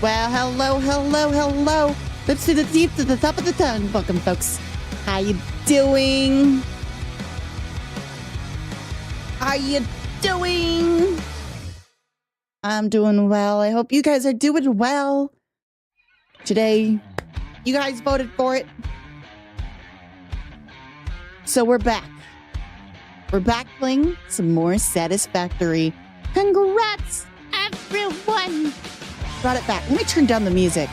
Well, hello. Let's do the deep to the top of the tongue. Welcome, folks. How you doing? I'm doing well. I hope you guys are doing well. Today, you guys voted for it. So we're back. We're back playing some more Satisfactory. Congrats, everyone! Brought it back. Let me turn down the music.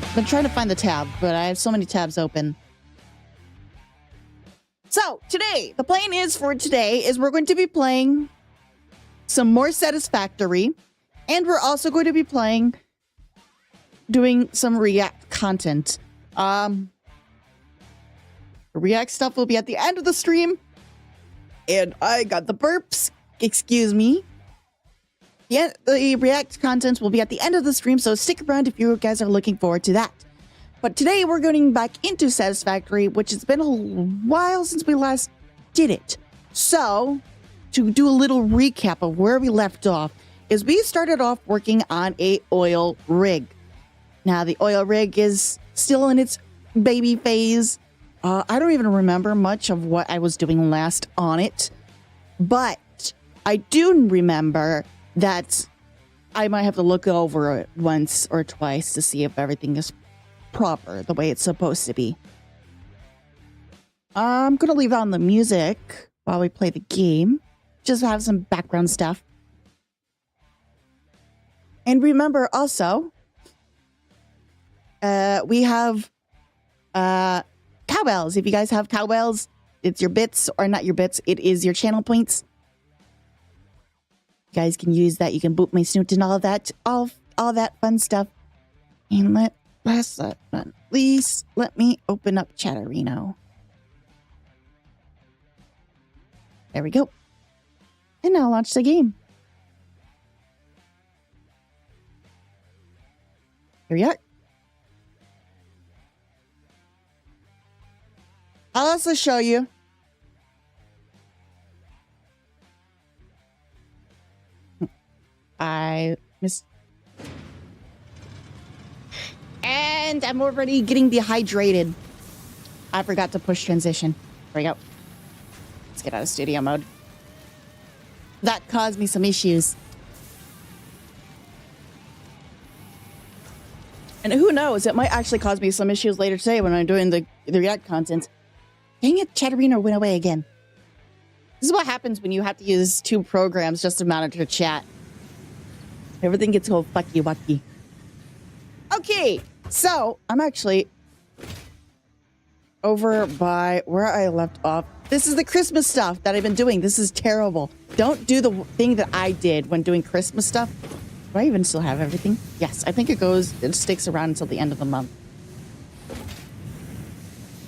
I've been trying to find the tab, but I have so many tabs open. So, today, the plan is for today is we're going to be playing some more Satisfactory, and we're also going to be doing some React content. React stuff will be at the end of the stream. And I got the burps. Excuse me. Yeah, the React content will be at the end of the stream, so stick around if you guys are looking forward to that. But today we're going back into Satisfactory, which has been a while since we last did it. So, to do a little recap of where we left off, is we started off working on a oil rig. Now, the oil rig is still in its baby phase. I don't even remember much of what I was doing last on it, but I do remember that I might have to look over it once or twice to see if everything is proper the way it's supposed to be. I'm going to leave on the music while we play the game, just to have some background stuff. And remember also, we have cowbells. If you guys have cowbells, it's your bits, or not your bits, it is your channel points. You guys can use that. You can boot my snoot and all of that, all that fun stuff. And last but not least, let me open up Chatterino. There we go. And now launch the game. Here we are. I'll also show you. I missed. And I'm already getting dehydrated. I forgot to push transition. There we go. Let's get out of studio mode. That caused me some issues. And who knows, it might actually cause me some issues later today when I'm doing the React content. Dang it, Chatterino went away again. This is what happens when you have to use two programs just to monitor chat. Everything gets all fucky-wucky. Okay, so I'm actually over by where I left off. This is the Christmas stuff that I've been doing. This is terrible. Don't do the thing that I did when doing Christmas stuff. Do I even still have everything? Yes, I think it sticks around until the end of the month.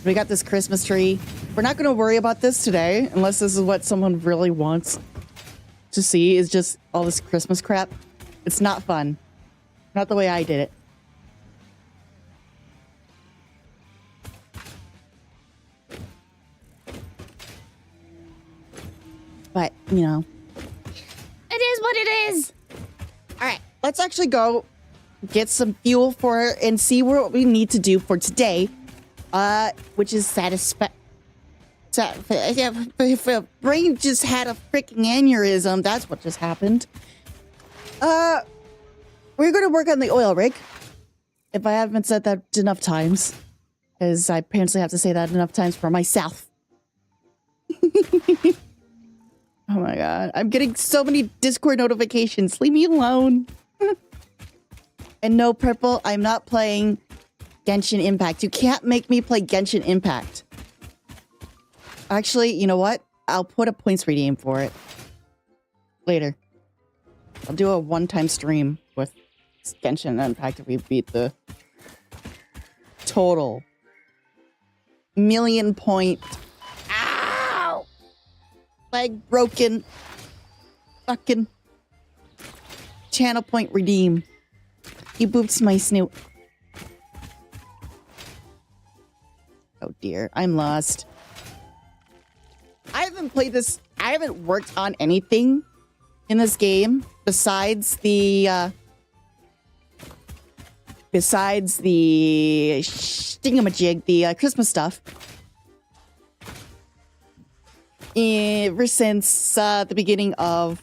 We got this Christmas tree. We're not going to worry about this today, unless this is what someone really wants to see, is just all this Christmas crap. It's not fun. Not the way I did it. But, you know, it is what it is. All right, let's actually go get some fuel for it and see what we need to do for today. Which is if a brain just had a freaking aneurysm, that's what just happened. We're going to work on the oil rig. If I haven't said that enough times, because I apparently have to say that enough times for myself. Oh my god, I'm getting so many Discord notifications. Leave me alone. And no, Purple, I'm not playing Genshin Impact. You can't make me play Genshin Impact. Actually, you know what? I'll put a points redeem for it. Later. I'll do a one-time stream with Genshin Impact if we beat the total million point. Ow! Leg broken. Fucking channel point redeem. You booped my snoot. Oh dear, I'm lost. I have haven't played this. I haven't worked on anything in this game besides the stingamajig, the Christmas stuff. Ever since the beginning of,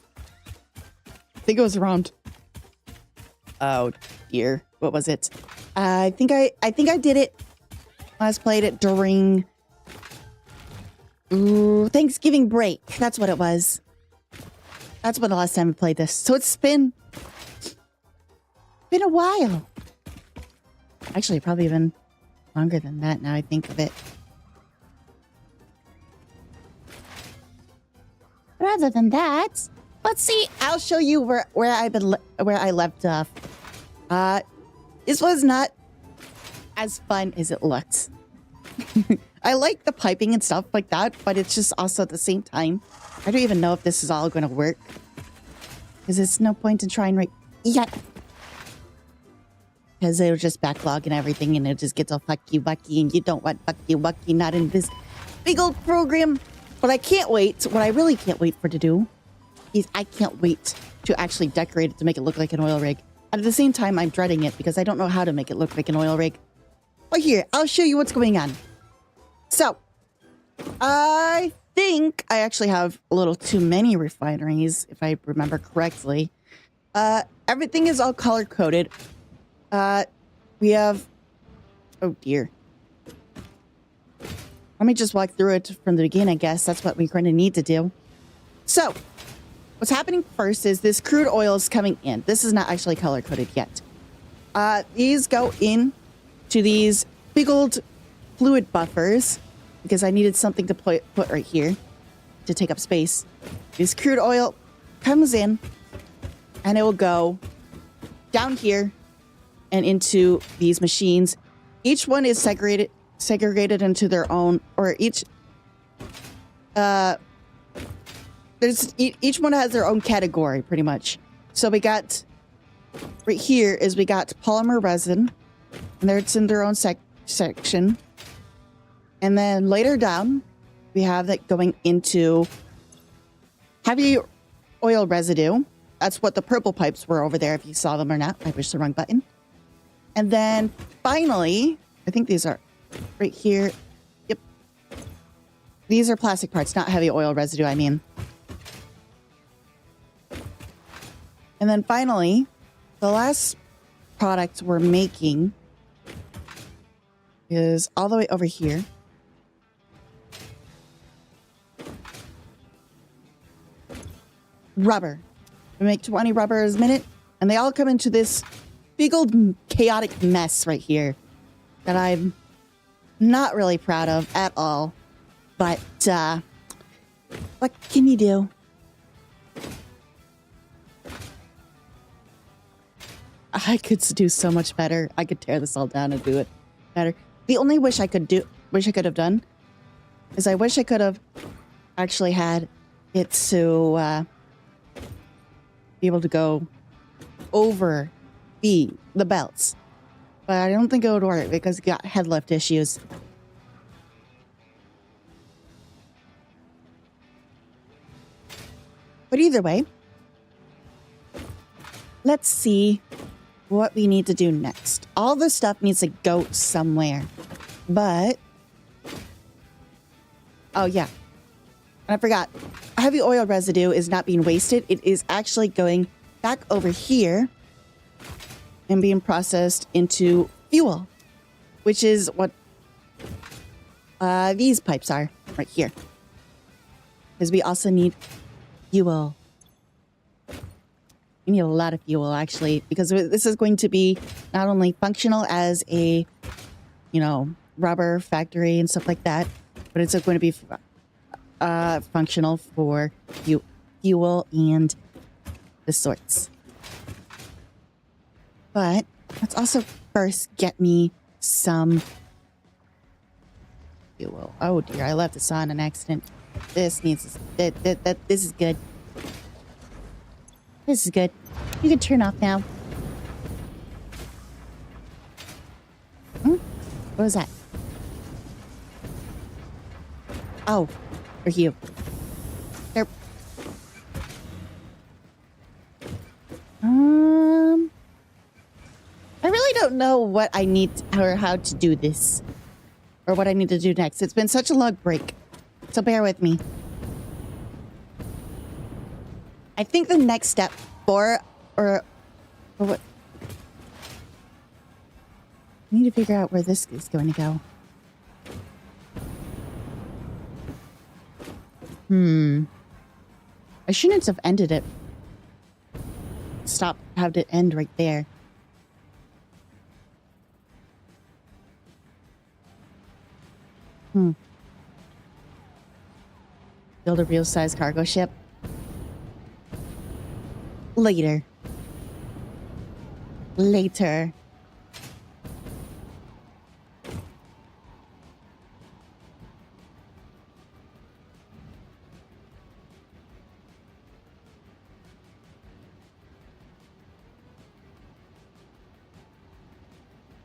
I think it was around. Oh dear, what was it? I think I did it. Last played it during Thanksgiving break. That's what it was. That's when the last time I played this. So it's been a while. Actually, probably even longer than that now I think of it. Rather than that, let's see. I'll show you where I left off. This was not as fun as it looked. I like the piping and stuff like that, but it's just also at the same time, I don't even know if this is all going to work. Because there's no point in trying right yet. Because it'll just backlog and everything, and it just gets all fucky-wucky, and you don't want fucky-wucky, not in this big old program. But I can't wait. What I really can't wait for to do is I can't wait to actually decorate it to make it look like an oil rig. At the same time, I'm dreading it because I don't know how to make it look like an oil rig. But here, I'll show you what's going on. So, I think I actually have a little too many refineries, if I remember correctly. Everything is all color-coded. We have... Oh, dear. Let me just walk through it from the beginning, I guess. That's what we're going to need to do. So, what's happening first is this crude oil is coming in. This is not actually color-coded yet. These go in to these big old fluid buffers because I needed something to put right here to take up space. This crude oil comes in and it will go down here and into these machines. Each one is segregated into their own, or each each one has their own category pretty much. So we got right here is we got polymer resin, and it's in their own section. And then later down we have that going into heavy oil residue. That's what the purple pipes were over there, if you saw them or not. I pushed the wrong button. And then finally, I think these are right here. Yep. These are plastic parts, not heavy oil residue, I mean. And then finally, the last product we're making is all the way over here. Rubber. We make 20 rubbers a minute, and they all come into this big old chaotic mess right here that I'm not really proud of at all. But, what can you do? I could do so much better. I could tear this all down and do it better. The only wish I could have done is I wish I could have actually had it to be able to go over the belts. But I don't think it would work because it got head lift issues. But either way, let's see what we need to do next. All this stuff needs to go somewhere. But, oh yeah, and I forgot. Heavy oil residue is not being wasted. It is actually going back over here and being processed into fuel, which is what these pipes are right here. Because we also need fuel. We need a lot of fuel, actually, because this is going to be not only functional as a, you know, rubber factory and stuff like that, but it's going to be functional for fuel and the sorts. But let's also first get me some fuel. Oh dear, I left this on an accident. This needs this is good. This is good. You can turn off now. What was that? Oh, for you. I really don't know what I need or how to do this. Or what I need to do next. It's been such a long break. So bear with me. I think the next step for what? I need to figure out where this is going to go. I shouldn't have ended it. Stop, have it end right there. Build a real size cargo ship. Later. Later.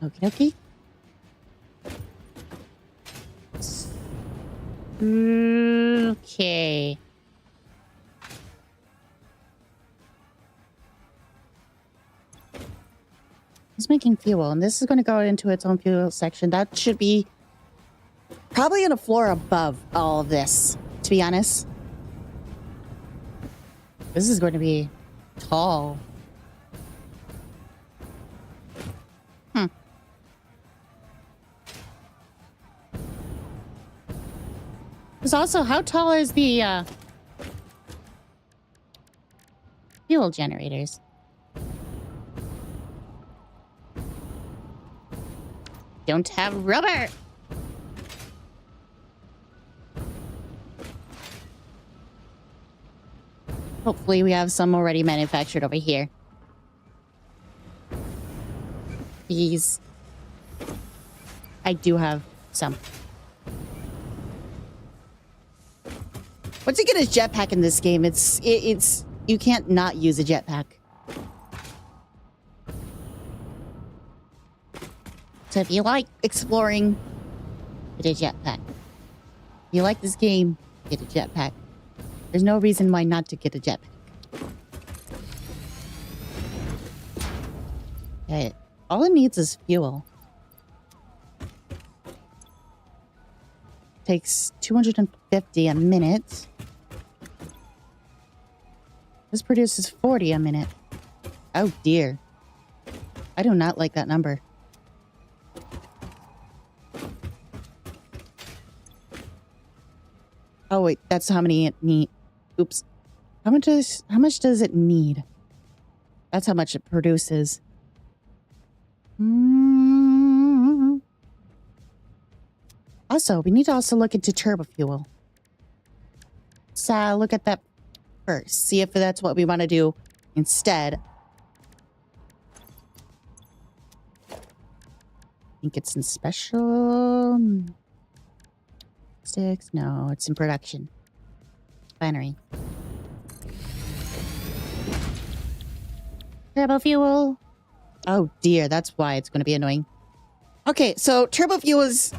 Okie dokie. Okay. It's making fuel, and this is going to go into its own fuel section. That should be probably in a floor above all of this, to be honest. This is going to be tall. Because also, how tall is the fuel generators? Don't have rubber. Hopefully we have some already manufactured over here. Please. I do have some. Once you get a jetpack in this game, it's you can't not use a jetpack. So if you like exploring, get a jetpack. If you like this game, get a jetpack. There's no reason why not to get a jetpack. Okay, all it needs is fuel. Takes 250 a minute. This produces 40 a minute. Oh dear. I do not like that number. Oh wait, that's how many it need. Oops. How much does it need? That's how much it produces. Also, we need to also look into turbo fuel. So look at that first. See if that's what we want to do instead. I think it's in special sticks. No, it's in production. Binary. Turbo fuel. Oh dear, that's why it's going to be annoying. Okay, so turbo fuel is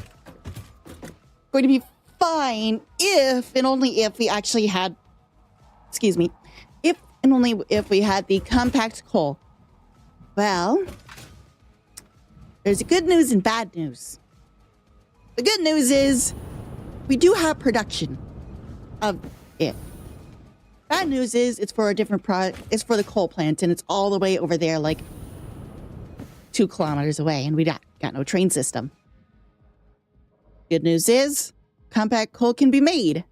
going to be fine if and only if we actually had, excuse me, if and only if we had the compact coal. Well, there's good news and bad news. The good news is we do have production of it. Bad news is it's for a different product. It's for the coal plant, and it's all the way over there, like 2 kilometers away, and we got no train system. Good news is compact coal can be made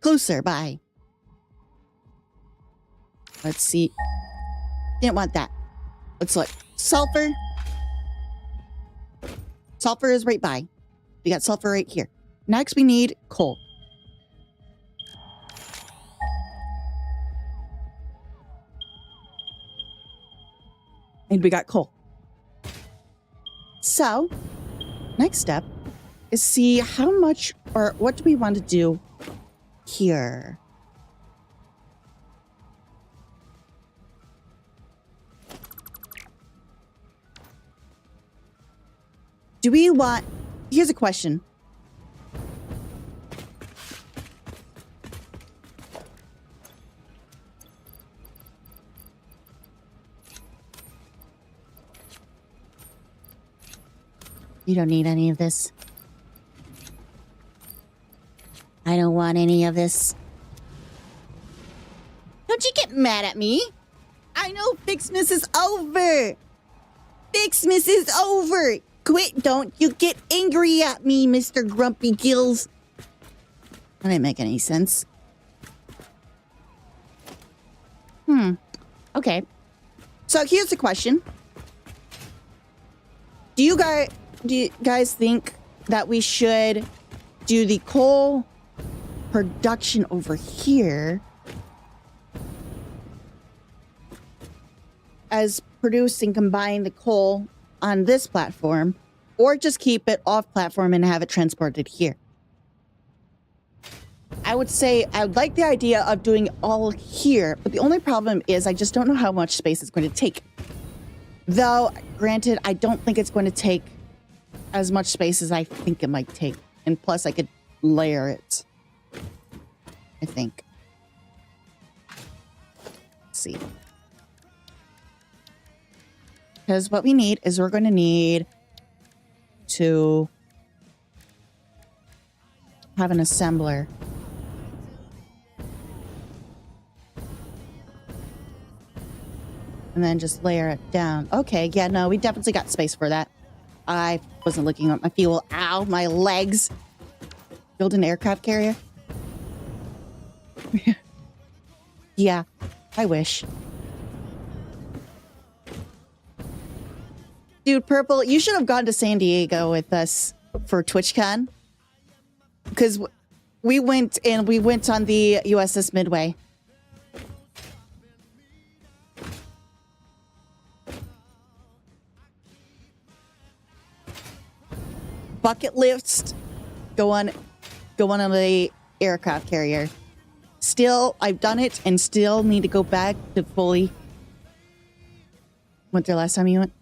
closer by. Let's see. Didn't want that. Let's look. Sulfur. Sulfur is right by. We got sulfur right here. Next, we need coal. And we got coal. So, next step is see how much or what do we want to do here. Do we want... Here's a question. You don't need any of this. I don't want any of this. Don't you get mad at me. I know Fixmas is over. Fixmas is over. Quit. Don't you get angry at me, Mr. Grumpy Gills. That didn't make any sense. Okay. So here's the question. Do you guys think that we should do the coal production over here as produce and combine the coal on this platform, or just keep it off platform and have it transported here? I would say I would like the idea of doing it all here, but the only problem is I just don't know how much space it's going to take. Though, granted, I don't think it's going to take as much space as I think it might take. And plus, I could layer it. I think. Let's see. Because what we need is we're going to need to have an assembler. And then just layer it down. Okay, yeah, no, we definitely got space for that. I wasn't looking at my fuel. Ow, my legs. Build an aircraft carrier? Yeah, I wish. Dude, Purple, you should have gone to San Diego with us for TwitchCon. Because we went on the USS Midway. Bucket list. Go on the aircraft carrier. Still, I've done it and still need to go back to fully. Went there last time you went?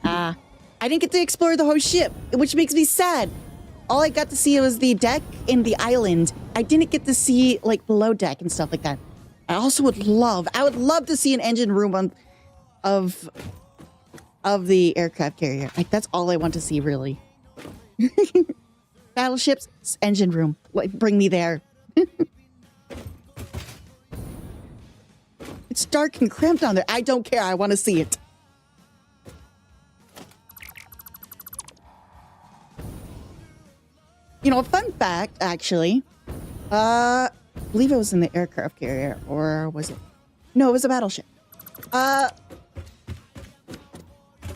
I didn't get to explore the whole ship, which makes me sad. All I got to see was the deck and the island. I didn't get to see like below deck and stuff like that. I would love to see an engine room of the aircraft carrier. Like that's all I want to see, really. Battleships, engine room. Like, bring me there. It's dark and cramped down there. I don't care. I want to see it. You know, a fun fact, actually. I believe it was in the aircraft carrier, or was it? No, it was a battleship.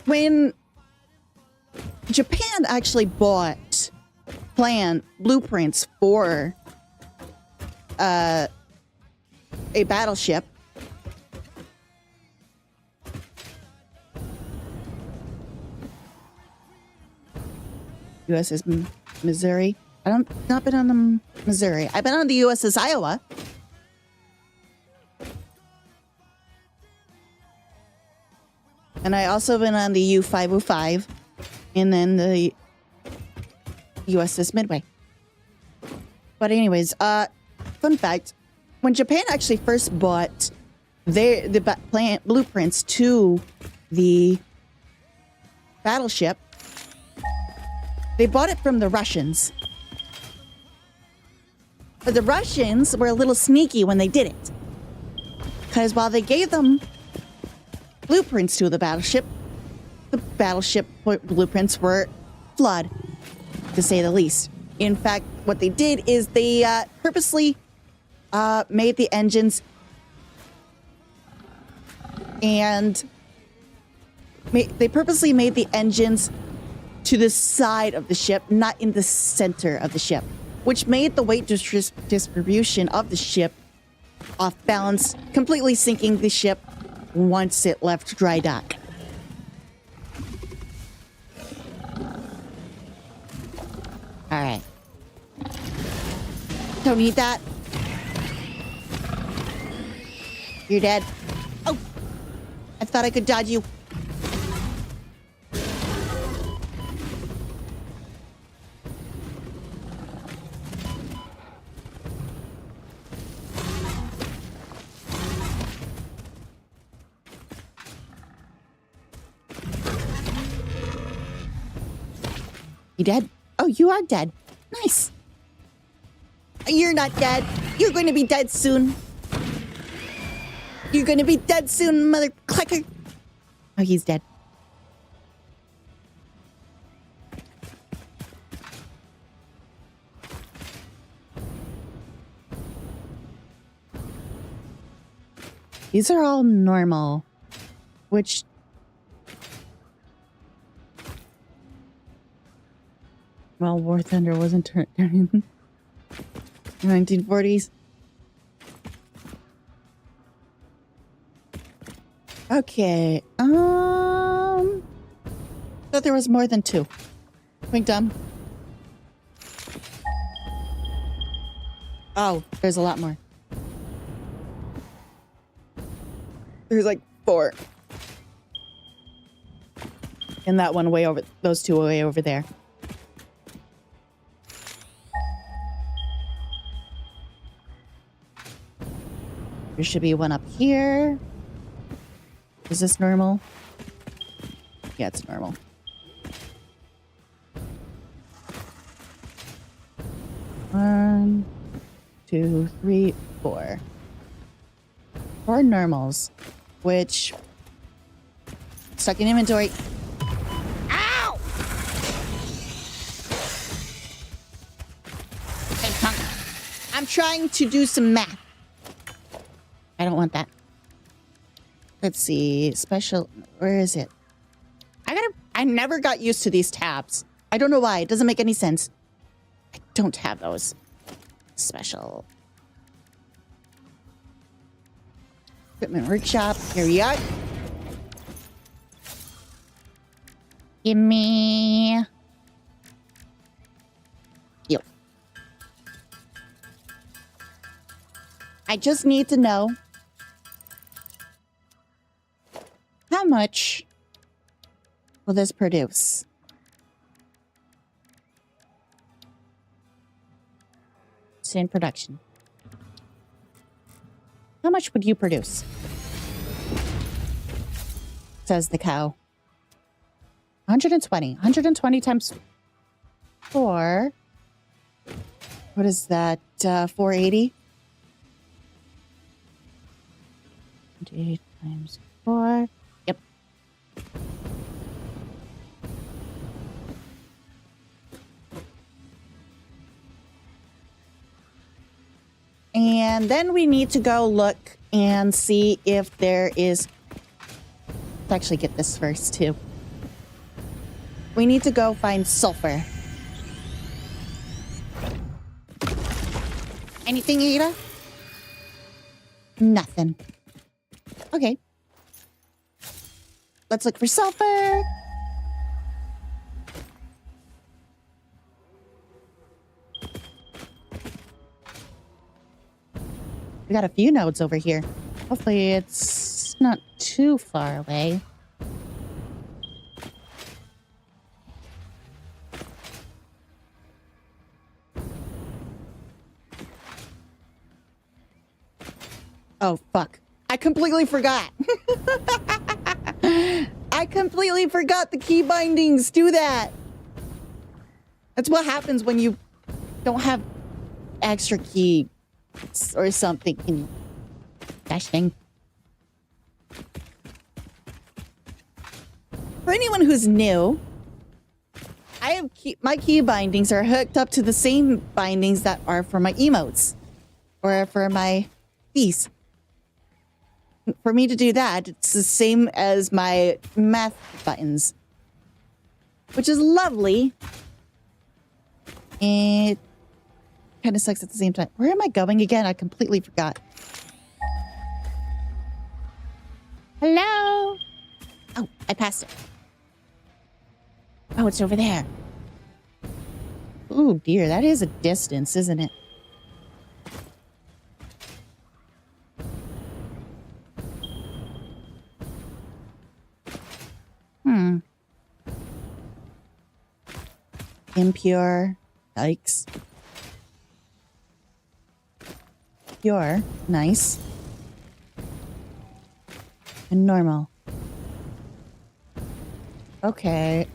When Japan actually bought blueprints for a battleship, USS Missouri. Not been on the Missouri. I've been on the USS Iowa. And I also been on the U-505 and then the USS Midway. But anyways, fun fact, when Japan actually first bought the blueprints to the battleship, they bought it from the Russians. But the Russians were a little sneaky when they did it. Because while they gave them blueprints to the battleship blueprints were flawed, to say the least. In fact, what they did is they purposely made the engines to the side of the ship, not in the center of the ship, which made the weight distribution of the ship off balance, completely sinking the ship once it left dry dock. All right. Don't need that. You're dead. Oh! I thought I could dodge you. You dead? Oh, you are dead. Nice. You're not dead. You're going to be dead soon. You're going to be dead soon, mother clicker. Oh, he's dead. These are all normal, which... Well, War Thunder wasn't during the 1940s. Okay, thought there was more than 2. Think dumb. Oh, there's a lot more. There's like 4. And that one way over, those 2 way over there. There should be one up here. Is this normal? Yeah, it's normal. One, 2, 3, 4. 4 normals, which... Stuck in inventory. Ow! Hey, punk. I'm trying to do some math. I don't want that. Let's see. Special. Where is it? I never got used to these tabs. I don't know why. It doesn't make any sense. I don't have those. Special. Equipment workshop. Here we are. Give me. Yo. I just need to know how much will this produce? It's in production. How much would you produce? Says the cow. 120. 120 times 4. What is that? 480? 28 times 4. Yep. And then we need to go look and see if there is... Let's actually get this first, too. We need to go find sulfur. Anything, Ada? Nothing. Okay. Let's look for sulfur. We got a few nodes over here. Hopefully it's not too far away. Oh, fuck. I completely forgot. I completely forgot the key bindings. Do that. That's what happens when you don't have extra key or something. Gosh dang. For anyone who's new, I have my key bindings are hooked up to the same bindings that are for my emotes or for my keys. For me to do that, it's the same as my math buttons, which is lovely. It kind of sucks at the same time. Where am I going again? I completely forgot. Hello? Oh, I passed it. Oh, it's over there. Oh dear, that is a distance, isn't it? Impure. Yikes. Pure. Nice. And normal. Okay.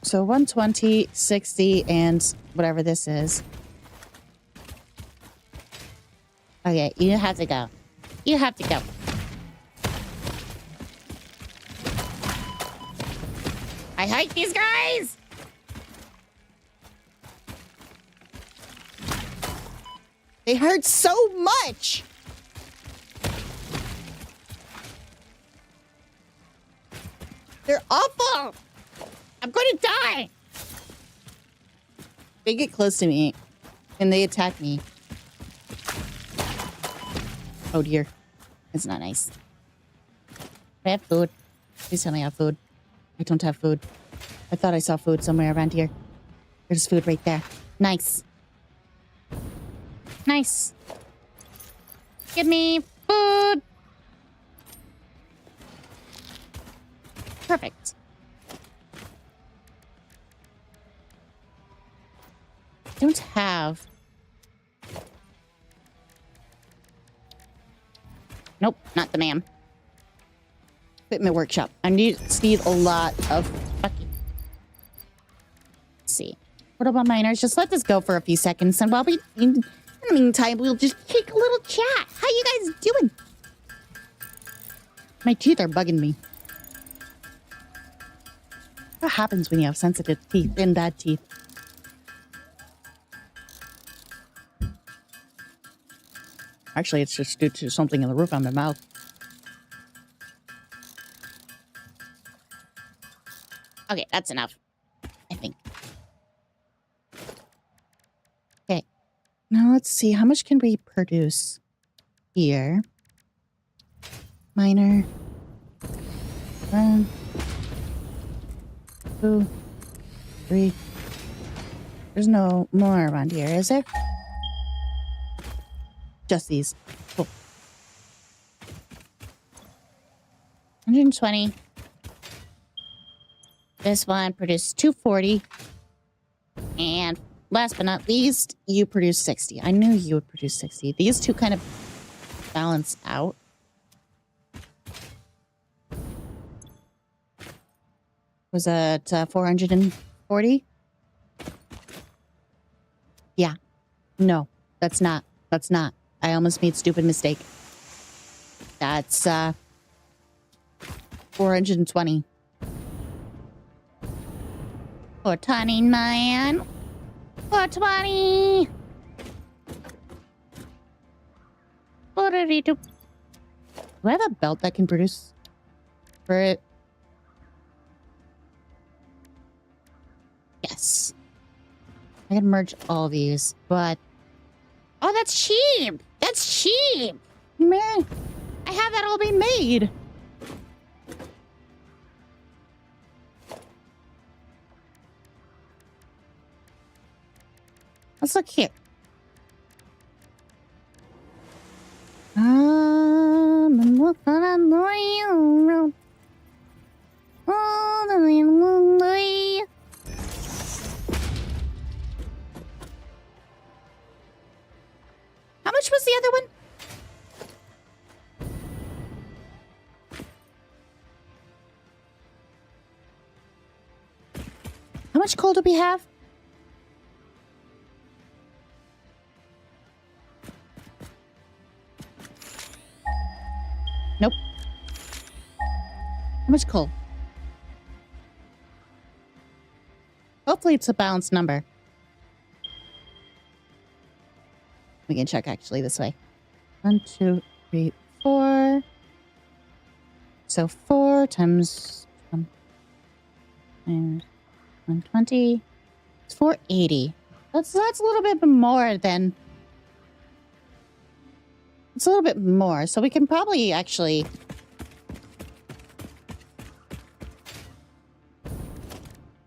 So 120, 60, and whatever this is. Okay, you have to go. You have to go. I hate these guys! They hurt so much! They're awful! I'm going to die! They get close to me, and they attack me. Oh dear. It's not nice. I have food. Please tell me I have food. I don't have food. I thought I saw food somewhere around here. There's food right there. Nice. Nice. Give me food. Perfect. Don't have. Nope, not the man. Equipment workshop. I need a lot of fucking. Let's see. What about miners? Just let this go for a few seconds, and while we, in the meantime, we'll just take a little chat. How you guys doing? My teeth are bugging me. What happens when you have sensitive teeth and bad teeth? Actually, it's just due to something in the roof on my mouth. Okay, that's enough. I think. Okay. Now let's see. How much can we produce here? Miner. 1, 2, 3. There's no more around here, is there? Just these. Cool. 120. This one produced 240. And last but not least, you produce 60. I knew you would produce 60. These two kind of balance out. Was that 440? Yeah. No, that's not. That's not. I almost made a stupid mistake. That's 420. 420, man. 420. 482. Do I have a belt that can produce for it? Yes. I can merge all these, but... Oh, that's cheap! That's cheap! Man, I have that all being made. Let's look here. I'm looking at you. Oh, the lonely. How much was the other one? How much coal do we have? Nope. How much coal? Hopefully it's a balanced number. We can check actually this way. 1, 2, 3, 4. So 4 times 120. It's 480. That's a little bit more than. It's a little bit more, so we can probably actually.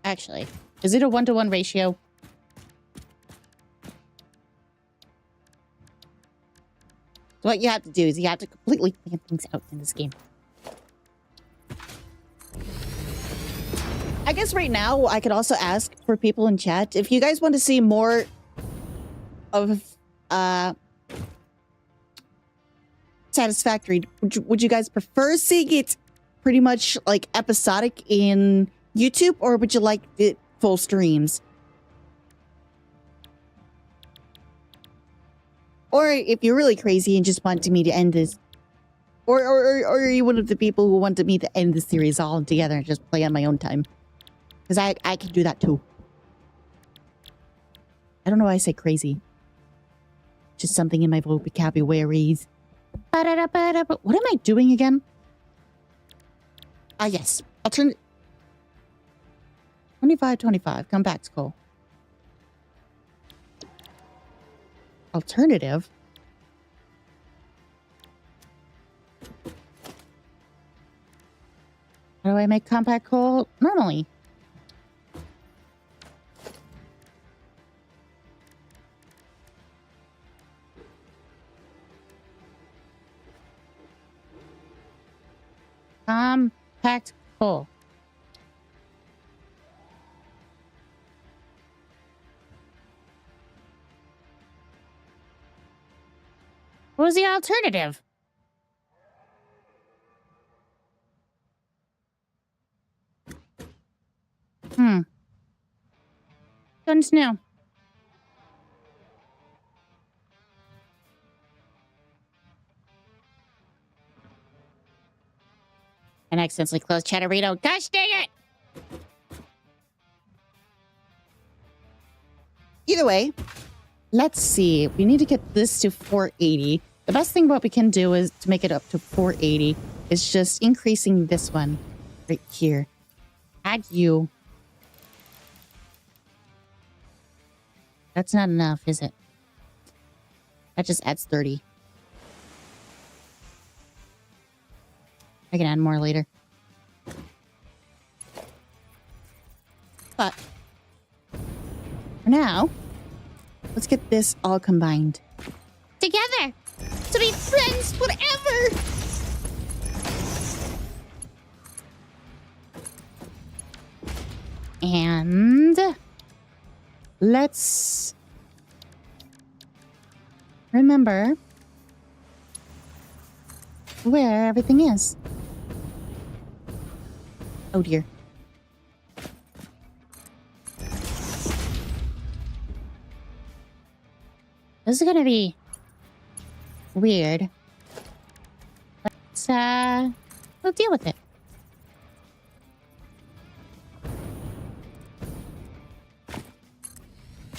Actually, is it a 1-to-1 ratio? So what you have to do is you have to completely plan things out in this game. I guess right now I could also ask for people in chat if you guys want to see more of Satisfactory. Would you guys prefer seeing it pretty much like episodic in YouTube, or would you like it full streams. Or if you're really crazy and just wanted me to end this, or are you one of the people who wanted me to end the series all together and just play on my own time? Because I can do that too. I don't know why I say crazy. Just something in my vocabularies. What am I doing again? Ah, yes. Alternate. 25. Come back, Skull. Alternative? How do I make compact coal normally? Compact coal. What was the alternative? Don't know. And accidentally closed Chatterito. Gosh dang it! Either way, let's see. We need to get this to 480. The best thing what we can do is to make it up to 480 is just increasing this one right here. Add you. That's not enough, is it? That just adds 30. I can add more later. But for now, let's get this all combined. Together! To be friends forever! And let's remember where everything is. Oh dear. This is gonna be weird. But we'll deal with it.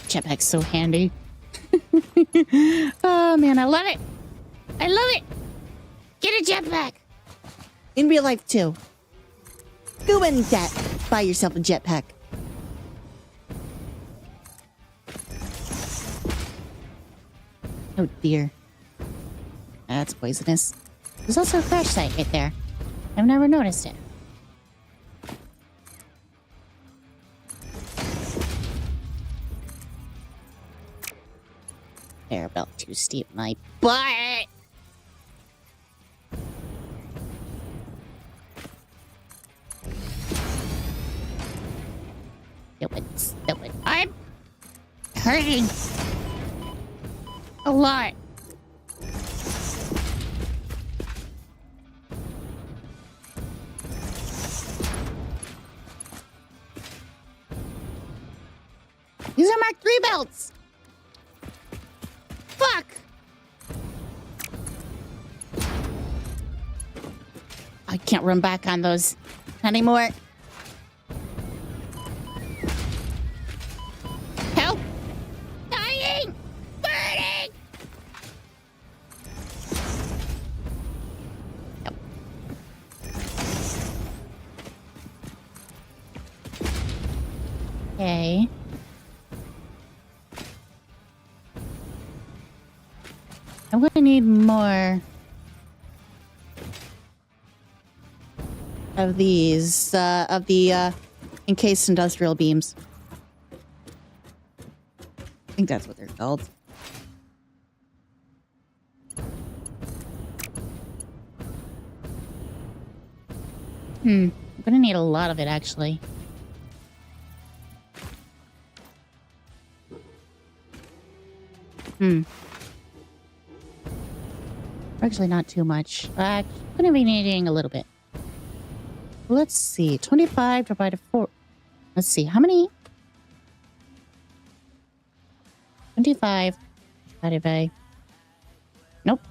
Jetpack's so handy. Oh man, I love it. I love it. Get a jetpack. In real life too. Go and buy yourself a jetpack. Oh dear. That's poisonous. There's also a crash site right there. I've never noticed it. They're about too steep, my butt! Stupid. I'm hurting a lot. These are Mark III belts. Fuck. I can't run back on those anymore. Help! Dying! Burning! Yep. Okay. I'm going to need more of these, of the encased industrial beams. I think that's what they're called. I'm going to need a lot of it, actually. Actually, not too much. I'm going to be needing a little bit. Let's see. 25 divided by 4. Let's see. How many 25 divided by... Nope.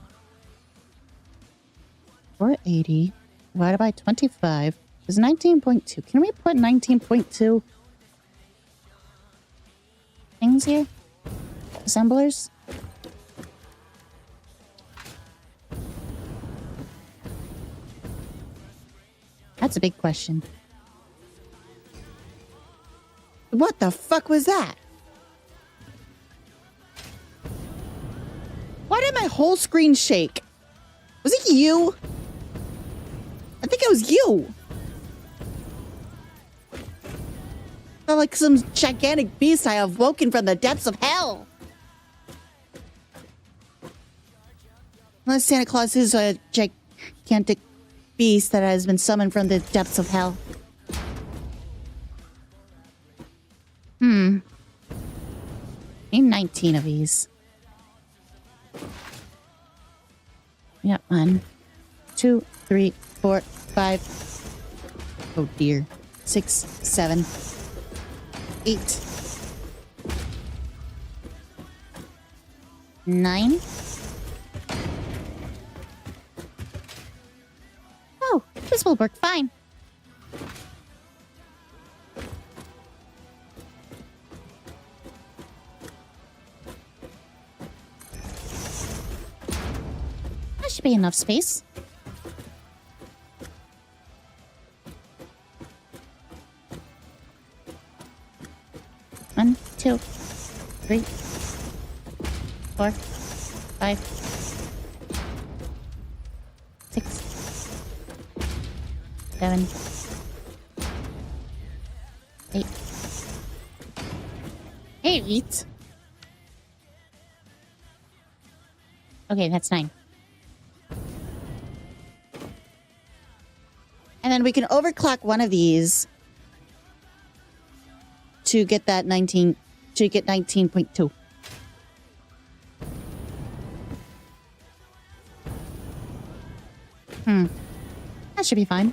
480 divided by 25 is 19.2. Can we put 19.2 things here? Assemblers? That's a big question. What the fuck was that? Why did my whole screen shake? Was it you? I think it was you. Felt like some gigantic beast I have woken from the depths of hell. Unless Santa Claus is a gigantic beast that has been summoned from the depths of hell. Name 19 of these. Yeah, 1, 2, 3, 4, 5. Oh dear. 6, 7, 8, 9. Oh, this will work fine. That should be enough space. One, 2, 3, 4, 5, 6, 7, 8. 8. Okay, that's 9. And then we can overclock one of these to get that 19, to get 19.2. That should be fine.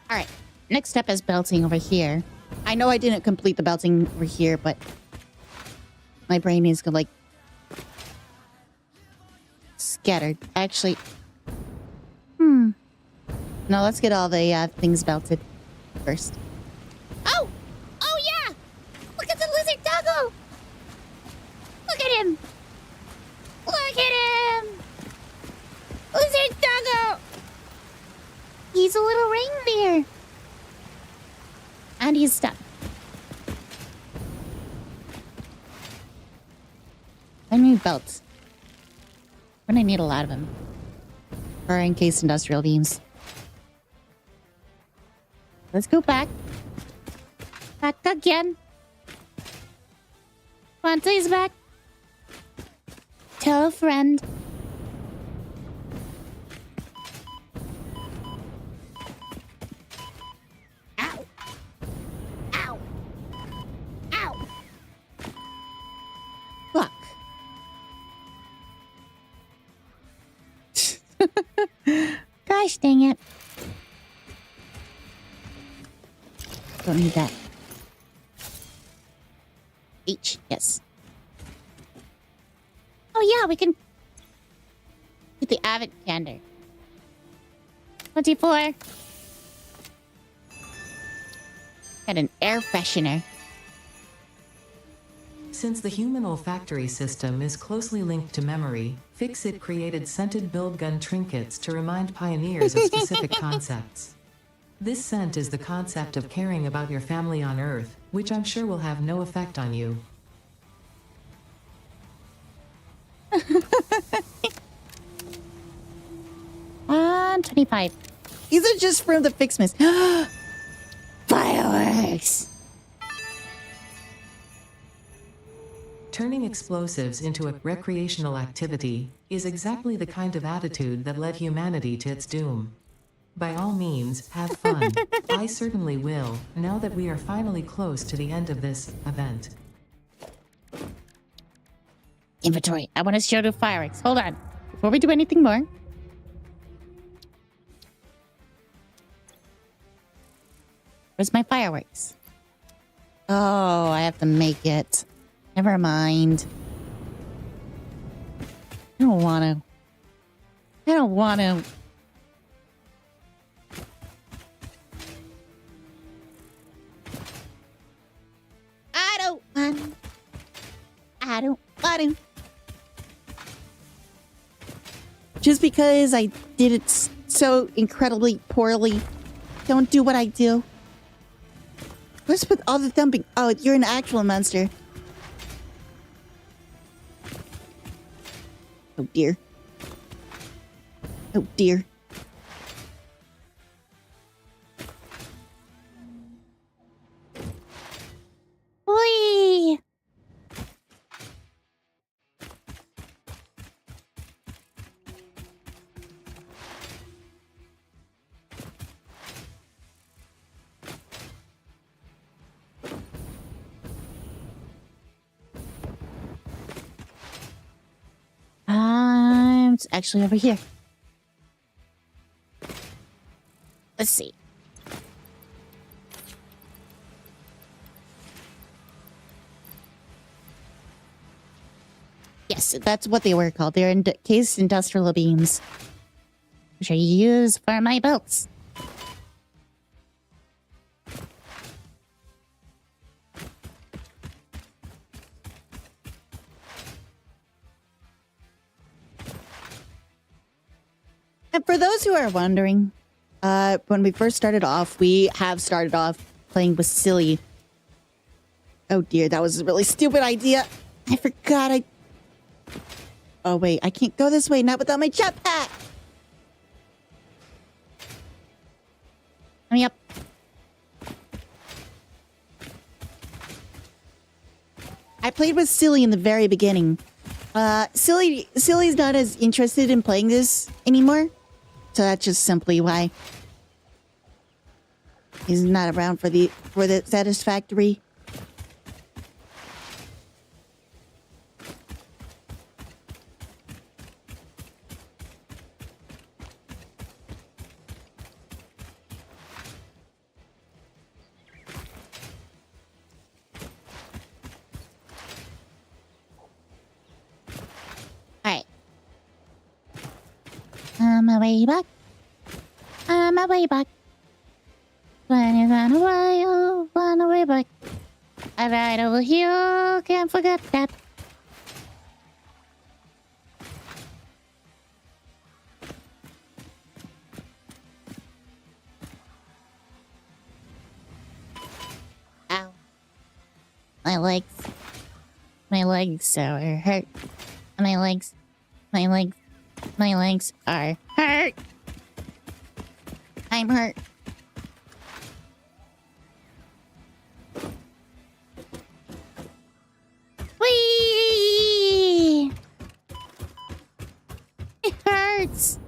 All right. Next step is belting over here. I know I didn't complete the belting over here, but my brain is like scattered. Actually, no, let's get all the things belted first. Oh! Oh, yeah! Look at the lizard doggo! Look at him! Look at him! Lizard doggo! He's a little reindeer. And he's stuck. I need belts. I'm gonna need a lot of them. For encased industrial beams. Let's go back. Back again. Quanta's back. Tell a friend. Ow. Ow. Ow. Fuck. Gosh dang it. Don't need that. H, yes. Oh yeah, we can get the Avid Candor. 24. Got an air freshener. Since the human olfactory system is closely linked to memory, Fix-It created scented build gun trinkets to remind pioneers of specific concepts. This scent is the concept of caring about your family on Earth, which I'm sure will have no effect on you. On 25. These are just from the Fixmas. Fireworks! Turning explosives into a recreational activity is exactly the kind of attitude that led humanity to its doom. By all means, have fun. I certainly will, now that we are finally close to the end of this event. Inventory. I want to show the fireworks. Hold on. Before we do anything more. Where's my fireworks? Oh, I have to make it. Never mind. I don't want to. I don't want to. I don't want to. I don't want to. Just because I did it so incredibly poorly. Don't do what I do. What's with all the thumping? Oh, you're an actual monster. Oh dear. Oh dear. Whee! It's actually over here. Let's see. Yes, that's what they were called. They're encased industrial beams, which I use for my boats. And for those who are wondering, when we first started off, we have started off playing with Silly. Oh dear, that was a really stupid idea. I forgot Oh wait, I can't go this way, not without my jetpack! Let me up. I played with Silly in the very beginning. Silly's not as interested in playing this anymore. So that's just simply why he's not around for the satisfactory. Alright. On my way back. On my way back. When you're gone away, oh, on the way back. I ride over here, can't forget that. Ow. My legs. My legs are hurt. My legs are hurt. I'm hurt. Whee! It hurts.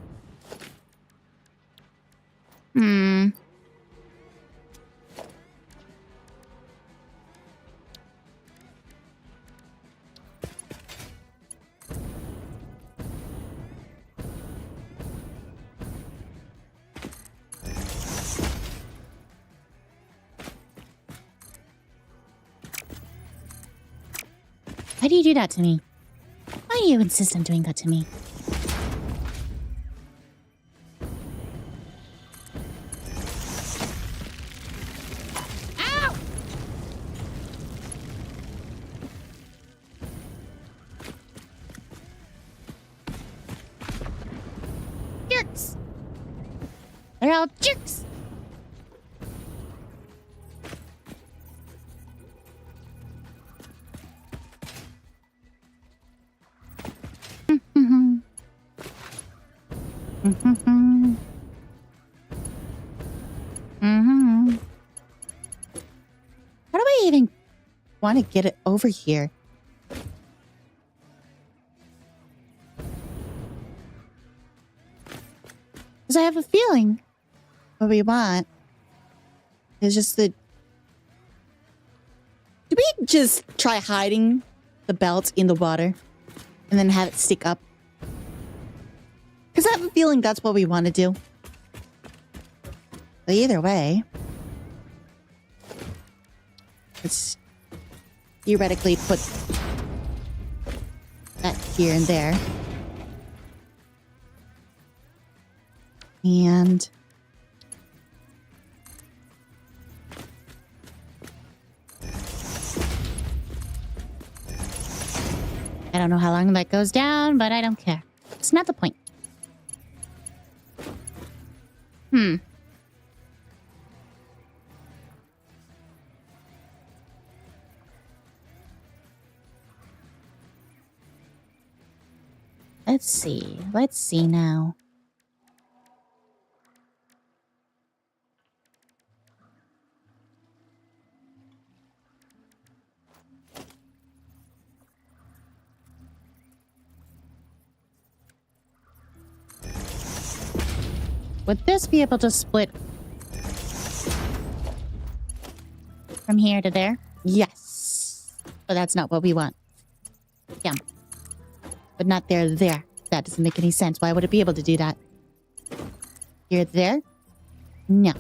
Why do you do that to me? Why do you insist on doing that to me? Ow! Jerks! They're all jerks! How do I even want to get it over here? Because I have a feeling what we want is just the... Do we just try hiding the belt in the water and then have it stick up? Because I have a feeling that's what we want to do. But either way, Let's theoretically put that here and there. And I don't know how long that goes down, but I don't care. It's not the point. Let's see. Let's see now. Would this be able to split from here to there? Yes. But that's not what we want. Yeah. But not there to there. That doesn't make any sense. Why would it be able to do that? Here to there? No.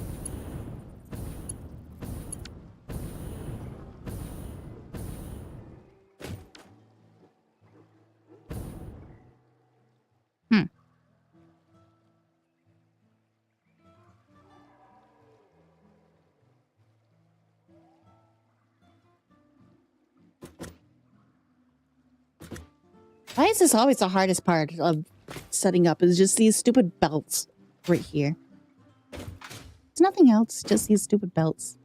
Why is this always the hardest part of setting up? Is just these stupid belts right here. It's nothing else, just these stupid belts.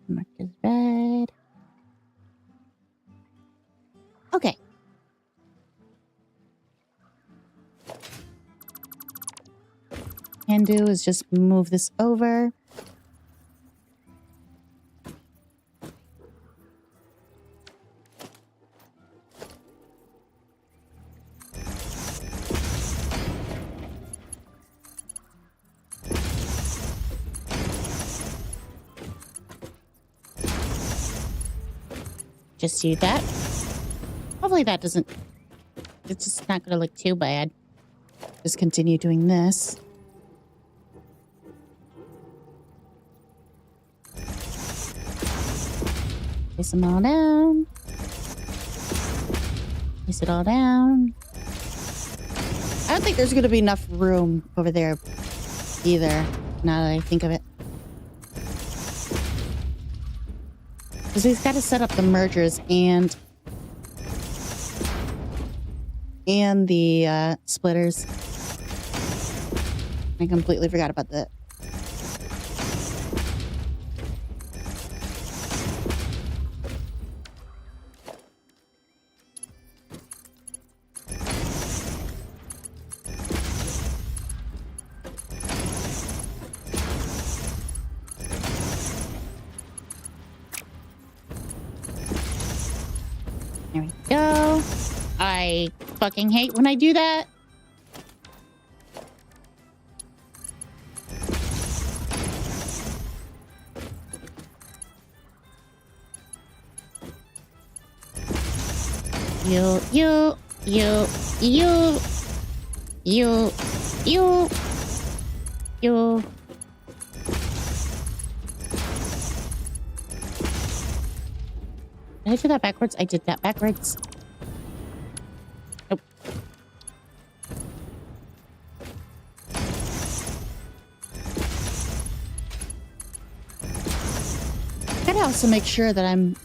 Mark is red. Okay. Can do is just move this over. Just do that. Hopefully that doesn't... It's just not going to look too bad. Just continue doing this. Place them all down. Place it all down. I don't think there's going to be enough room over there either, now that I think of it. Because we've got to set up the mergers and the splitters. I completely forgot about that. There we go. I fucking hate when I do that. You. Did I do that backwards? I did that backwards. Nope. Gotta also make sure that I'm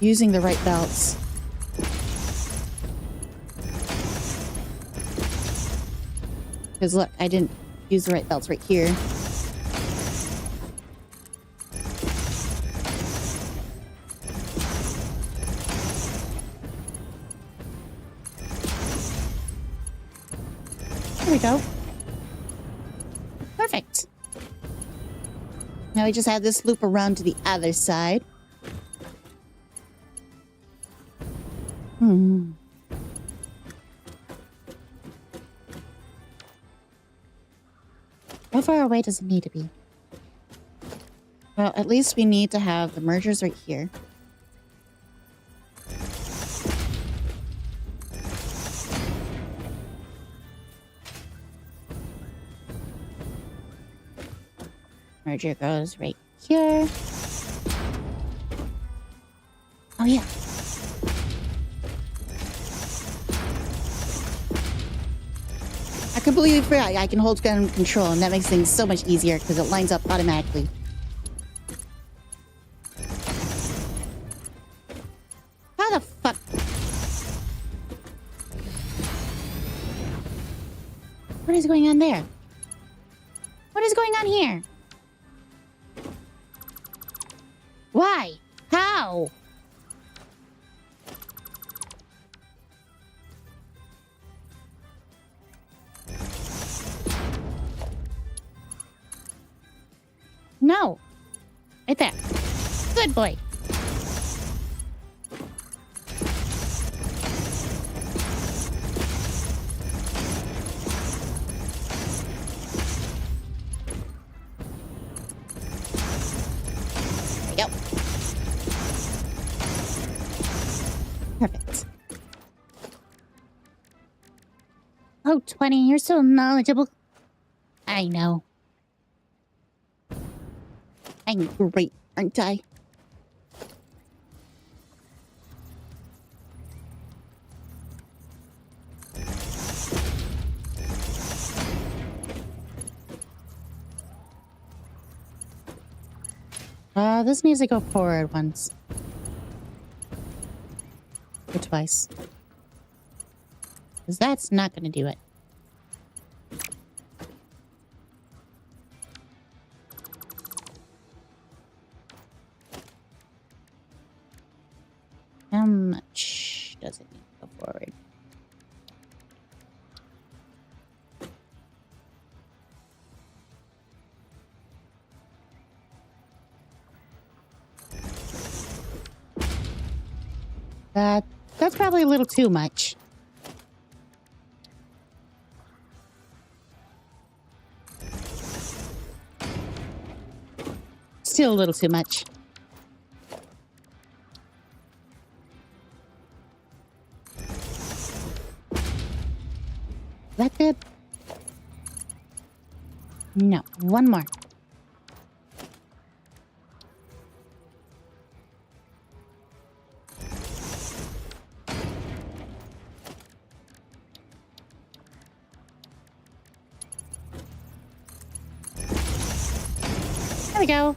using the right belts. Because look, I didn't use the right belts right here. There we go. Perfect. Now we just have this loop around to the other side. How far away does it need to be? Well, at least we need to have the mergers right here. Merger goes right here. Oh, yeah. I completely forgot I can hold gun control, and that makes things so much easier because it lines up automatically. How the fuck? What is going on there? What is going on here? Why? How? No. Right there. Good boy. There we go. Perfect. Oh, 20, you're so knowledgeable. I know. I'm great, aren't I? This needs to go forward once. Or twice. Because that's not going to do it. How much does it need to go forward? That's probably a little too much. Still a little too much. Is that good? No, one more. There we go.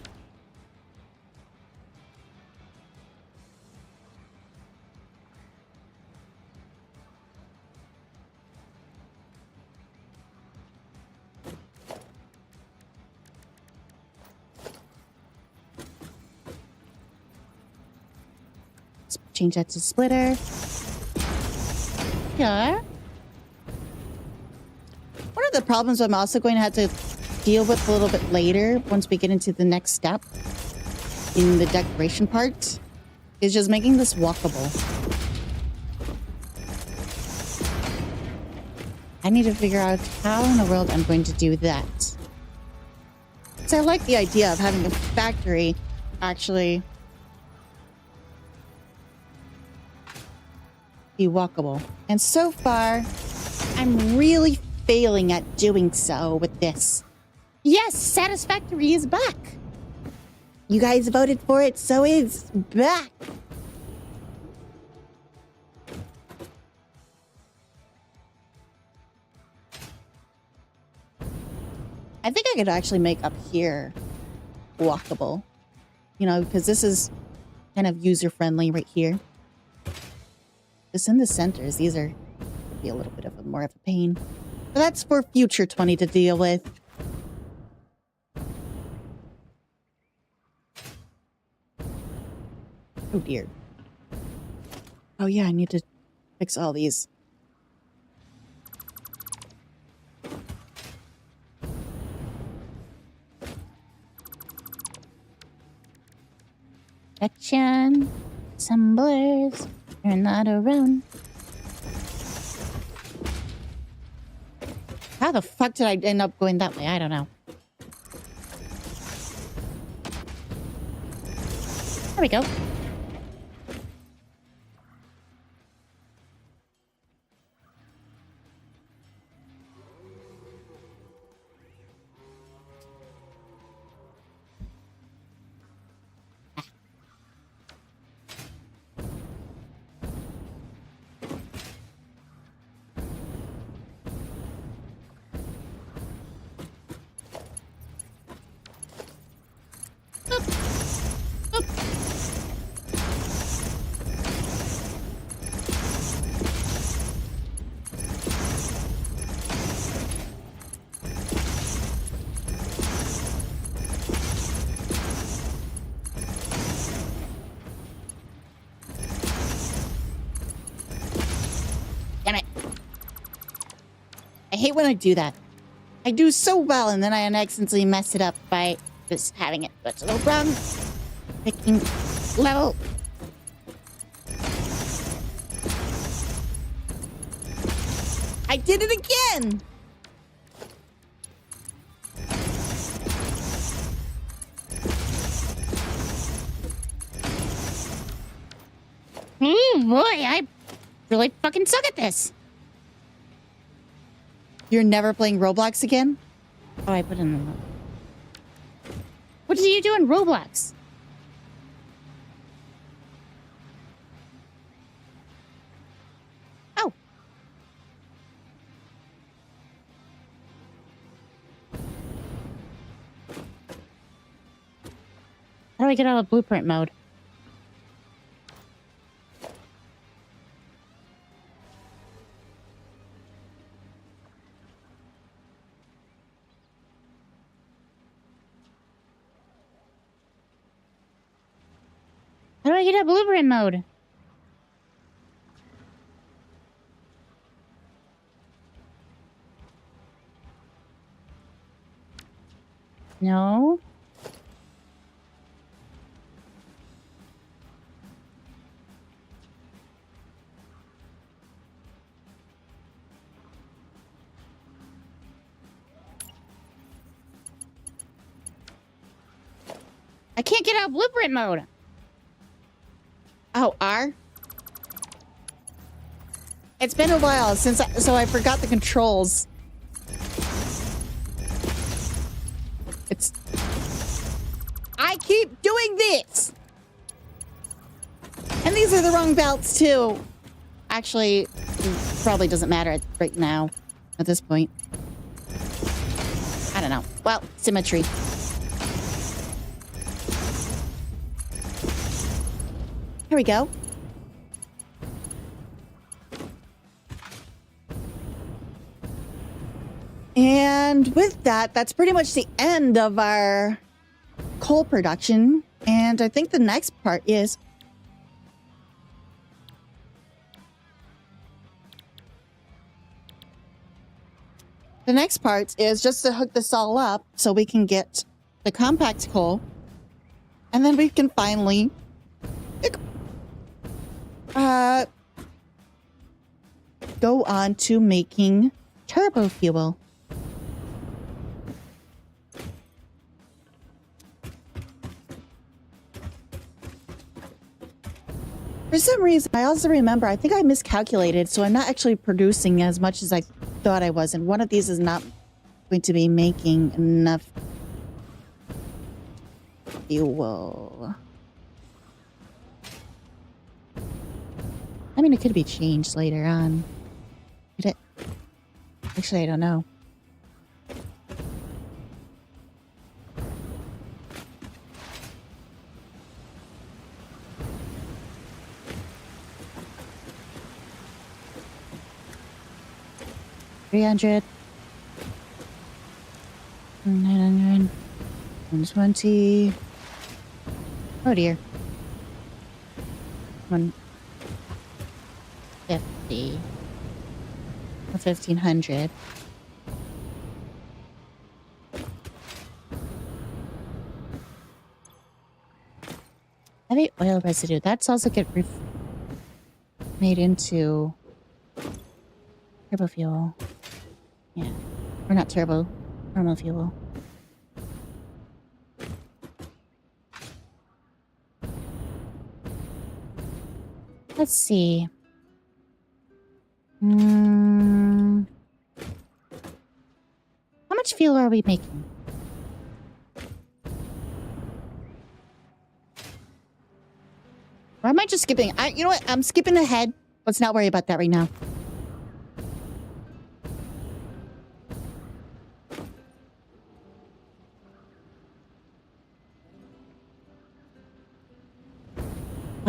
Let's change that to splitter. Sure. One of the problems I'm also going to have to deal with a little bit later, once we get into the next step in the decoration part, is just making this walkable. I need to figure out how in the world I'm going to do that. So I like the idea of having a factory actually be walkable. And so far, I'm really failing at doing so with this. Yes, Satisfactory is back. You guys voted for it, so it's back. I think I could actually make up here walkable. You know, because this is kind of user-friendly right here. Just in the centers, these are could be a little bit of more of a pain. But that's for future 20 to deal with. Oh dear. Oh yeah, I need to fix all these. Action. Assemblers. Turn that around. How the fuck did I end up going that way? I don't know. There we go. hate when I do that. I do so well, and then I accidentally mess it up by just having it go to the wrong picking level. I did it again! Boy, I really fucking suck at this. You're never playing Roblox again? Oh, I put in the note. What do you do in Roblox? Oh. How do I get out of blueprint mode? How do I get out of blueprint mode? No. I can't get out of blueprint mode. Oh, R? It's been a while since so I forgot the controls. I keep doing this! And these are the wrong belts, too. Actually, it probably doesn't matter right now, at this point. I don't know. Well, symmetry. Here we go. And with that, that's pretty much the end of our coal production. And I think the next part is... The next part is just to hook this all up so we can get the compact coal. And then we can finally... go on to making turbo fuel. For some reason, I also remember, I think I miscalculated, so I'm not actually producing as much as I thought I was, and one of these is not going to be making enough fuel. I mean, it could be changed later on. Could it? Actually, I don't know. $300, 900, 120. Oh dear. 150. 1,500. Heavy oil residue. That's also get made into turbo fuel. Yeah. Or not turbo. Normal fuel. Let's see. How much fuel are we making? Or am I just skipping? You know what? I'm skipping ahead. Let's not worry about that right now.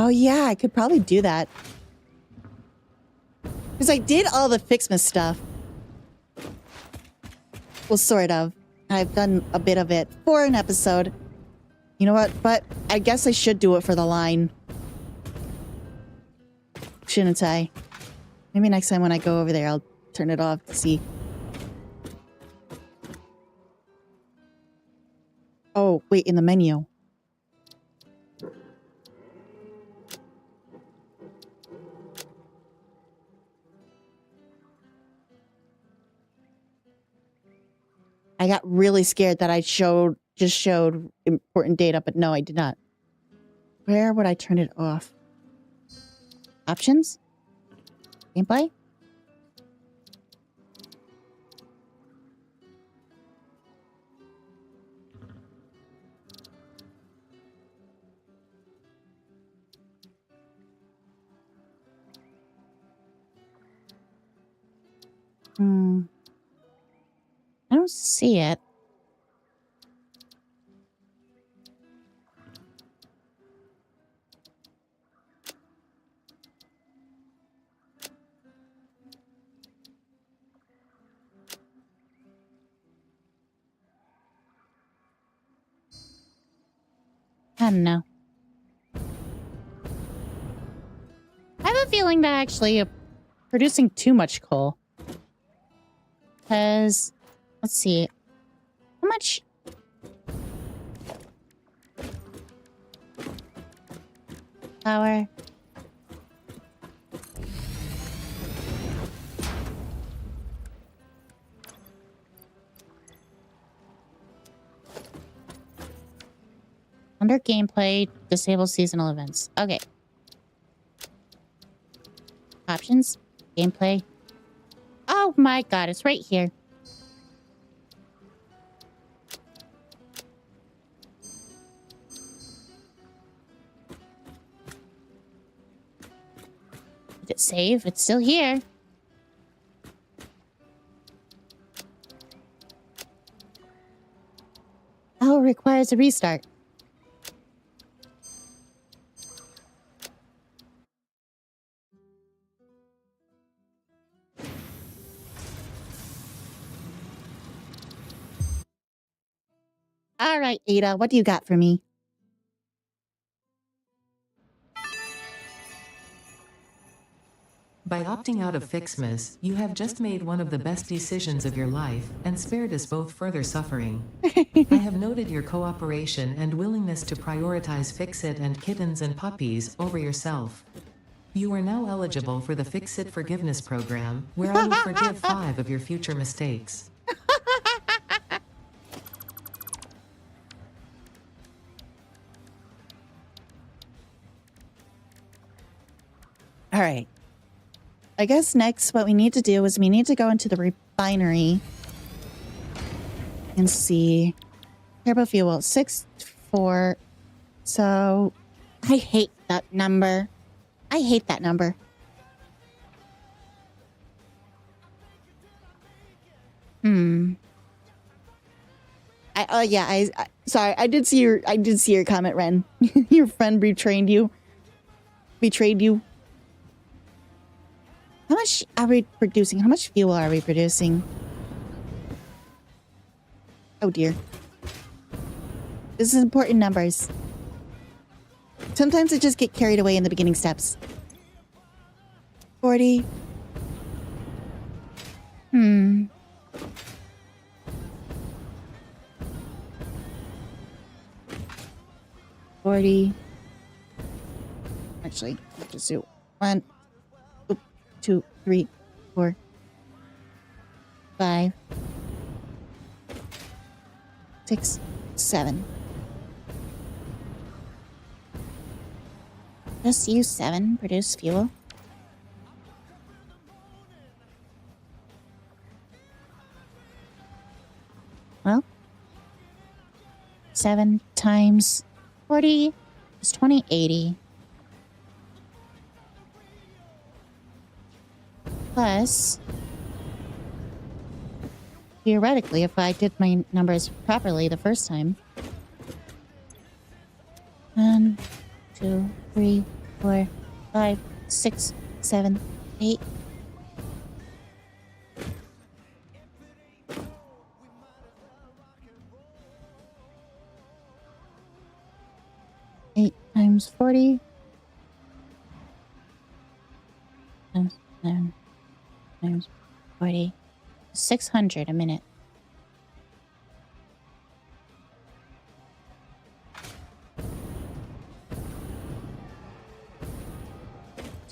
Oh yeah, I could probably do that. Because I did all the Fixmas stuff. Well, sort of. I've done a bit of it for an episode. You know what? But I guess I should do it for the line. Shouldn't I? Maybe next time when I go over there, I'll turn it off to see Oh, wait, in the menu. I got really scared that I just showed important data, but no, I did not. Where would I turn it off? Options? Gameplay? I don't see it. I don't know. I have a feeling that actually producing too much coal. Because, let's see. How much? Power. Under gameplay, disable seasonal events. Okay. Options. Gameplay. Oh my god, it's right here. Did it save? It's still here. Oh, it requires a restart. All right, Ada, what do you got for me? By opting out of Fixmas, you have just made one of the best decisions of your life and spared us both further suffering. I have noted your cooperation and willingness to prioritize Fix-It and kittens and puppies over yourself. You are now eligible for the Fix-It Forgiveness Program, where I will forgive 5 of your future mistakes. All right. I guess next what we need to do is we need to go into the refinery and see turbo fuel 6-4. So I hate that number. I hate that number. Sorry, I did see your comment, Ren. Your friend betrayed you. How much are we producing? How much fuel are we producing? Oh dear. This is important numbers. Sometimes I just get carried away in the beginning steps. 40. 40. Actually, let's just do 1, 2, 3, 4, 5, 6, 7. Just use 7, produce fuel. Well, 7 times 40 is 2080. Plus, theoretically, if I did my numbers properly the first time. 1, 2, 3, 4, 5, 6, 7, 8. Eight times 40 times 7 times 40. 600 a minute.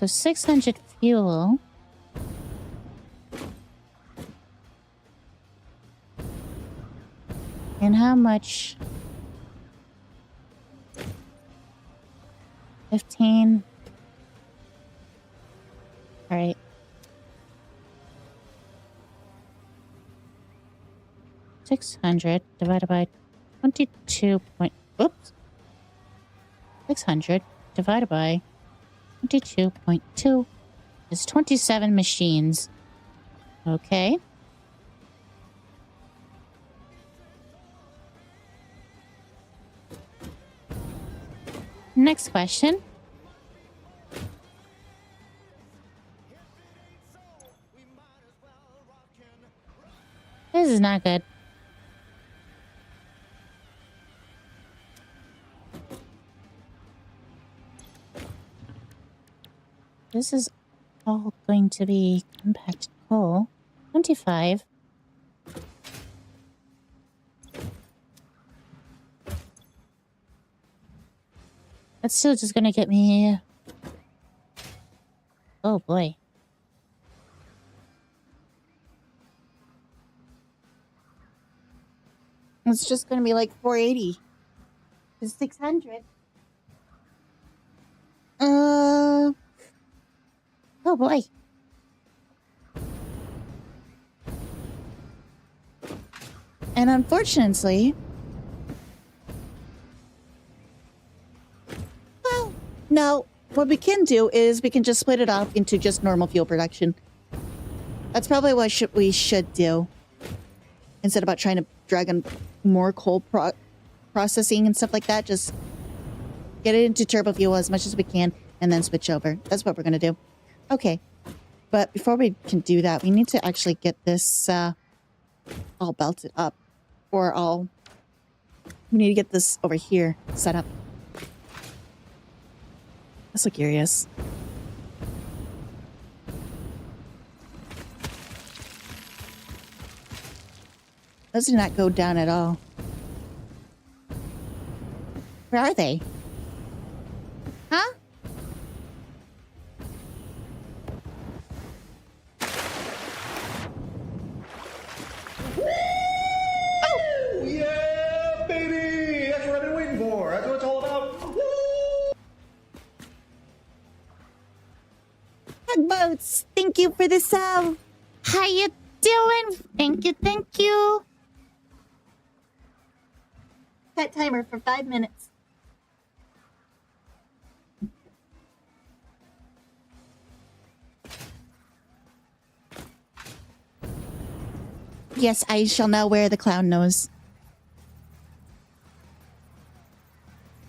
So 600 fuel. And how much? 15. All right. $600 divided by 22 point. Oops. 600 divided by 22.2 is 27 machines. Okay. Next question. This is not good. This is all going to be compacted coal. 25. That's still just gonna get me... Oh boy. It's just gonna be like 480. It's 600. Oh boy. And unfortunately, well, no. What we can do is we can just split it off into just normal fuel production. That's probably what we should do. Instead about trying to drag on more coal processing and stuff like that, just get it into turbo fuel as much as we can and then switch over. That's what we're going to do. Okay. But before we can do that, we need to actually get this all belted up. Or all... We need to get this over here set up. I'm so curious. Those do not go down at all. Where are they? Huh? Oh, yeah, baby! That's what I've been waiting for. That's what it's all about. Woo! Tugboats! Thank you for the sub! How you doing? Thank you, thank you. Set timer for 5 minutes. Yes, I shall now wear the clown nose.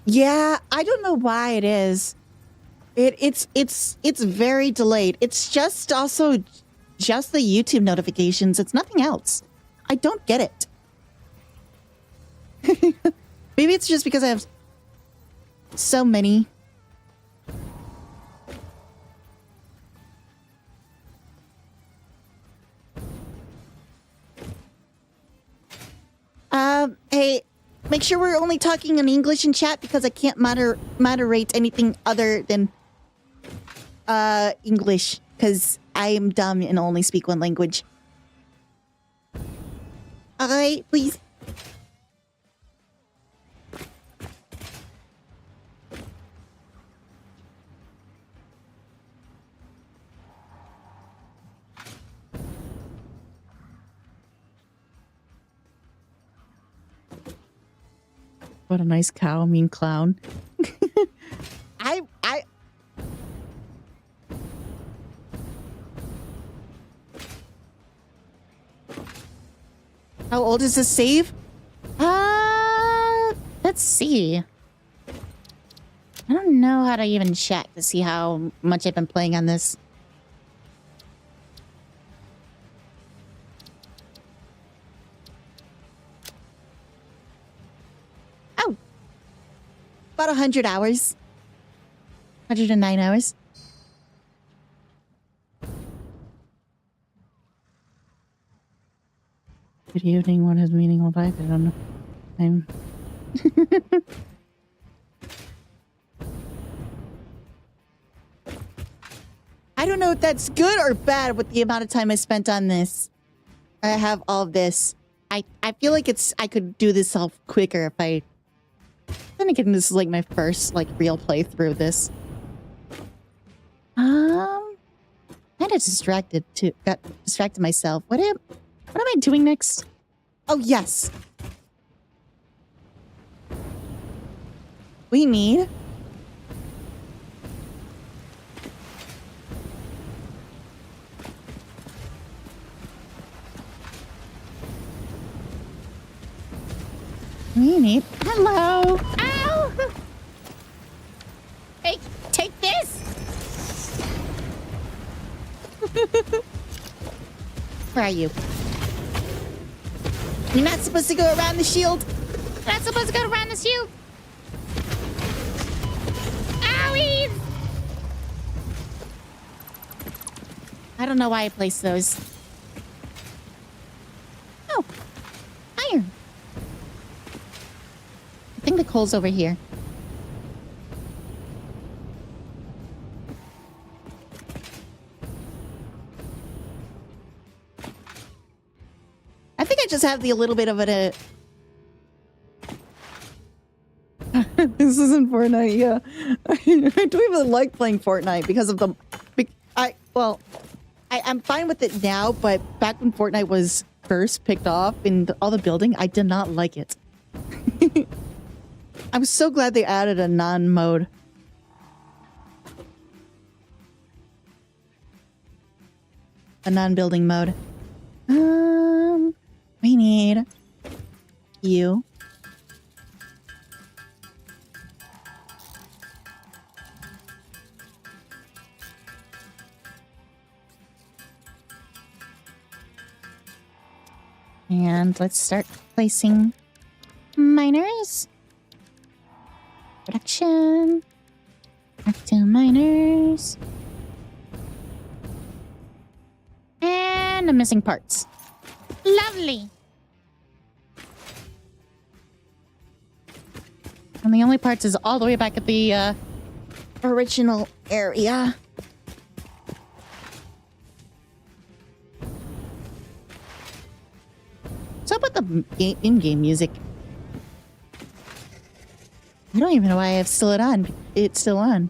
Yeah, I don't know why it is. It's very delayed. It's just also just the YouTube notifications. It's nothing else. I don't get it. Maybe it's just because I have so many. Hey, make sure we're only talking in English in chat because I can't moderate anything other than English because I am dumb and only speak one language. Alright, please. What a nice cow, mean clown. I How old is this save? Let's see. I don't know how to even check to see how much I've been playing on this. Oh. About 100 hours. 109 hours. Good evening. What is meaningful life? I don't know. I'm... don't know if that's good or bad with the amount of time I spent on this. I have all of this. I feel like I could do this all quicker if I... Then again, this is like my first like real playthrough of this. Kind of distracted too. Got distracted myself. What am I doing next? Oh yes. We need... Hello! Ow! Hey, take this! Where are you? You're not supposed to go around the shield. You're not supposed to go around the shield. Owie! I don't know why I placed those. Oh, iron. I think the coal's over here. I think I just have the little bit of it. This isn't Fortnite, yeah. I don't even like playing Fortnite because of the... I'm fine with it now, but back when Fortnite was first picked off in all the building, I did not like it. I'm so glad they added a non-mode. A non-building mode. We need you. And let's start placing miners. Production. Active miners. And the missing parts. Lovely. And the only parts is all the way back at the original area. What's up with the in-game music? I don't even know why I have still it on. It's still on.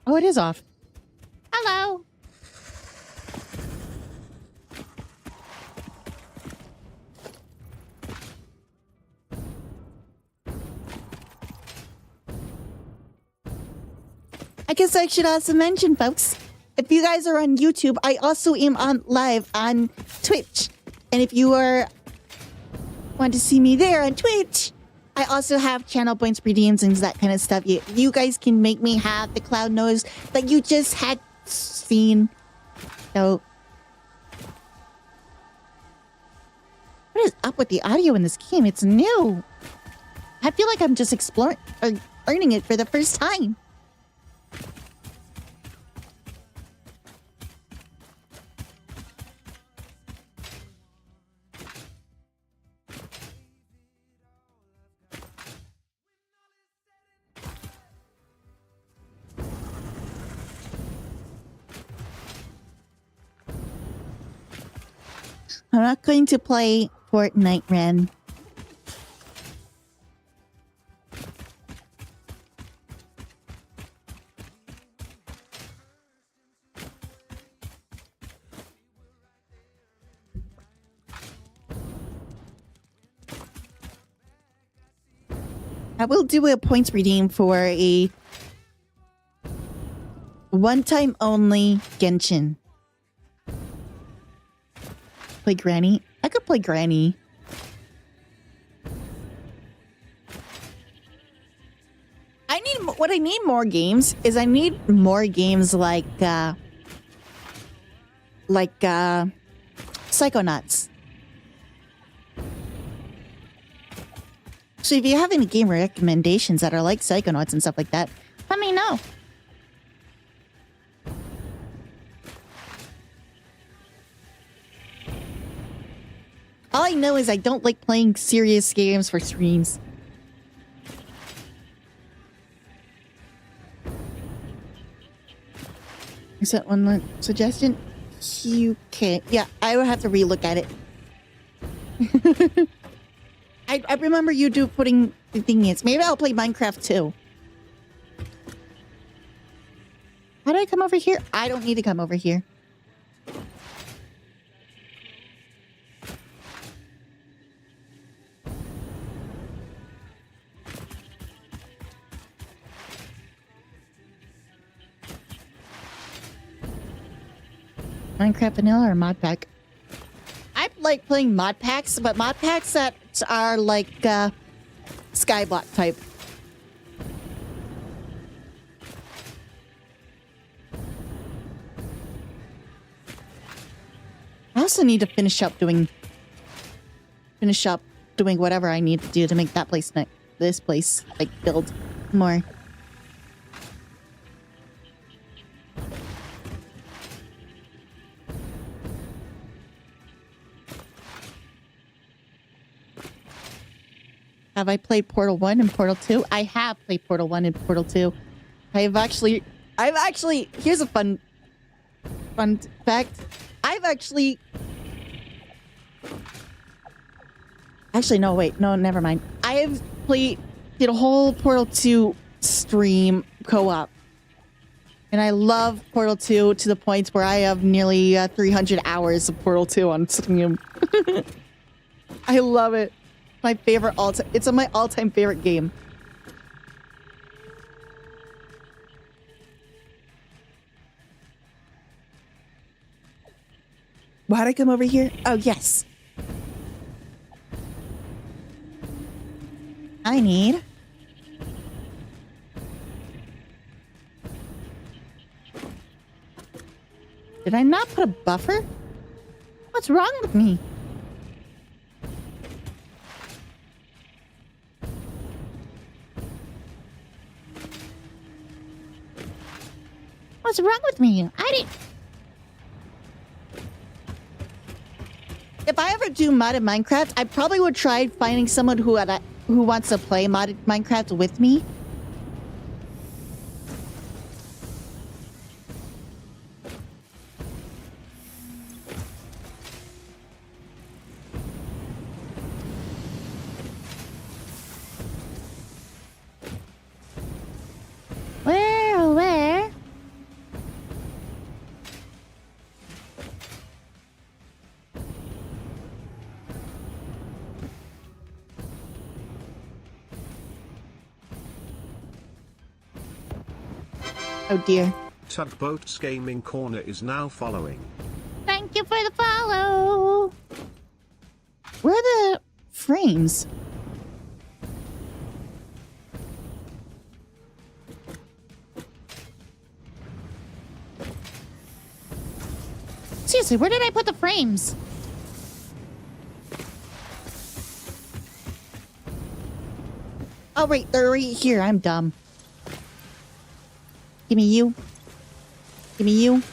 Oh, it is off. Hello. I guess I should also mention, folks, if you guys are on YouTube, I also am on live on Twitch. And if you want to see me there on Twitch, I also have channel points, redeems, and that kind of stuff. You guys can make me have the cloud noise that you just had seen. So, what is up with the audio in this game? It's new. I feel like I'm just exploring or learning it for the first time. I'm not going to play Fortnite, Ren. I will do a points redeem for a one-time only Genshin. Play Granny? I could play Granny. What I need more games is I need more games like Psychonauts. So if you have any game recommendations that are like Psychonauts and stuff like that, let me know. All I know is I don't like playing serious games for streams. Is that one suggestion? You can't. Yeah, I would have to relook at it. I remember you putting the thing in. Maybe I'll play Minecraft too. How do I come over here? I don't need to come over here. Minecraft vanilla or mod pack? I like playing mod packs, but mod packs that are like skyblock type. I also need to finish up doing whatever I need to do to make that place this place like build more. Have I played Portal 1 and Portal 2? I have played Portal 1 and Portal 2. I've actually, here's a fun fact. No, wait, no, never mind. Did a whole Portal 2 stream co-op. And I love Portal 2 to the point where I have nearly 300 hours of Portal 2 on Steam. I love it. My favorite it's my all-time favorite game. Why'd I come over here? Oh, yes. I need... Did I not put a buffer? What's wrong with me? What's wrong with me? If I ever do modded Minecraft, I probably would try finding someone who wants to play modded Minecraft with me. Where? Oh dear. Tugboat's Gaming Corner is now following. Thank you for the follow. Where are the frames? Seriously, where did I put the frames? Oh, wait, they're right here. I'm dumb. Give me you. Give me you.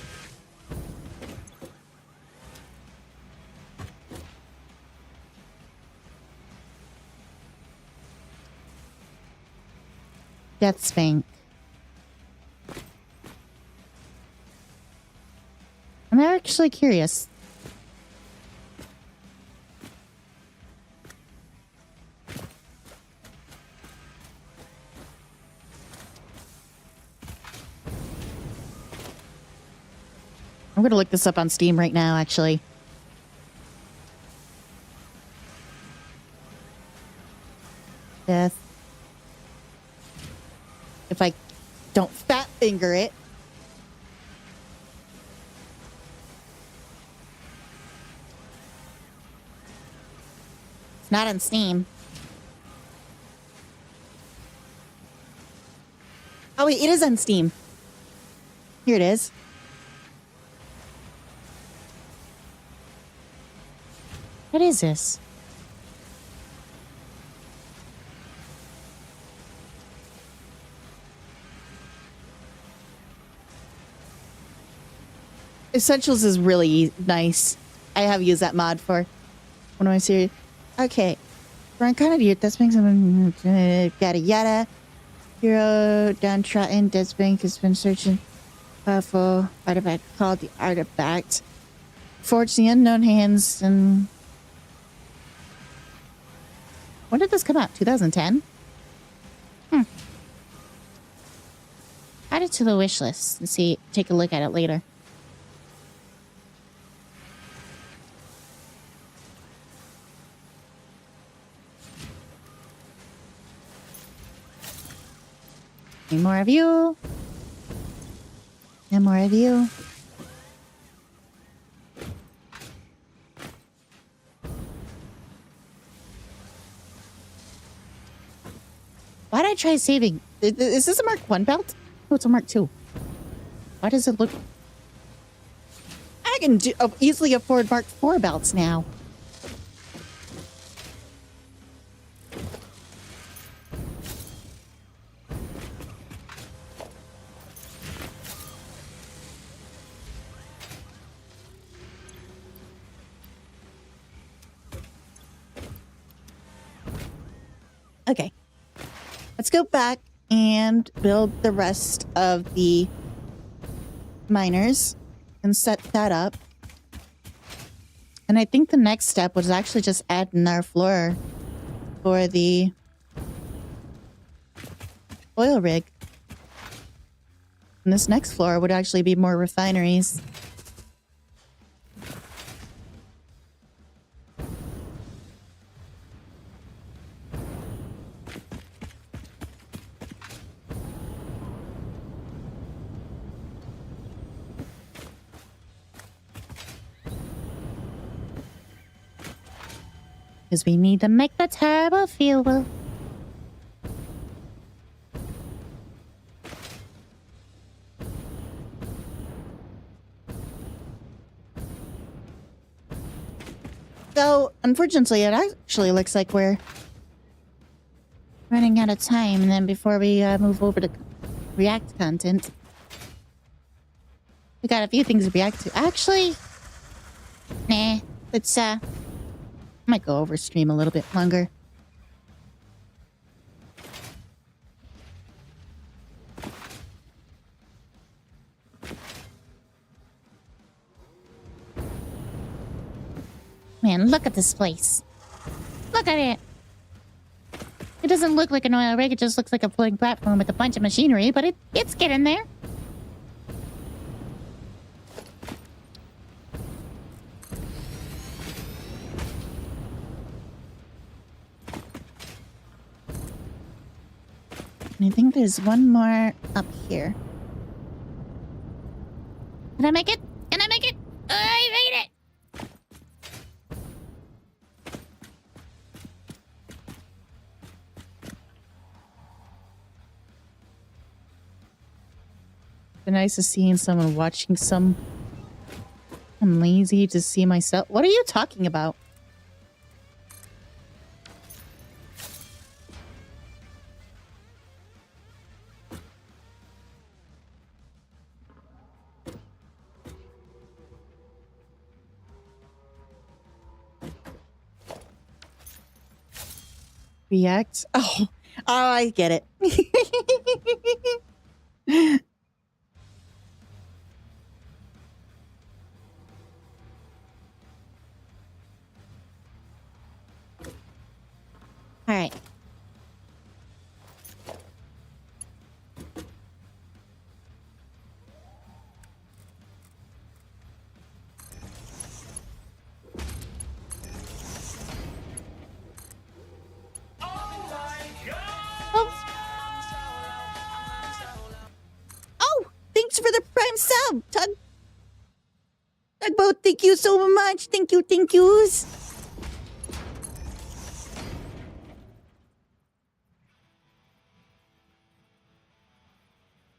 Death Spank. I'm actually curious. I'm gonna look this up on Steam right now, actually. Death. If I don't fat finger it. It's not on Steam. Oh wait, it is on Steam. Here it is. What is this? Essentials is really nice. I have used that mod for What am I saying? Okay. For uncounted youth, that's makes yada yada. Hero downtrodden, Deathbank has been searching powerful artifact called the Artifact. Forged the unknown hands and when did this come out? 2010? Add it to the wish list and see, take a look at it later. Need more of you. And more of you. Why'd I try saving? Is this a Mark 1 belt? Oh, it's a Mark 2. Why does it look... I can easily afford Mark 4 belts now. Okay. Let's go back and build the rest of the miners and set that up. And I think the next step was actually just adding our floor For the oil rig. And this next floor would actually be more refineries. because we need to make the turbo fuel. So, unfortunately, it actually looks like we're running out of time. And then before we move over to React content, we got a few things to react to. Actually, nah, let's, I might go over stream a little bit longer. Man, look at this place. Look at it. It doesn't look like an oil rig. It just looks like a floating platform with a bunch of machinery, but it's getting there. And I think there's one more up here. Can I make it? Can I make it? I made it! It's nice to seeing someone watching some. I'm lazy to see myself. What are you talking about? React? Oh, I get it. All right. Oh, thanks for the prime sub, Tugboat. Thank you so much. Thank you, thank yous.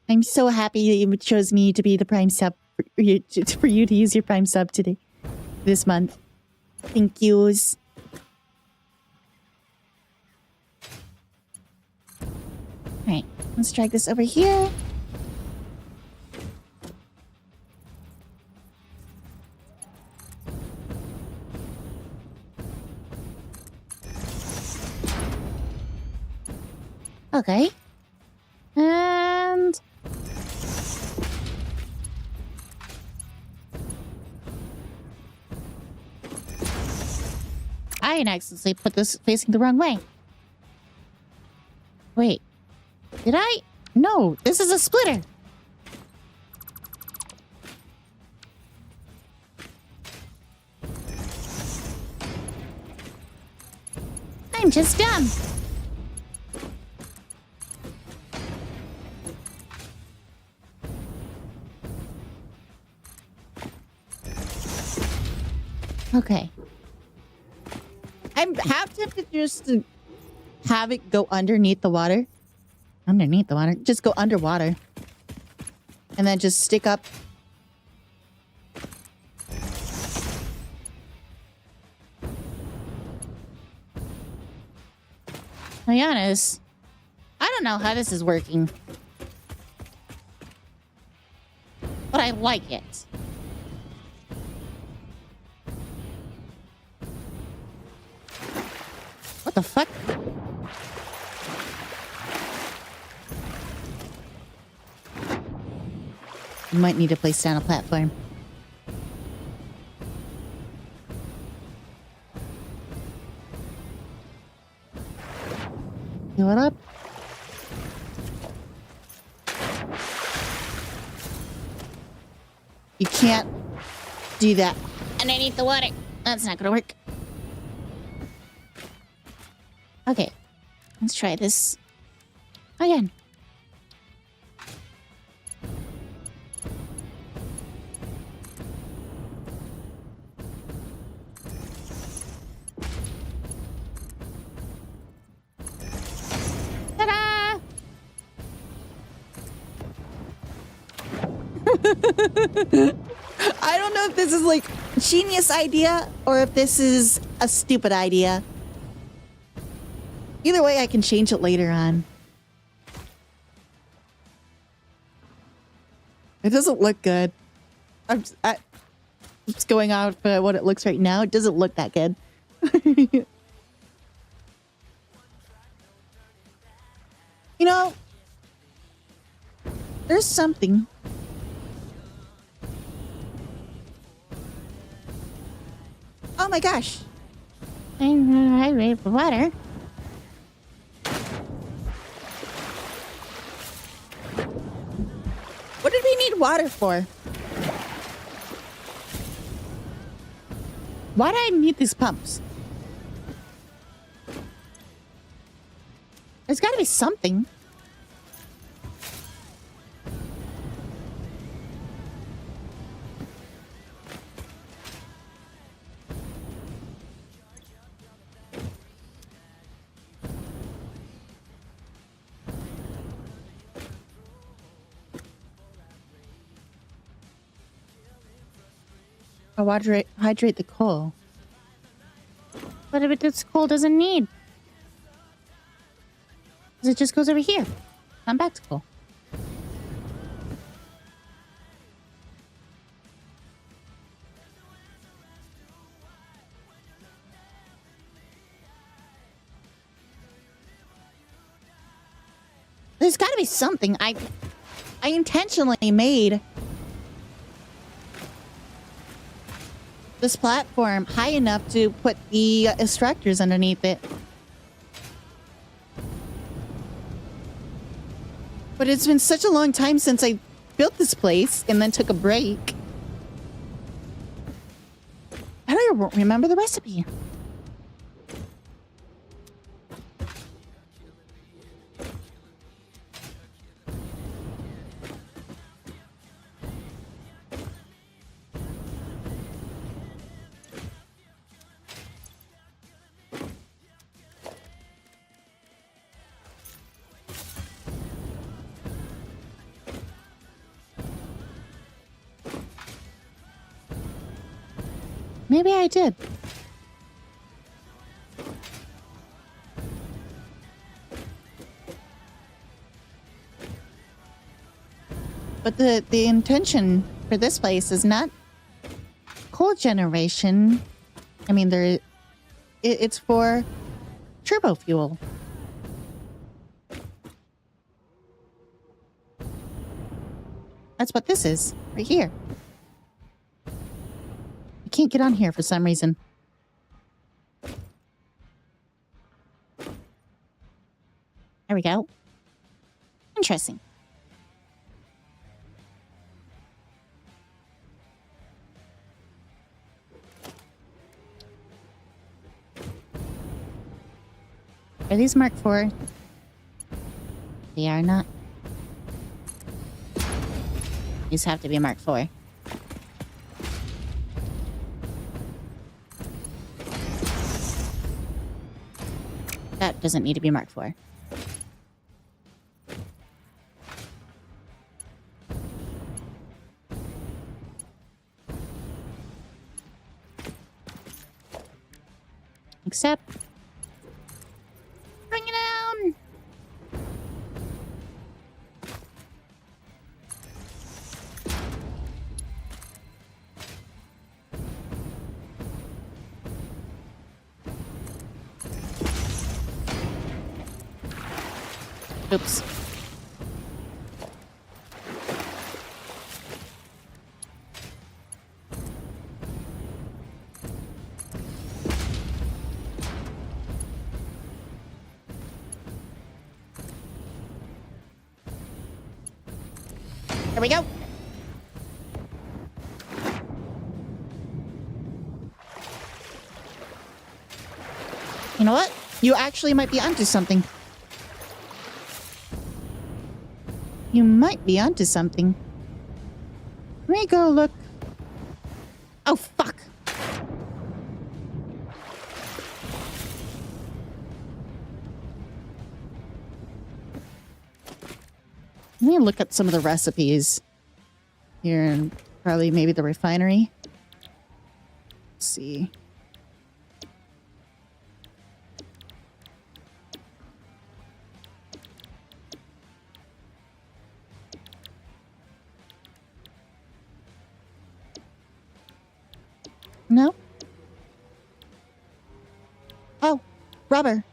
I'm so happy that you chose me to be the prime sub for you to use your prime sub today, this month. Thank yous. All right. Let's drag this over here. Okay. And... I accidentally put this facing the wrong way. Wait. Did I? No, this is a splitter. I'm just dumb. Okay. I'm half tempted just to have it go underneath the water. Underneath the water? Just go underwater. And then just stick up. To be honest, I don't know how this is working. But I like it. What the fuck? You might need to place down a platform. Fill it up. You can't do that underneath the water. That's not gonna work. Okay, let's try this again. Ta-da! I don't know if this is like a genius idea or if this is a stupid idea. Either way, I can change it later on. It doesn't look good. I'm just going out for what it looks right now. It doesn't look that good. You know, there's something. Oh my gosh. I'm ready for water. What did we need water for? Why do I need these pumps? There's got to be something. I'll hydrate the coal. But if this coal doesn't need, it just goes over here. I'm back to coal. There's got to be something. I intentionally made this platform high enough to put the extractors underneath it. But it's been such a long time since I built this place and then took a break. I don't remember the recipe. Maybe I did. But the intention for this place is not coal generation. I mean, it's for turbo fuel. That's what this is. Right here. I can't get on here for some reason. There we go. Interesting. Are these Mark IV? They are not. These have to be Mark IV. That doesn't need to be Mark IV. Except... bring it down! Oops. There we go. You know what? You actually might be onto something. You might be onto something. Let me go look. Oh, fuck. Let me look at some of the recipes here and probably maybe the refinery. Let's see. No? Oh, rubber.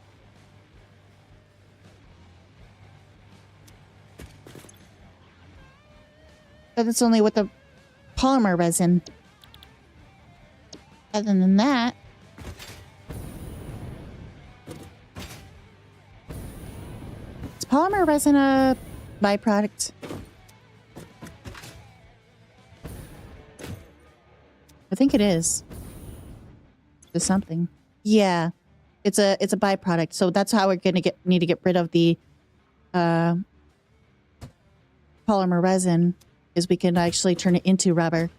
But it's only with the polymer resin. Other than that... is polymer resin a byproduct? I think it is. There's something. Yeah. It's a byproduct. So that's how we're gonna need to get rid of the polymer resin, is we can actually turn it into rubber.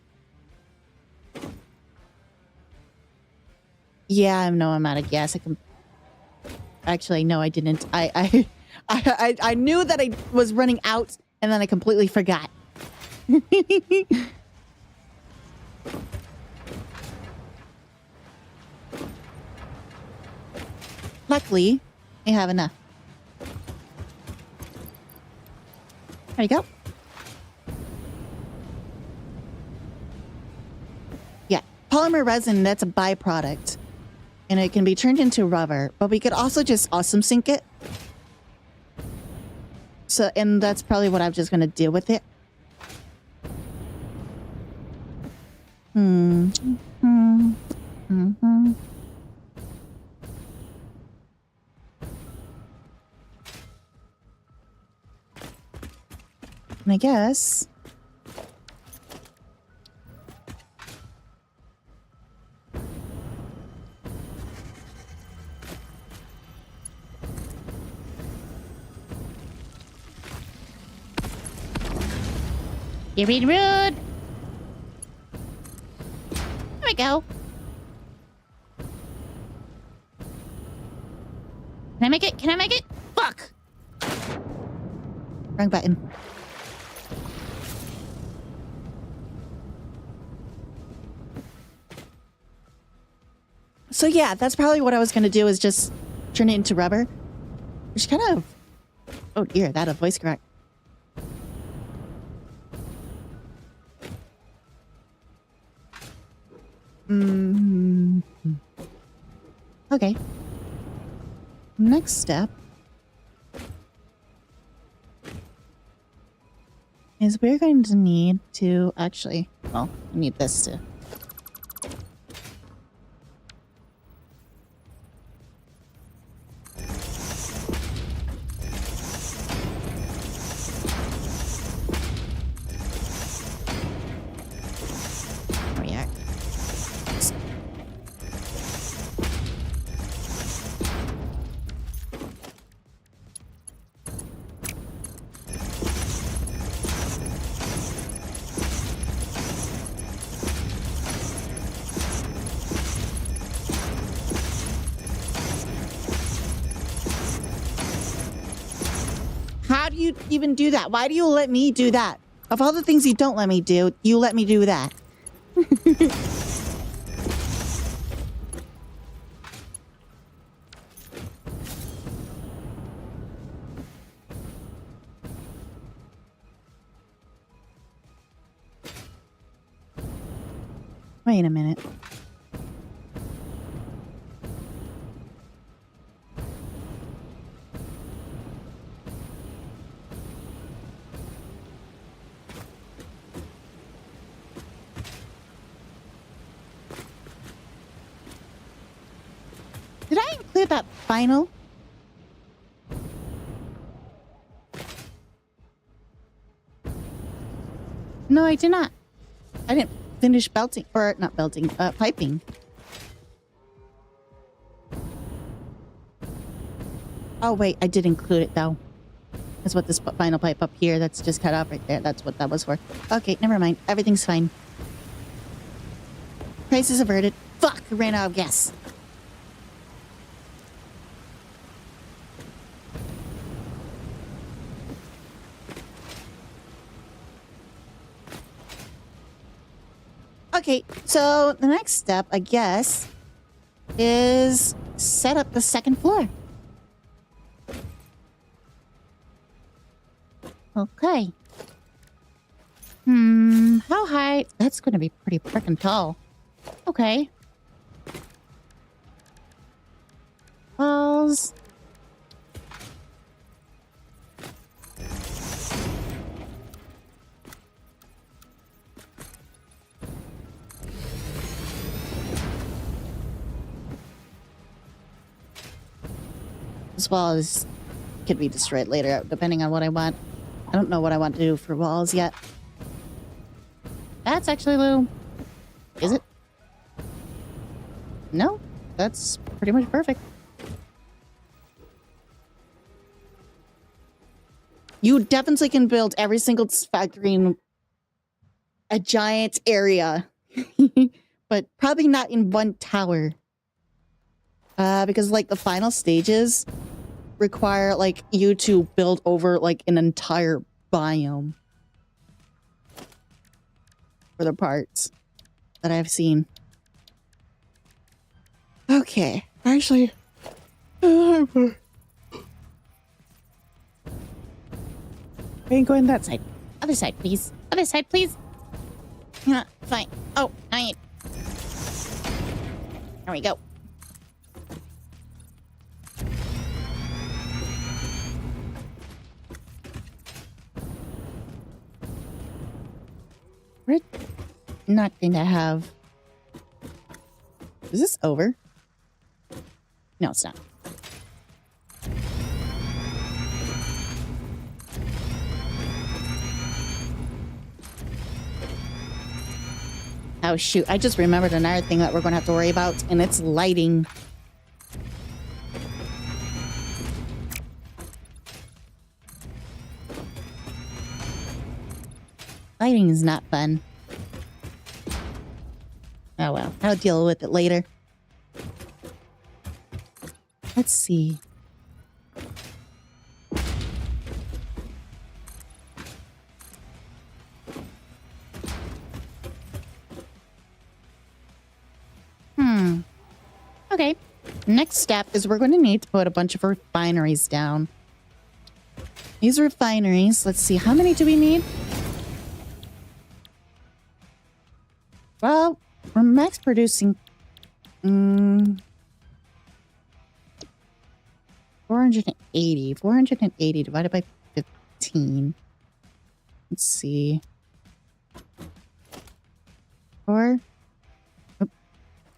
Yeah, I know I'm out of gas. I can actually no, I didn't. I knew that I was running out and then I completely forgot. Luckily, I have enough. There you go. Yeah, polymer resin, that's a byproduct. And it can be turned into rubber, but we could also just awesome sink it. So, and that's probably what I'm just going to do with it. And I guess... you're being rude! There we go. Can I make it? Can I make it? Fuck! Wrong button. So yeah, that's probably what I was going to do, is just turn it into rubber. Which kind of... oh dear, that a voice crack. Okay. Next step is we're going to need to actually, well, we need this to. React. How do you even do that? Why do you let me do that? Of all the things you don't let me do, you let me do that. Wait a minute. Did I include that final? No, I did not. I didn't finish belting, or not belting, piping. Oh, wait, I did include it, though. That's what this final pipe up here, that's just cut off right there. That's what that was for. Okay, never mind. Everything's fine. Crisis averted. Fuck, I ran out of gas. Okay, so the next step, I guess, is set up the second floor. Okay. How high? That's going to be pretty freaking tall. Okay. Walls. As well as could be destroyed later, depending on what I want. I don't know what I want to do for walls yet. That's actually low. Is it? No, that's pretty much perfect. You definitely can build every single factory in a giant area, but probably not in one tower. Because like the final stages require like you to build over like an entire biome for the parts that I've seen. Okay, actually, I ain't going that side. Other side, please. Other side, please. Yeah, fine. Oh, I ain't. There we go. We're not going to have... Is this over? No, it's not. Oh, shoot. I just remembered another thing that we're going to have to worry about, and it's lighting. Lighting is not fun. Oh well, I'll deal with it later. Let's see. Okay. Next step is we're going to need to put a bunch of refineries down. These refineries, let's see, how many do we need? Well, we're max producing 480. 480 divided by 15. Let's see. 4. Oh,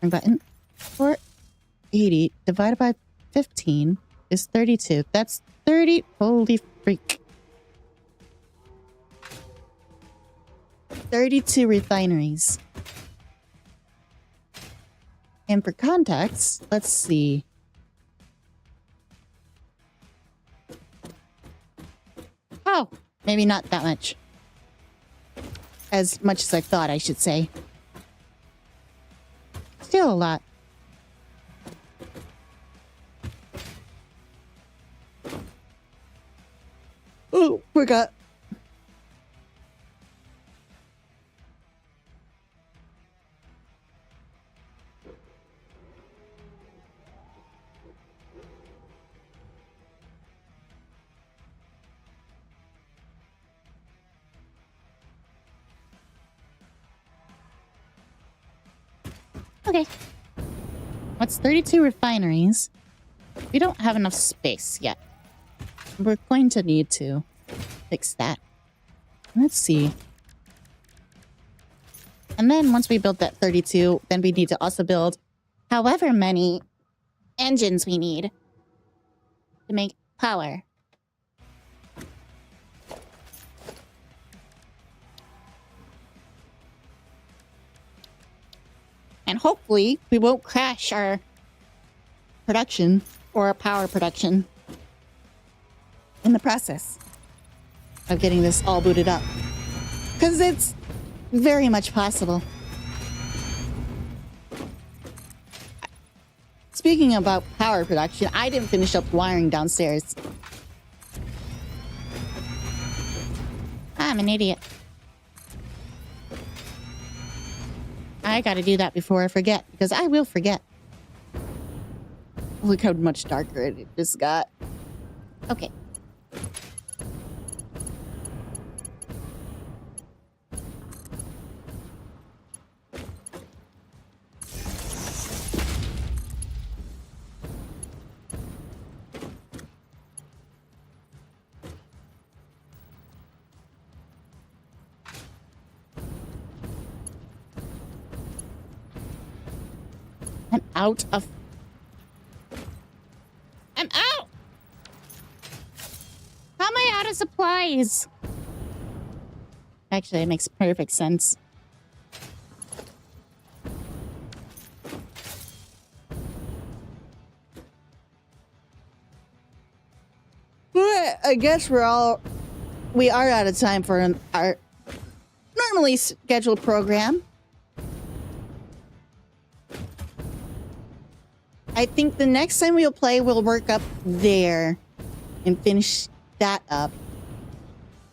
wrong button. 480 divided by 15 is 32. That's 30. Holy freak. 32 refineries. And for context, let's see. Oh, maybe not that much. As much as I thought, I should say. Still a lot. Oh, forgot. Okay. What's 32 refineries? We don't have enough space yet. We're going to need to fix that. Let's see. And then once we build that 32, then we need to also build however many engines we need to make power. And hopefully we won't crash our production or our power production in the process of getting this all booted up. Because it's very much possible. Speaking about power production, I didn't finish up wiring downstairs. I'm an idiot. I gotta do that before I forget, because I will forget. Look how much darker it just got. Okay. I'm out of... I'm out! How am I out of supplies? Actually, it makes perfect sense. But I guess we are out of time for our normally scheduled program. I think the next time we'll play, we'll work up there and finish that up.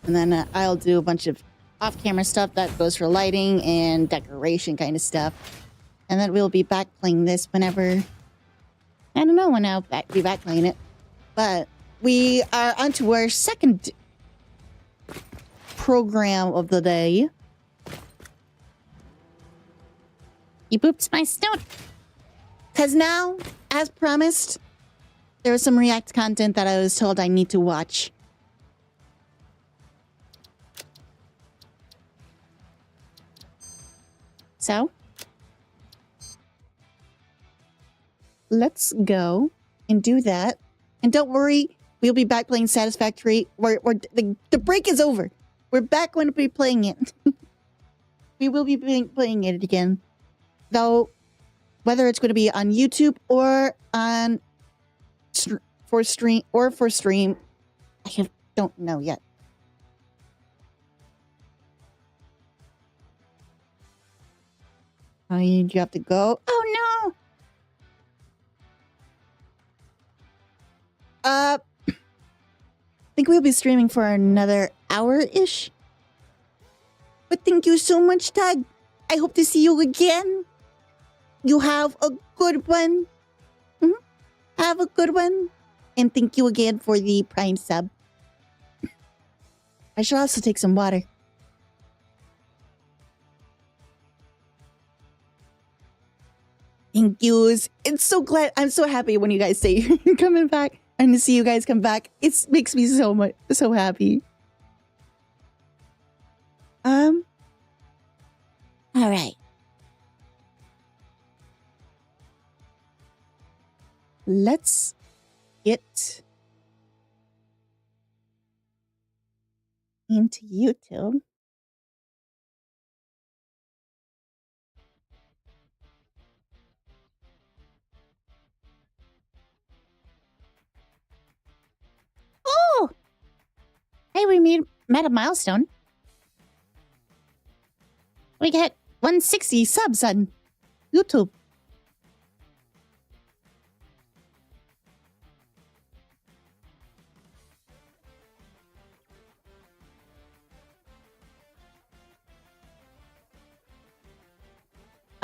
And then I'll do a bunch of off-camera stuff that goes for lighting and decoration kind of stuff. And then we'll be back playing this whenever... I don't know when I'll be back playing it. But we are onto our second program of the day. You booped my snout. Because now, as promised, there was some React content that I was told I need to watch. So? Let's go and do that. And don't worry, we'll be back playing Satisfactory. The break is over. We're back going to be playing it. We will be playing it again. Though, whether it's going to be on YouTube or on for stream, I don't know yet. Oh, you have to go. Oh no! I think we'll be streaming for another hour-ish. But thank you so much, Tag. I hope to see you again. You have a good one. Have a good one. And thank you again for the Prime sub. I should also take some water. Thank yous. It's so glad. I'm so happy when you guys say you're coming back and to see you guys come back. It makes me so happy. All right. Let's get into YouTube. Oh! Hey, we met a milestone. We get 160 subs on YouTube.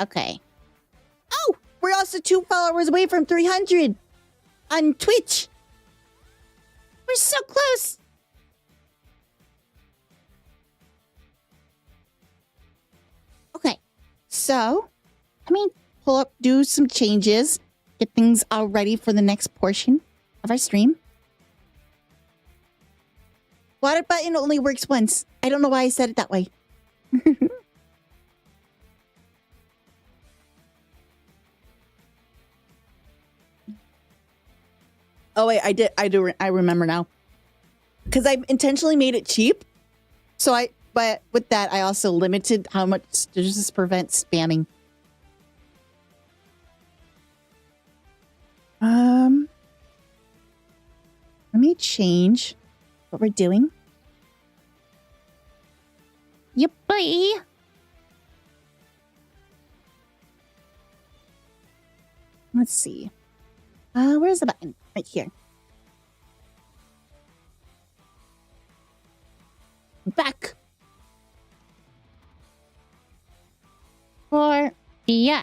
Okay. Oh, we're also 2 followers away from 300 on Twitch. We're so close. Okay, so let me pull up, do some changes, get things all ready for the next portion of our stream. Water button only works once. I don't know why I said it that way. Oh wait, I remember now. Because I intentionally made it cheap. But with that, I also limited how much to just prevent spamming. Let me change what we're doing. Yippee! Let's see. Where's the button? Right here. Back. For yeah.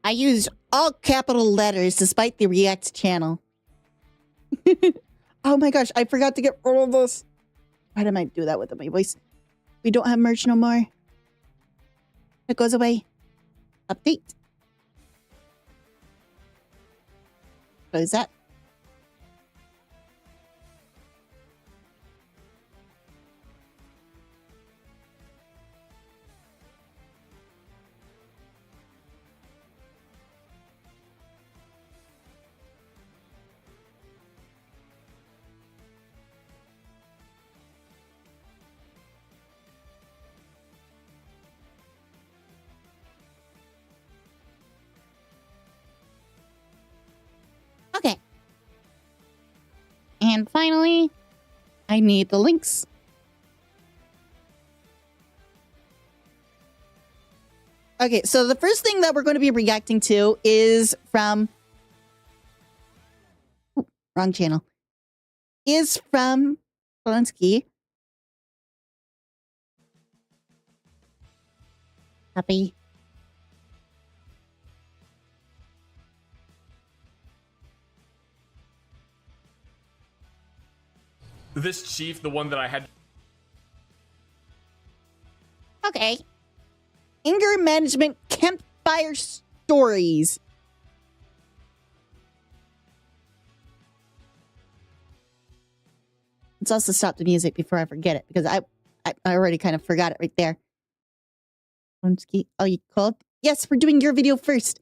I used all capital letters despite the React channel. Oh my gosh, I forgot to get rid of this. Why did I do that with my voice? We don't have merch no more. It goes away. Update. Close that. Okay. And finally, I need the links. Okay, so the first thing that we're going to be reacting to is from... Ooh, wrong channel. Is from Polanski. Copy. This chief, the one that I had. Okay. Anger management campfire stories. Let's also stop the music before I forget it, because I already kind of forgot it right there. Oh, you called? Yes, we're doing your video first.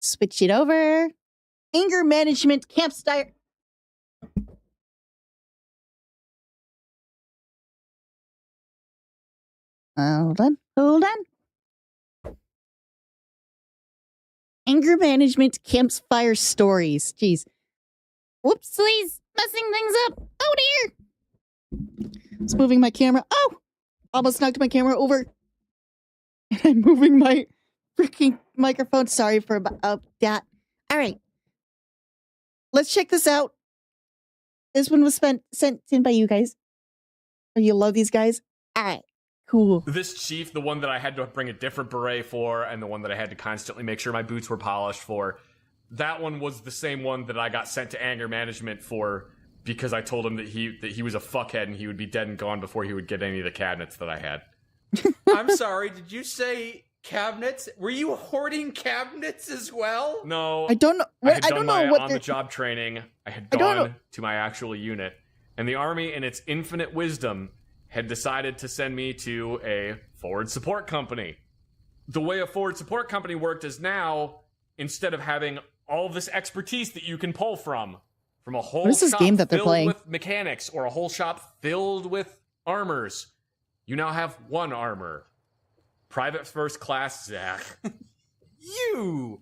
Switch it over. Anger management campfire. Hold on. Hold on. Anger management campfire stories. Jeez. Whoops, please. Messing things up. Oh, dear. It's moving my camera. Oh! Almost knocked my camera over. And I'm moving my freaking microphone. Sorry for that. All right. Let's check this out. This one was sent in by you guys. Oh, you love these guys? All right. Cool. This chief, the one that I had to bring a different beret for, and the one that I had to constantly make sure my boots were polished for, that one was the same one that I got sent to anger management for because I told him that he was a fuckhead and he would be dead and gone before he would get any of the cabinets that I had. I'm sorry, did you say cabinets? Were you hoarding cabinets as well? No. I don't know. I had I done don't my know what on-the-job training. I had I don't know. gone to my actual unit. And the Army, in its infinite wisdom, had decided to send me to a forward support company. The way a forward support company worked is now, instead of having all this expertise that you can pull from a whole What is this shop game that they're filled playing? with mechanics or a whole shop filled with armors, you now have one armor. Private First Class Zach. You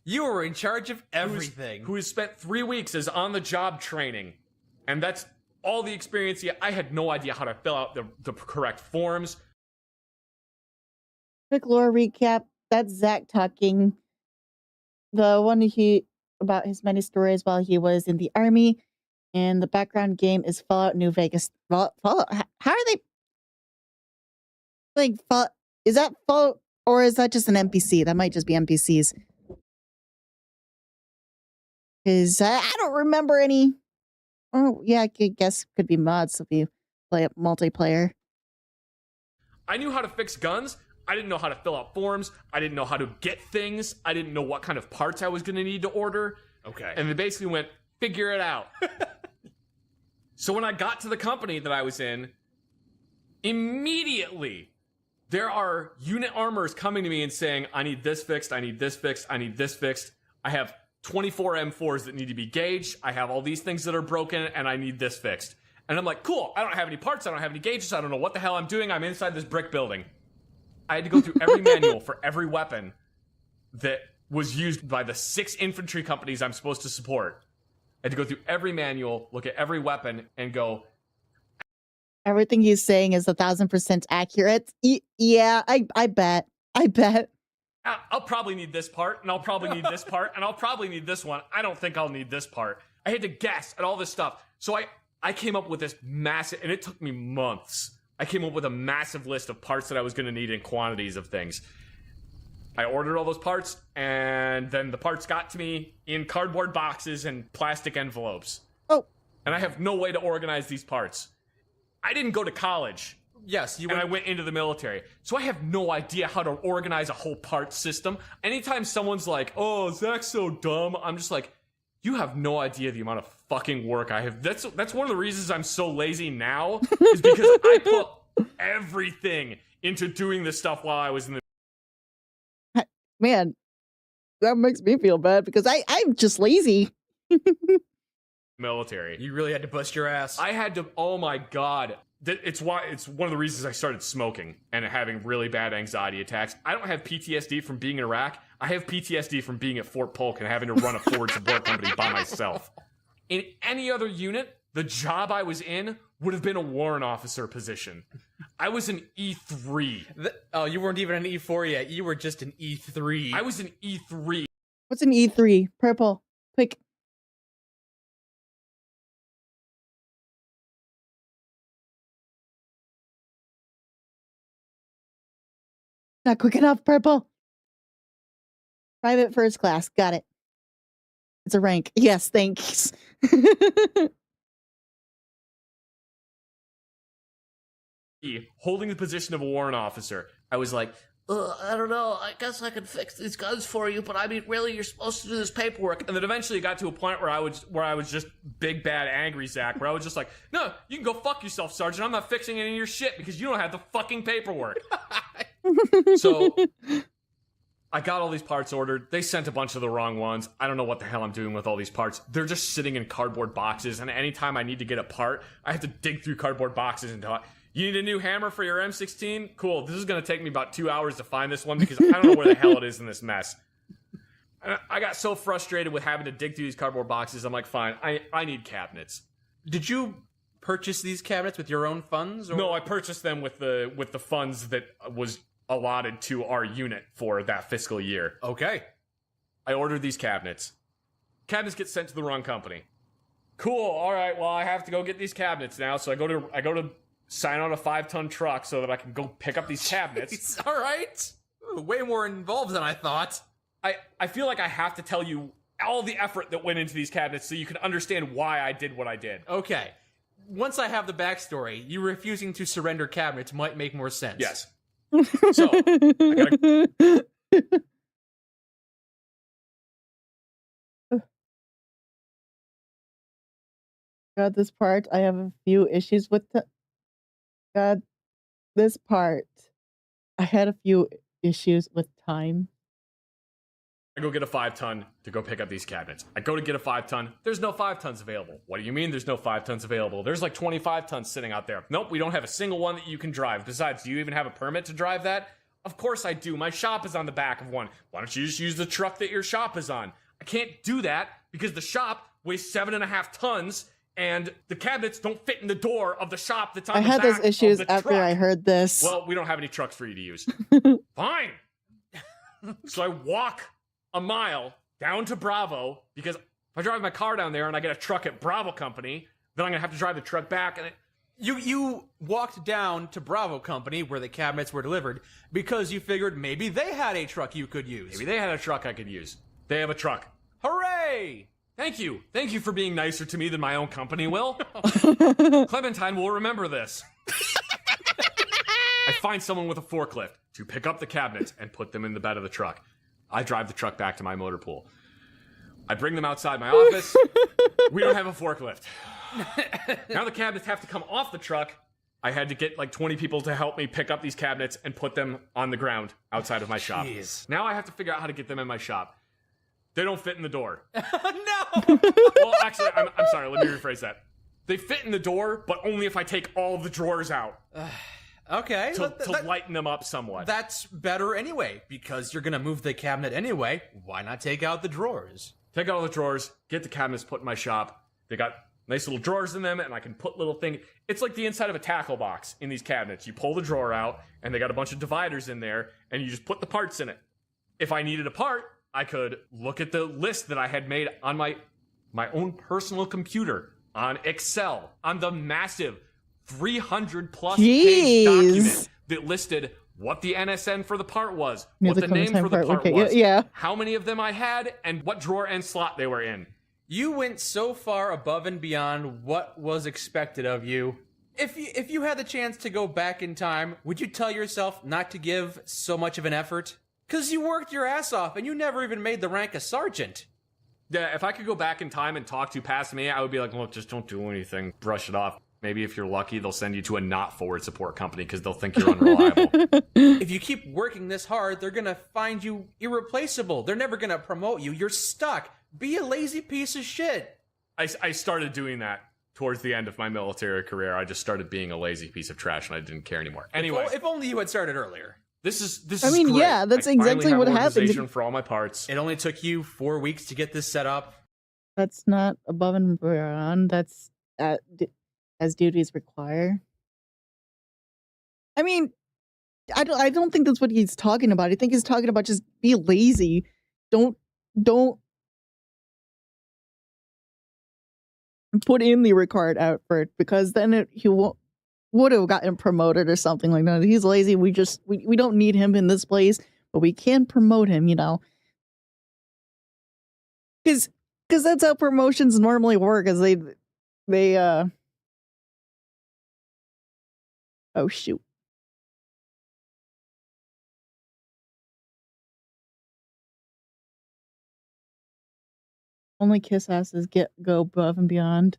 were in charge of everything. Who has spent 3 weeks as on-the-job training. And that's all the experience yet. I had no idea how to fill out the correct forms. Quick lore recap. That's Zach talking. The one about his many stories while he was in the army, and the background game is Fallout New Vegas. Fallout. How are they? Like, is that Fallout, or is that just an NPC? That might just be NPCs. Because I don't remember any. Oh yeah, I guess could be mods if you play it multiplayer. I knew how to fix guns. I didn't know how to fill out forms. I didn't know how to get things. I didn't know what kind of parts I was going to need to order. Okay. And they basically went, figure it out. So when I got to the company that I was in, immediately there are unit armors coming to me and saying, I need this fixed, I need this fixed, I need this fixed. I have 24 M4s that need to be gauged. I have all these things that are broken, and I need this fixed. And I'm like, cool, I don't have any parts, I don't have any gauges, I don't know what the hell I'm doing. I'm inside this brick building. I had to go through every manual for every weapon that was used by the 6 infantry companies I'm supposed to support. I had to go through every manual, look at every weapon, and go, Everything he's saying is 1,000% accurate. Yeah, I bet. I'll probably need this part, and I'll probably need this part, and I'll probably need this one. I don't think I'll need this part. I had to guess at all this stuff. So I came up with this massive, and it took me months. I came up with a massive list of parts that I was going to need in quantities of things. I ordered all those parts, and then the parts got to me in cardboard boxes and plastic envelopes. Oh. And I have no way to organize these parts. I didn't go to college. Yes, I went into the military. So I have no idea how to organize a whole part system. Anytime someone's like, oh, Zach's so dumb, I'm just like, you have no idea the amount of fucking work I have. That's one of the reasons I'm so lazy now, is because I put everything into doing this stuff while I was in the Man, that makes me feel bad because I'm just lazy. military. you really had to bust your ass. I had to, oh my god. It's one of the reasons I started smoking and having really bad anxiety attacks. I don't have PTSD from being in Iraq. I have PTSD from being at Fort Polk and having to run a forward support company by myself. In any other unit, the job I was in would have been a warrant officer position. I was an E3. Oh, you weren't even an E4 yet. You were just an E3. I was an E3. What's an E3? Purple. Quick. Not quick enough, purple. Private first class. Got it. It's a rank. Yes, thanks. Holding the position of a warrant officer. I was like, I don't know, I guess I could fix these guns for you, but I mean, really, you're supposed to do this paperwork. And then eventually it got to a point where I was just big, bad, angry Zach, where I was just like, no, you can go fuck yourself, Sergeant. I'm not fixing any of your shit because you don't have the fucking paperwork. So I got all these parts ordered. They sent a bunch of the wrong ones. I don't know what the hell I'm doing with all these parts. They're just sitting in cardboard boxes, and anytime I need to get a part, I have to dig through cardboard boxes until you need a new hammer for your M16? Cool. This is going to take me about 2 hours to find this one because I don't know where the hell it is in this mess. And I got so frustrated with having to dig through these cardboard boxes. I'm like, fine, I need cabinets. Did you purchase these cabinets with your own funds? Or? No, I purchased them with the funds that was allotted to our unit for that fiscal year. Okay. I ordered these cabinets. Cabinets get sent to the wrong company. Cool. All right. Well, I have to go get these cabinets now. So I go to sign on a 5-ton truck so that I can go pick up these cabinets. It's all right. Way more involved than I thought. I feel like I have to tell you all the effort that went into these cabinets so you can understand why I did what I did. Okay. Once I have the backstory, you refusing to surrender cabinets might make more sense. Yes. So, I gotta... God, this part, I have a few issues with God, this part, I had a few issues with time. I go get a 5-ton to go pick up these cabinets. I go to get a 5-ton. There's no 5-tons available. What do you mean there's no 5-tons available? There's like 25-tons sitting out there. Nope, we don't have a single one that you can drive. Besides, do you even have a permit to drive that? Of course I do. My shop is on the back of one. Why don't you just use the truck that your shop is on? I can't do that because the shop weighs 7.5 tons and the cabinets don't fit in the door of the shop that's on the back of the truck. I had those issues after I heard this. Well, we don't have any trucks for you to use. Fine. So I walk a mile down to Bravo because if I drive my car down there and I get a truck at Bravo Company, then I'm gonna have to drive the truck back. And You walked down to Bravo Company where the cabinets were delivered because you figured maybe they had a truck you could use. maybe they had a truck I could use. They have a truck. Hooray! Thank you. Thank you for being nicer to me than my own company will. Clementine will remember this. I find someone with a forklift to pick up the cabinets and put them in the bed of the truck. I drive the truck back to my motor pool. I bring them outside my office. We don't have a forklift. Now the cabinets have to come off the truck. I had to get like 20 people to help me pick up these cabinets and put them on the ground outside of my shop. Now I have to figure out how to get them in my shop. They don't fit in the door. No! Well, actually, I'm sorry. Let me rephrase that. They fit in the door, but only if I take all of the drawers out. Okay. To lighten them up somewhat. That's better anyway, because you're gonna move the cabinet anyway. Why not take out the drawers? Take out all the drawers, get the cabinets put in my shop. They got nice little drawers in them, and I can put little things. It's like the inside of a tackle box in these cabinets. You pull the drawer out, and they got a bunch of dividers in there, and you just put the parts in it. If I needed a part, I could look at the list that I had made on my own personal computer, on Excel, on the massive 300-plus page document that listed what the NSN for the part was, what the name for the part was, how many of them I had, and what drawer and slot they were in. You went so far above and beyond what was expected of you. If you had the chance to go back in time, would you tell yourself not to give so much of an effort? Because you worked your ass off and you never even made the rank of sergeant. Yeah, if I could go back in time and talk to past me, I would be like, look, just don't do anything. Brush it off. Maybe if you're lucky, they'll send you to a not forward support company because they'll think you're unreliable. If you keep working this hard, they're going to find you irreplaceable. They're never going to promote you. You're stuck. Be a lazy piece of shit. I started doing that towards the end of my military career. I just started being a lazy piece of trash and I didn't care anymore. Anyway. If only you had started earlier. This is great. Yeah, that's exactly what happened. For all my parts. It only took you 4 weeks to get this set up. That's not above and beyond. That's as duties require. I mean, I don't think that's what he's talking about. I think he's talking about just be lazy. Don't put in the required effort because then he would have gotten promoted or something like that. He's lazy. We don't need him in this place, but we can promote him, you know. Because that's how promotions normally work. Is they oh shoot. Only kiss asses go above and beyond.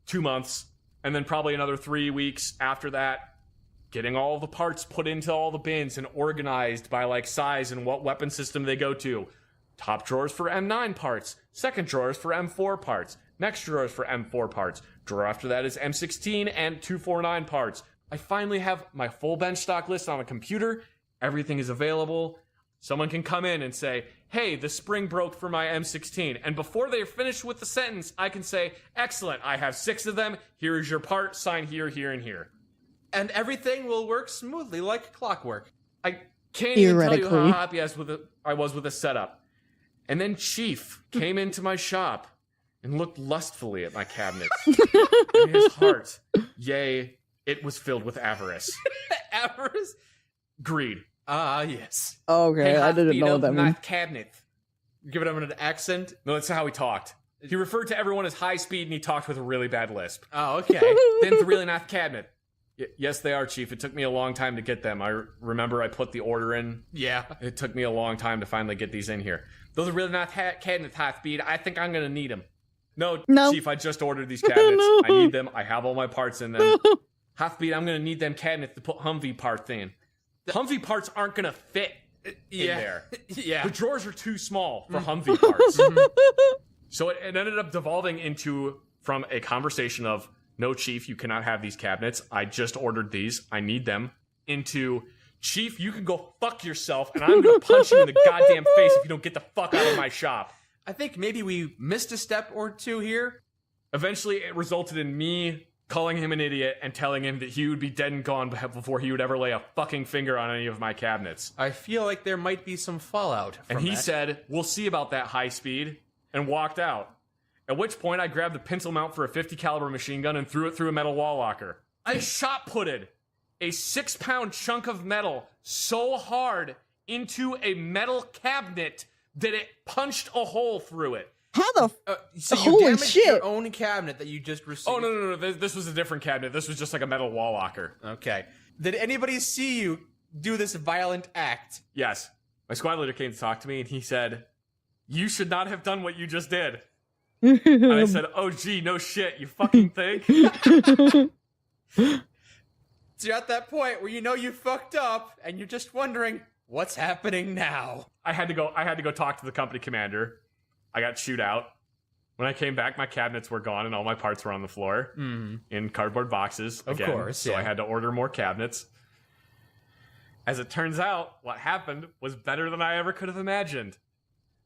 2 months, and then probably another 3 weeks after that, getting all the parts put into all the bins and organized by like size and what weapon system they go to. Top drawers for M9 parts, second drawers for M4 parts, next drawers for M4 parts, drawer after that is M16 and 249 parts. I finally have my full bench stock list on a computer. Everything is available. Someone can come in and say, hey, the spring broke for my M16. And before they're finished with the sentence, I can say, excellent, I have 6 of them. Here is your part. Sign here, here, and here. And everything will work smoothly like clockwork. I can't even tell you how happy I was with the setup. And then Chief came into my shop and looked lustfully at my cabinets. And his heart, yea, it was filled with avarice. Avarice? Greed. Ah, yes. Okay, I didn't know what that meant. Cabinet. Giving him an accent? No, that's not how he talked. He referred to everyone as high speed, and he talked with a really bad lisp. Oh, okay. Then the really nice cabinet. Yes, they are, Chief. It took me a long time to get them. I remember I put the order in. Yeah. It took me a long time to finally get these in here. Those are really nice cabinets, high speed. I think I'm going to need them. No, Chief, I just ordered these cabinets. No. I need them. I have all my parts in them. High speed, I'm going to need them cabinets to put Humvee parts in. Humvee parts aren't going to fit in there. Yeah. The drawers are too small for Humvee parts. So it ended up devolving into, from a conversation of, no, Chief, you cannot have these cabinets. I just ordered these. I need them. Into, Chief, you can go fuck yourself, and I'm going to punch you in the goddamn face if you don't get the fuck out of my shop. I think maybe we missed a step or two here. Eventually, it resulted in me calling him an idiot and telling him that he would be dead and gone before he would ever lay a fucking finger on any of my cabinets. I feel like there might be some fallout from And he that. said, we'll see about that high speed, and walked out. At which point, I grabbed the pencil mount for a 50 caliber machine gun and threw it through a metal wall locker. I shot-putted a 6-pound chunk of metal so hard into a metal cabinet that it punched a hole through it. How the So you Holy damaged shit. your own cabinet that you just received. Oh, no. This was a different cabinet. This was just like a metal wall locker. Okay. Did anybody see you do this violent act? Yes. My squad leader came to talk to me, and he said, you should not have done what you just did. And I said, oh, gee, no shit, you fucking think? So you're at that point where you know you fucked up, and you're just wondering, what's happening now? I had to go talk to the company commander. I got chewed out. When I came back, my cabinets were gone, and all my parts were on the floor in cardboard boxes. Of again, course, So yeah. I had to order more cabinets. As it turns out, what happened was better than I ever could have imagined.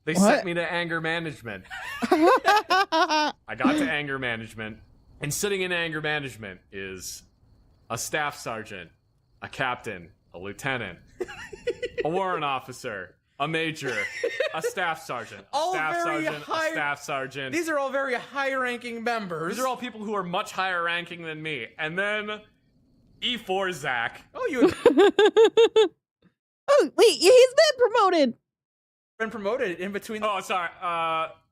They sent me to anger management. I got to anger management, and sitting in anger management is a staff sergeant, a captain, a lieutenant, a warrant officer, a major, a staff sergeant, a All staff very sergeant, high- a staff sergeant. These are all very high-ranking members. These are all people who are much higher ranking than me. And then E4 Zach. Oh, you have Oh, wait, he's been promoted. been promoted in between. Oh, sorry.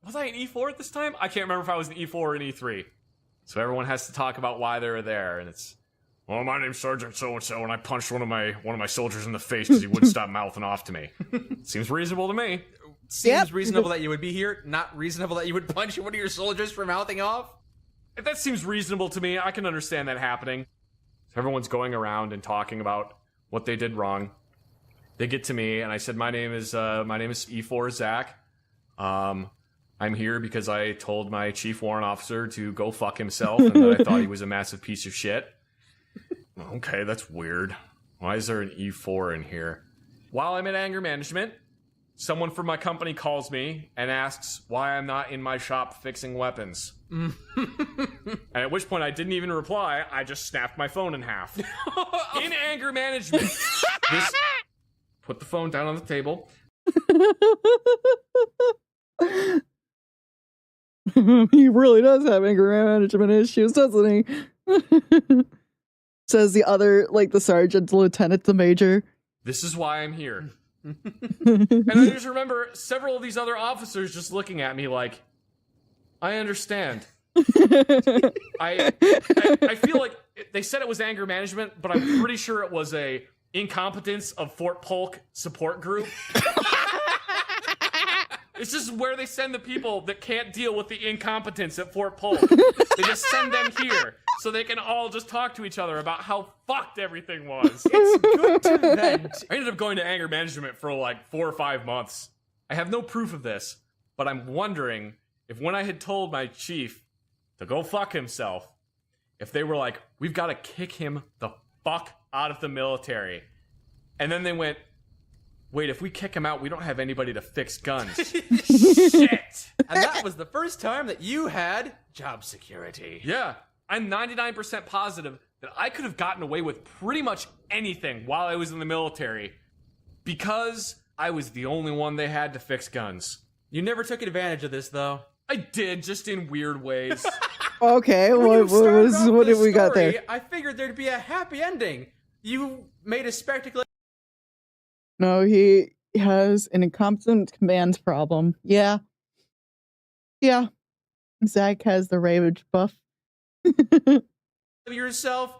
Was I an E4 at this time? I can't remember if I was an E4 or an E3. So everyone has to talk about why they're there, and it's, well, my name's Sergeant so-and-so, and I punched one of my soldiers in the face because he wouldn't stop mouthing off to me. Seems reasonable to me. Seems Yep. reasonable that you would be here. Not reasonable that you would punch one of your soldiers for mouthing off. If that seems reasonable to me, I can understand that happening. So everyone's going around and talking about what they did wrong. They get to me, and I said, my name is E4 Zach. I'm here because I told my chief warrant officer to go fuck himself, and that I thought he was a massive piece of shit. Okay, that's weird. Why is there an E4 in here? While I'm in anger management, someone from my company calls me and asks why I'm not in my shop fixing weapons. And at which point I didn't even reply, I just snapped my phone in half. In anger management. Put the phone down on the table. He really does have anger management issues, doesn't he? Says the other, like the sergeant, the lieutenant, the major. This is why I'm here. And I just remember several of these other officers just looking at me like, I understand. I feel like they said it was anger management, but I'm pretty sure it was a incompetence of Fort Polk support group. It's just where they send the people that can't deal with the incompetence at Fort Polk. They just send them here so they can all just talk to each other about how fucked everything was. It's good to vent. I ended up going to anger management for like 4 or 5 months. I have no proof of this, but I'm wondering if when I had told my chief to go fuck himself, if they were like, we've got to kick him the fuck out of the military. And then they went, wait, if we kick him out, we don't have anybody to fix guns. Shit! And that was the first time that you had job security. Yeah, I'm 99% positive that I could have gotten away with pretty much anything while I was in the military because I was the only one they had to fix guns. You never took advantage of this, though. I did, just in weird ways. Okay, When you started off what did this we got story, there? I figured there'd be a happy ending. You made a spectacle. No, he has an incompetent command problem. Yeah. Yeah. Zach has the rage buff. Yourself,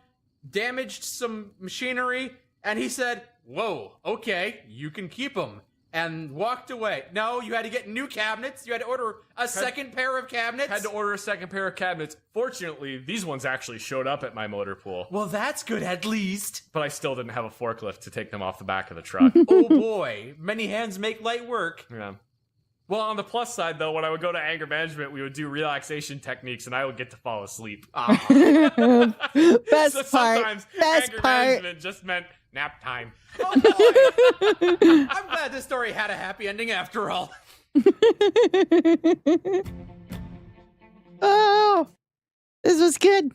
damaged some machinery, and he said, "Whoa, okay, you can keep them," and walked away. No, you had to get new cabinets. You had to order a second pair of cabinets. Had to order a second pair of cabinets. Fortunately, these ones actually showed up at my motor pool. Well, that's good at least. But I still didn't have a forklift to take them off the back of the truck. Oh boy, many hands make light work. Yeah. Well, on the plus side, though, when I would go to anger management, we would do relaxation techniques, and I would get to fall asleep. Best So part. sometimes Best anger part. management just meant nap time. Oh boy, I'm glad this story had a happy ending after all. Oh, this was good.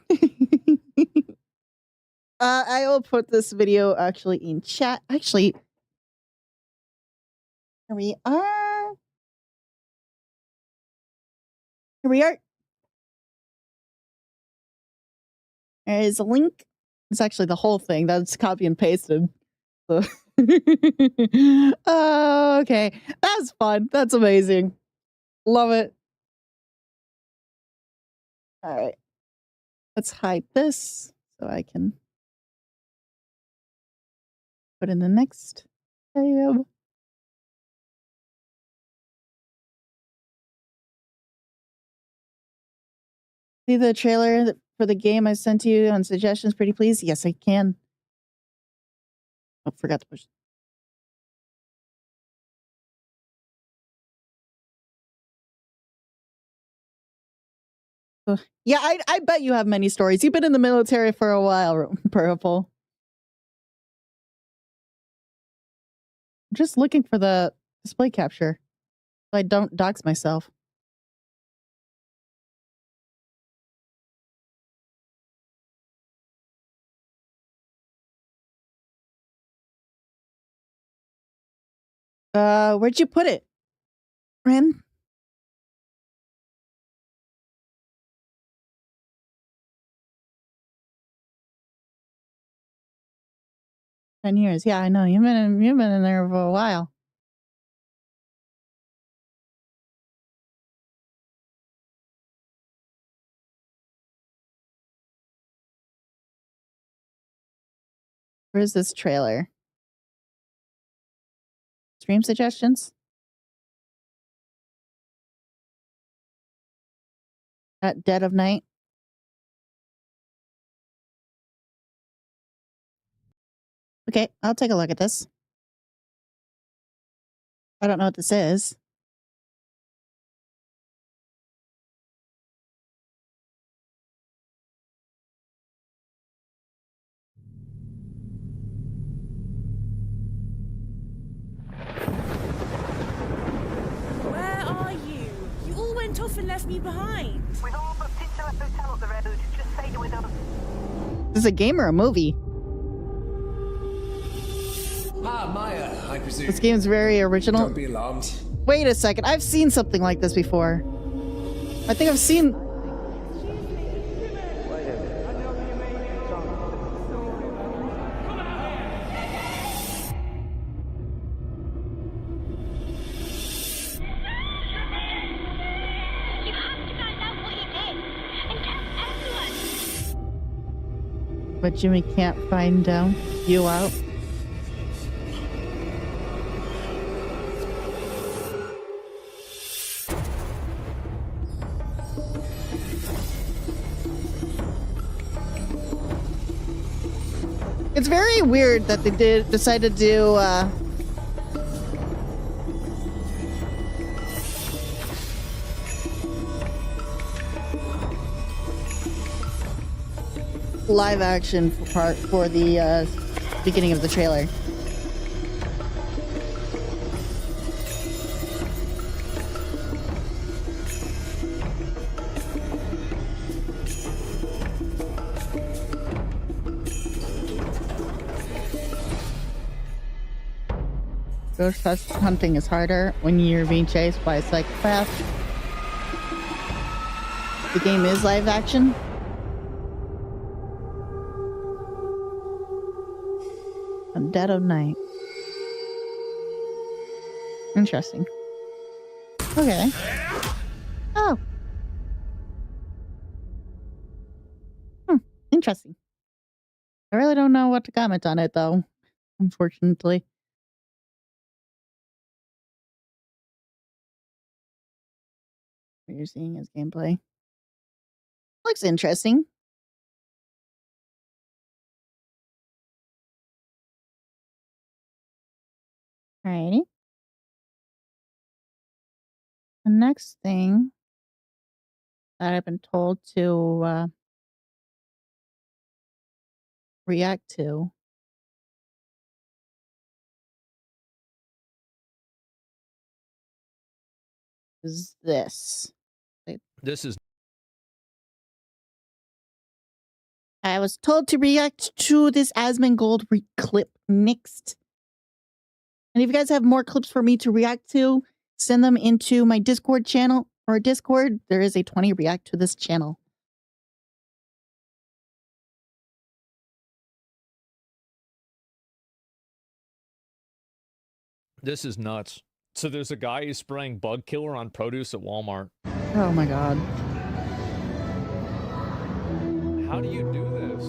I will put this video actually in chat. Actually, here we are. Here we are. There is a link. It's actually the whole thing. That's copy and pasted. So oh, okay. That's fun. That's amazing. Love it. All right. Let's hide this so I can put in the next tab. See the trailer for the game I sent you on suggestions, pretty please? Yes, I can. Oh, forgot to push. Oh, yeah, I bet you have many stories. You've been in the military for a while, Purple. I'm just looking for the display capture so I don't dox myself. Where'd you put it? Ren? Ten years. Yeah, I know. You've been in there for a while. Where's this trailer? Stream suggestions? At dead of night? Okay, I'll take a look at this. I don't know what this is. Where are you? You all went off and left me behind. We've all booked into a hotel up the road. Just stay with us. Is this a game or a movie? Ah, Maya, I presume. This game's very original. Don't be alarmed. Wait a second. I've seen something like this before. I think I've seen... But Jimmy can't find you out. It's very weird that they decided to do live action part for the beginning of the trailer. Ghost hunting is harder when you're being chased by a psychopath. The game is live action. On dead of night. Interesting. Okay. Oh. Interesting. I really don't know what to comment on it, though, unfortunately. What you're seeing is gameplay. Looks interesting. Alrighty. The next thing that I've been told to react to is this. This is I was told to react to this Asmongold clip next. And if you guys have more clips for me to react to, send them into my Discord channel or Discord. There is a 20 react to this channel. This is nuts. So there's a guy who's spraying bug killer on produce at Walmart. Oh my god. How do you do this?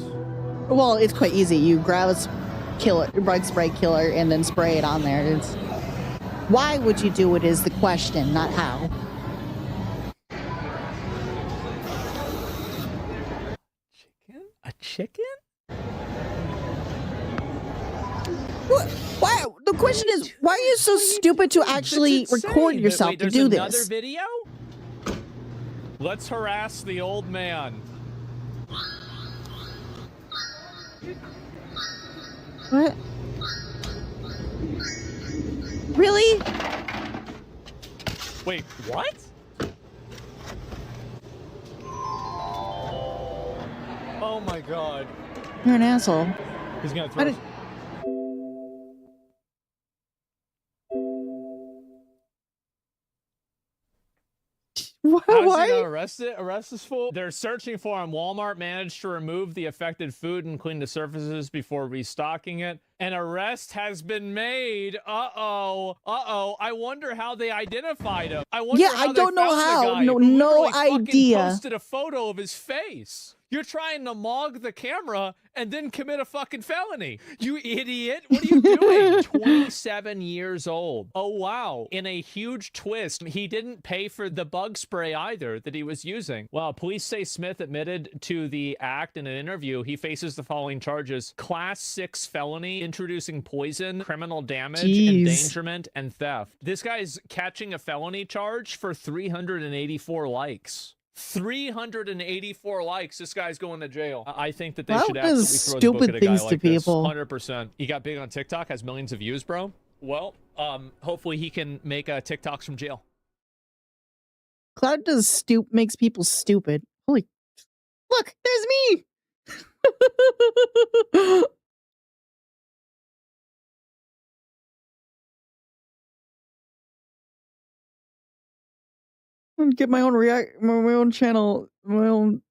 Well, it's quite easy. You grab a bug spray killer and then spray it on there. It's why would you do it is the question, not how. Chicken? A chicken? Why? The question is, why are you so stupid to actually record yourself to do another this? video? Let's harass the old man. What? Really? Wait, what? Oh my god. You're an asshole. He's gonna throw. Why? How's he not arrest this fool? They're searching for him. Walmart managed to remove the affected food and clean the surfaces before restocking it. An arrest has been made. Uh-oh. Uh-oh. I wonder how they identified him. I wonder how I don't know how. No fucking idea. posted a photo of his face. You're trying to mog the camera and then commit a fucking felony. You idiot. What are you doing? 27 years old. Oh, wow. In a huge twist, he didn't pay for the bug spray either that he was using. Well, police say Smith admitted to the act in an interview. He faces the following charges: Class 6 felony, introducing poison, criminal damage, endangerment, and theft. This guy's catching a felony charge for 384 likes. 384 likes. This guy's going to jail. I think that they should absolutely throw the book at a guy like this. 100%. He got big on TikTok, has millions of views, bro. Well, hopefully he can make TikToks from jail. Cloud does makes people stupid. Holy, look, there's me. Get my own my own channel, my own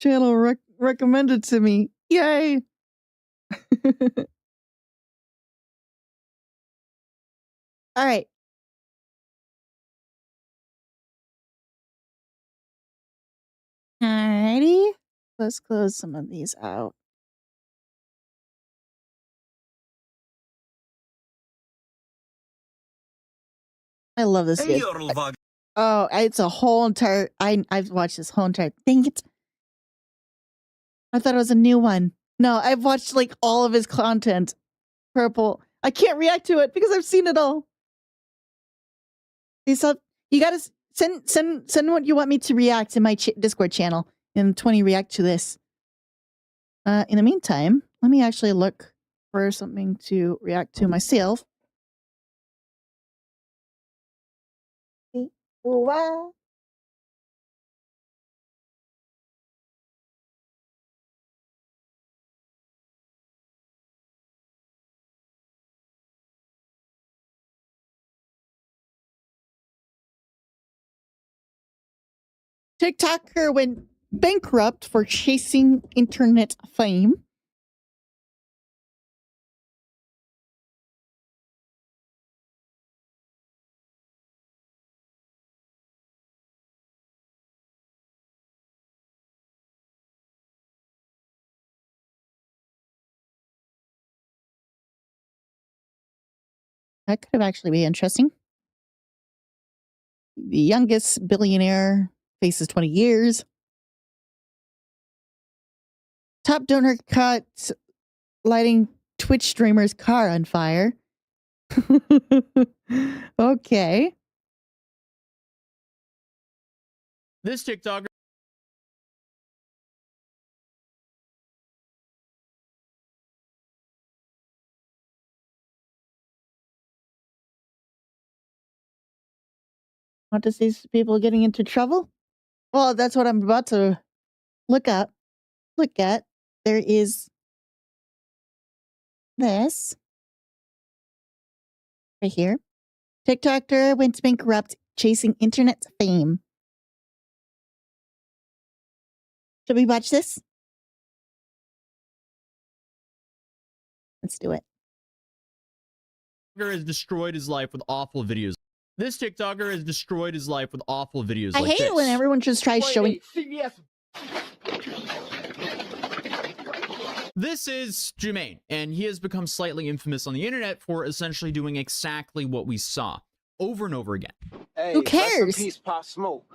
channel recommended to me. Yay! All right. Alrighty. Let's close some of these out. I love this video. Oh, it's a whole entire... I've watched this whole entire... Dang it. I thought it was a new one. No, I've watched like all of his content. Purple. I can't react to it because I've seen it all. You gotta send what you want me to react in my Discord channel. And 20 react to this. In the meantime, let me actually look for something to react to myself. Wow. TikToker went bankrupt for chasing internet fame. That could have actually been interesting. The youngest billionaire faces 20 years. Top donor caught lighting Twitch streamer's car on fire. Okay. This TikToker. Want to see people getting into trouble? Well, that's what I'm about to look at. There is this right here. TikToker went bankrupt chasing internet fame. Should we watch this? Let's do it. Has destroyed his life with awful videos. This TikToker has destroyed his life with awful videos I like hate this. it when everyone just tries showing. This is Jermaine, and he has become slightly infamous on the internet for essentially doing exactly what we saw over and over again. Hey, who cares? rest in peace, Pop Smoke.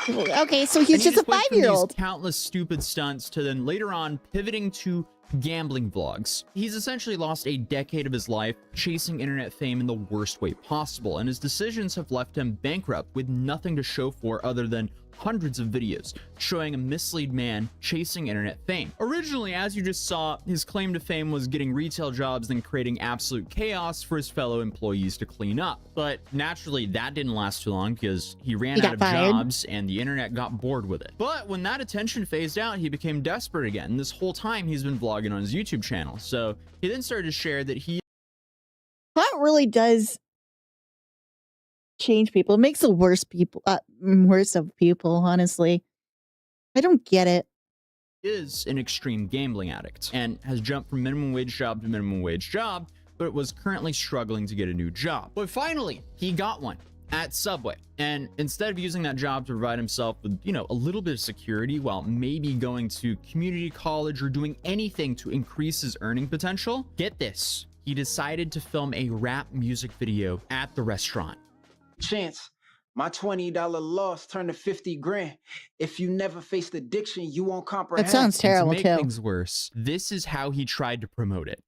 Okay, so he's just a went from 5-year-old. these countless stupid stunts to then later on pivoting to gambling vlogs. He's essentially lost a decade of his life chasing internet fame in the worst way possible, and his decisions have left him bankrupt with nothing to show for other than hundreds of videos showing a mislead man chasing internet fame. Originally, as you just saw, his claim to fame was getting retail jobs and creating absolute chaos for his fellow employees to clean up. But naturally, that didn't last too long because he ran out of jobs and the internet got bored with it. But when that attention phased out, he became desperate again. And this whole time, he's been vlogging on his YouTube channel. So he then started to share that he... That really does change people. It makes the worst of people, honestly. I don't get it. Is an extreme gambling addict and has jumped from minimum wage job to minimum wage job, but was currently struggling to get a new job. But finally, he got one at Subway. And instead of using that job to provide himself with, you know, a little bit of security while maybe going to community college or doing anything to increase his earning potential, get this, he decided to film a rap music video at the restaurant. Chance, my $20 loss turned to 50 grand. If you never faced addiction, you won't comprehend. That sounds terrible, to make too. things worse, this is how he tried to promote it.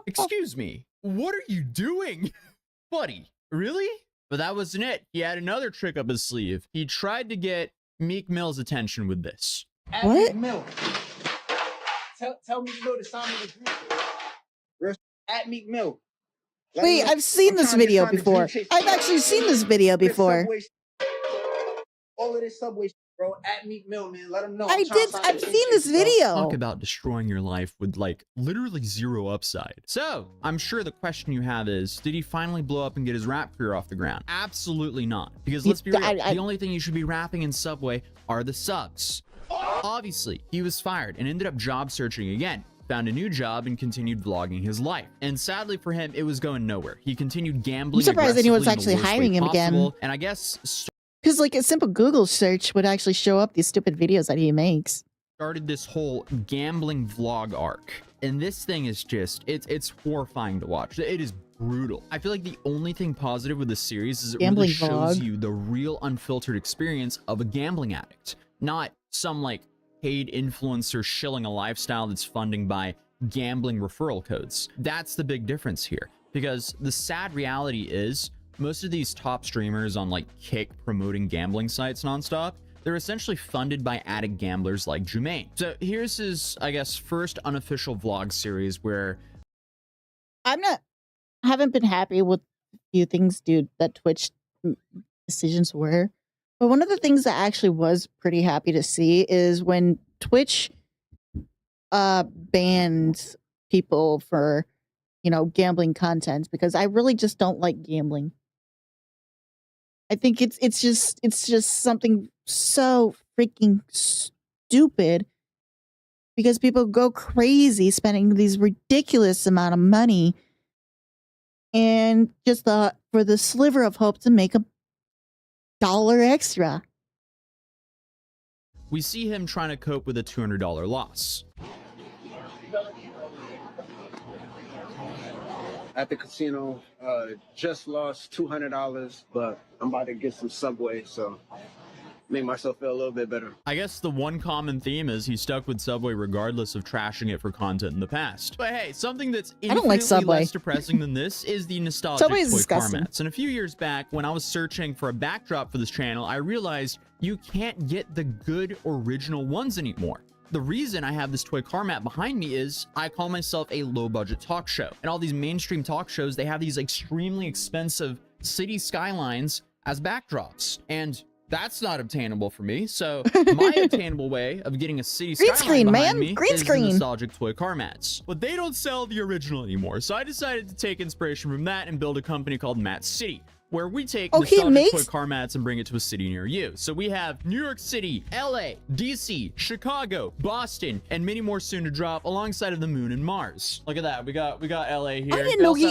Excuse me, what are you doing? Buddy, really? But that wasn't it. He had another trick up his sleeve. He tried to get Meek Mill's attention with this. What? Mill. Tell me the sign of the group. At Meek Mill. Wait, I've seen this video before. I've actually seen this video before. All of this Subway, bro. At Meek Mill, man. Let him know. I've seen this video. Talk about destroying your life with like literally zero upside. So I'm sure the question you have is, did he finally blow up and get his rap career off the ground? Absolutely not. Because let's be real, the only thing you should be rapping in Subway are the subs. Obviously, he was fired and ended up job searching again. Found a new job and continued vlogging his life. And sadly for him, it was going nowhere. He continued gambling. I'm surprised anyone's aggressively actually in the worst way hiring him possible, again. And I guess Because like a simple Google search would actually show up these stupid videos that he makes. started this whole gambling vlog arc. And this thing is just, it's horrifying to watch. It is brutal. I feel like the only thing positive with this series is it really shows you the real unfiltered experience of a gambling addict. Not some like paid influencer shilling a lifestyle that's funding by gambling referral codes. That's the big difference here, because the sad reality is most of these top streamers on like Kick promoting gambling sites nonstop, they're essentially funded by addict gamblers like Jermaine. So here's his, I guess, first unofficial vlog series where I haven't been happy with a few things, dude, that Twitch decisions were. But one of the things that actually was pretty happy to see is when Twitch banned people for, you know, gambling content, because I really just don't like gambling. I think it's just something so freaking stupid, because people go crazy spending these ridiculous amount of money and just for the sliver of hope to make a $1 extra. We see him trying to cope with a $200 loss. At the casino, just lost $200, but I'm about to get some Subway, so make myself feel a little bit better. I guess the one common theme is he stuck with Subway regardless of trashing it for content in the past. But hey, something that's infinitely less depressing than this is the nostalgic toy car mats. And a few years back, when I was searching for a backdrop for this channel, I realized you can't get the good original ones anymore. The reason I have this toy car mat behind me is I call myself a low-budget talk show. And all these mainstream talk shows, they have these extremely expensive city skylines as backdrops. And that's not obtainable for me. So my obtainable way of getting a city skyline behind me is the nostalgic toy car mats. But they don't sell the original anymore. So I decided to take inspiration from that and build a company called Mat City, where we take nostalgic toy car mats and bring it to a city near you. So we have New York City, LA, DC, Chicago, Boston, and many more soon to drop alongside of the moon and Mars. Look at that. We got LA here. I didn't know he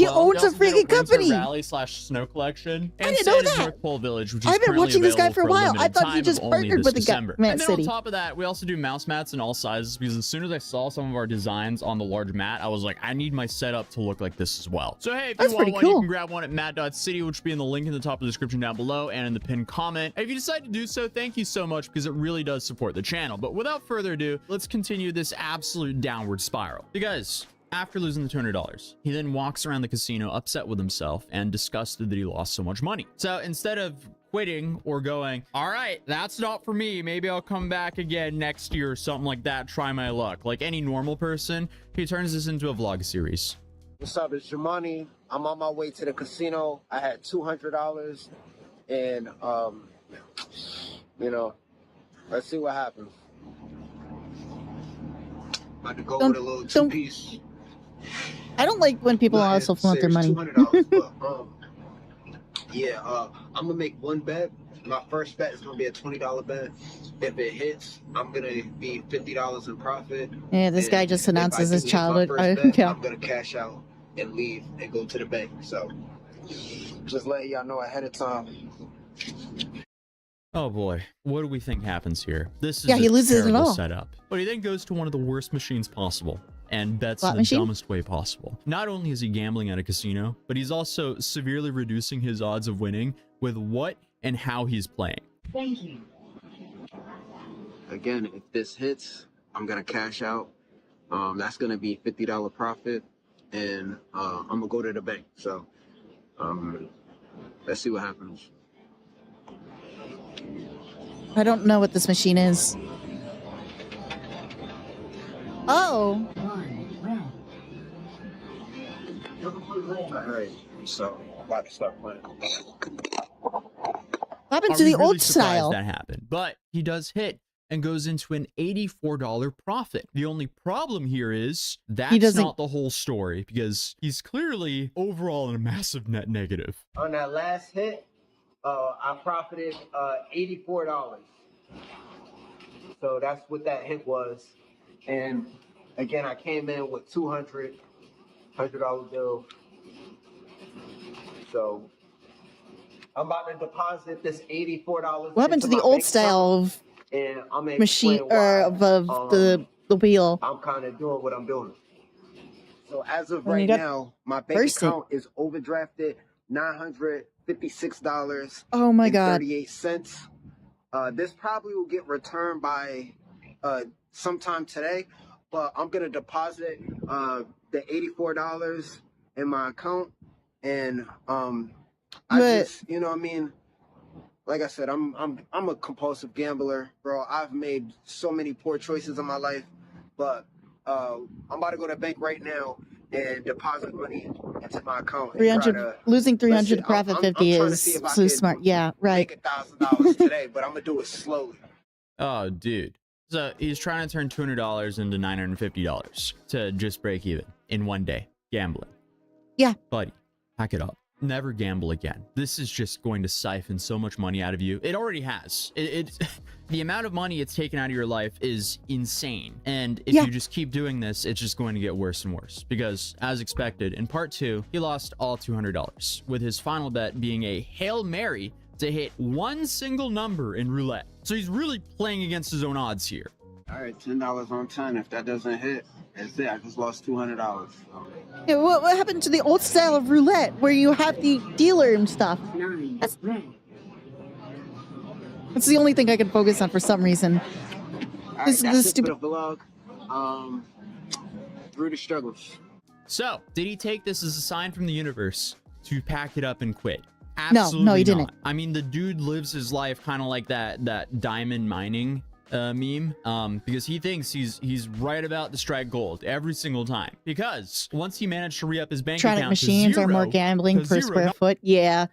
owns a freaking company. Rally/snow collection. I didn't know that. North Pole Village, which is I've been watching this guy for a while. I thought he just partnered with the December. Mat And then City. on top of that, we also do mouse mats in all sizes, because as soon as I saw some of our designs on the large mat, I was like, I need my setup to look like this as well. So hey, if you want one, you can grab one at mat.city, which will be in the link in the top of the description down below and in the pinned comment. If you decide to do so, thank you so much, because it really does support the channel. But without further ado, let's continue this absolute downward spiral. Because after losing the $200, he then walks around the casino upset with himself and disgusted that he lost so much money. So instead of quitting or going, all right, that's not for me, maybe I'll come back again next year or something like that, try my luck, like any normal person, he turns this into a vlog series. What's up, it's Jumani. I'm on my way to the casino. I had $200 and, you know, let's see what happens. About to go with a little two-piece. I don't like when people also flaunt their money. $200, but, yeah, I'm gonna make one bet. My first bet is gonna be a $20 bet. If it hits, I'm gonna be $50 in profit. Yeah, this guy just announces his childhood. Bet, I'm gonna cash out and leave and go to the bank. So just letting y'all know ahead of time. Oh boy, what do we think happens here? This is he loses it all. Setup. But he then goes to one of the worst machines possible and bets in the dumbest way possible. Not only is he gambling at a casino, but he's also severely reducing his odds of winning with what and how he's playing. Thank you. Again, if this hits, I'm gonna cash out. That's gonna be $50 profit, and I'm gonna go to the bank. So let's see what happens. I don't know what this machine is. Oh. Alright, so I'm about to start playing. What happened to the old style? That happened, but he does hit and goes into an $84 profit. The only problem here is that's not the whole story, because he's clearly overall in a massive net negative. On that last hit, I profited $84. So that's what that hit was. And again, I came in with $100 bill. So I'm about to deposit this $84. What happened to the old style of machine or of the wheel? I'm kind of doing what I'm doing. So as of right now, my bank account is overdrafted $956. Oh my God. 38 cents. This probably will get returned by sometime today, but I'm gonna deposit the $84 in my account, and I just, you know what I mean, like I said, I'm a compulsive gambler, bro. I've made so many poor choices in my life, but I'm about to go to the bank right now and deposit money into my account. 300, losing 300 to profit 50 is so smart. Yeah, right. Make $1,000 today, but I'm gonna do it slowly. Oh, dude. So he's trying to turn $200 into $950 to just break even in one day gambling. Yeah. Buddy, pack it up. Never gamble again. This is just going to siphon so much money out of you. It already has. The amount of money it's taken out of your life is insane. And if you just keep doing this, it's just going to get worse and worse. Because, as expected, in part 2, he lost all $200, with his final bet being a Hail Mary to hit one single number in roulette. So he's really playing against his own odds here. All right, $10 on 10. If that doesn't hit, that's it. I just lost $200. Yeah, what happened to the old style of roulette where you have the dealer and stuff? That's the only thing I can focus on for some reason. All right, This that's is it stupid. for the vlog. Through the struggles. So, did he take this as a sign from the universe to pack it up and quit? No, Absolutely he didn't. not. I mean, the dude lives his life kind of like that diamond mining meme, because he thinks he's right about to strike gold every single time. Because once he managed to re-up his bank Electronic account machines to are more zero, gambling to per zero, square foot. Yeah.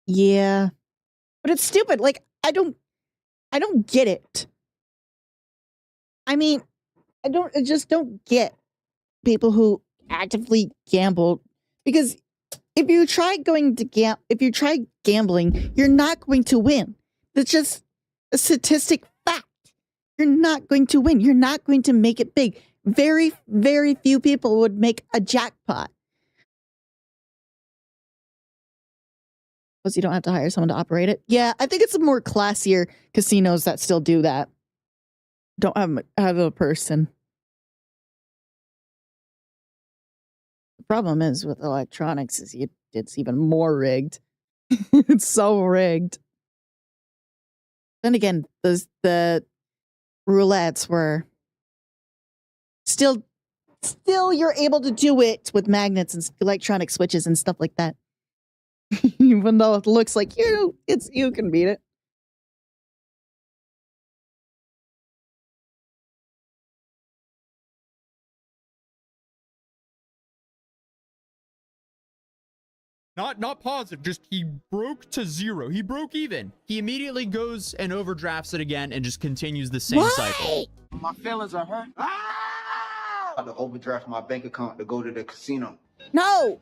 Yeah. But it's stupid. Like, I don't get it. I mean, I just don't get people who actively gamble, because if you try gambling, you're not going to win. That's just a statistic fact. You're not going to win. You're not going to make it big. Very, very few people would make a jackpot. Because you don't have to hire someone to operate it. Yeah, I think it's more classier casinos that still do that. Don't have a person. The problem is with electronics is it's even more rigged. It's so rigged. Then again, the roulettes were still you're able to do it with magnets and electronic switches and stuff like that. Even though it looks like you can beat it. Not positive, just he broke to zero. He broke even. He immediately goes and overdrafts it again and just continues the same cycle. My feelings are hurt. I had to overdraft my bank account to go to the casino. No!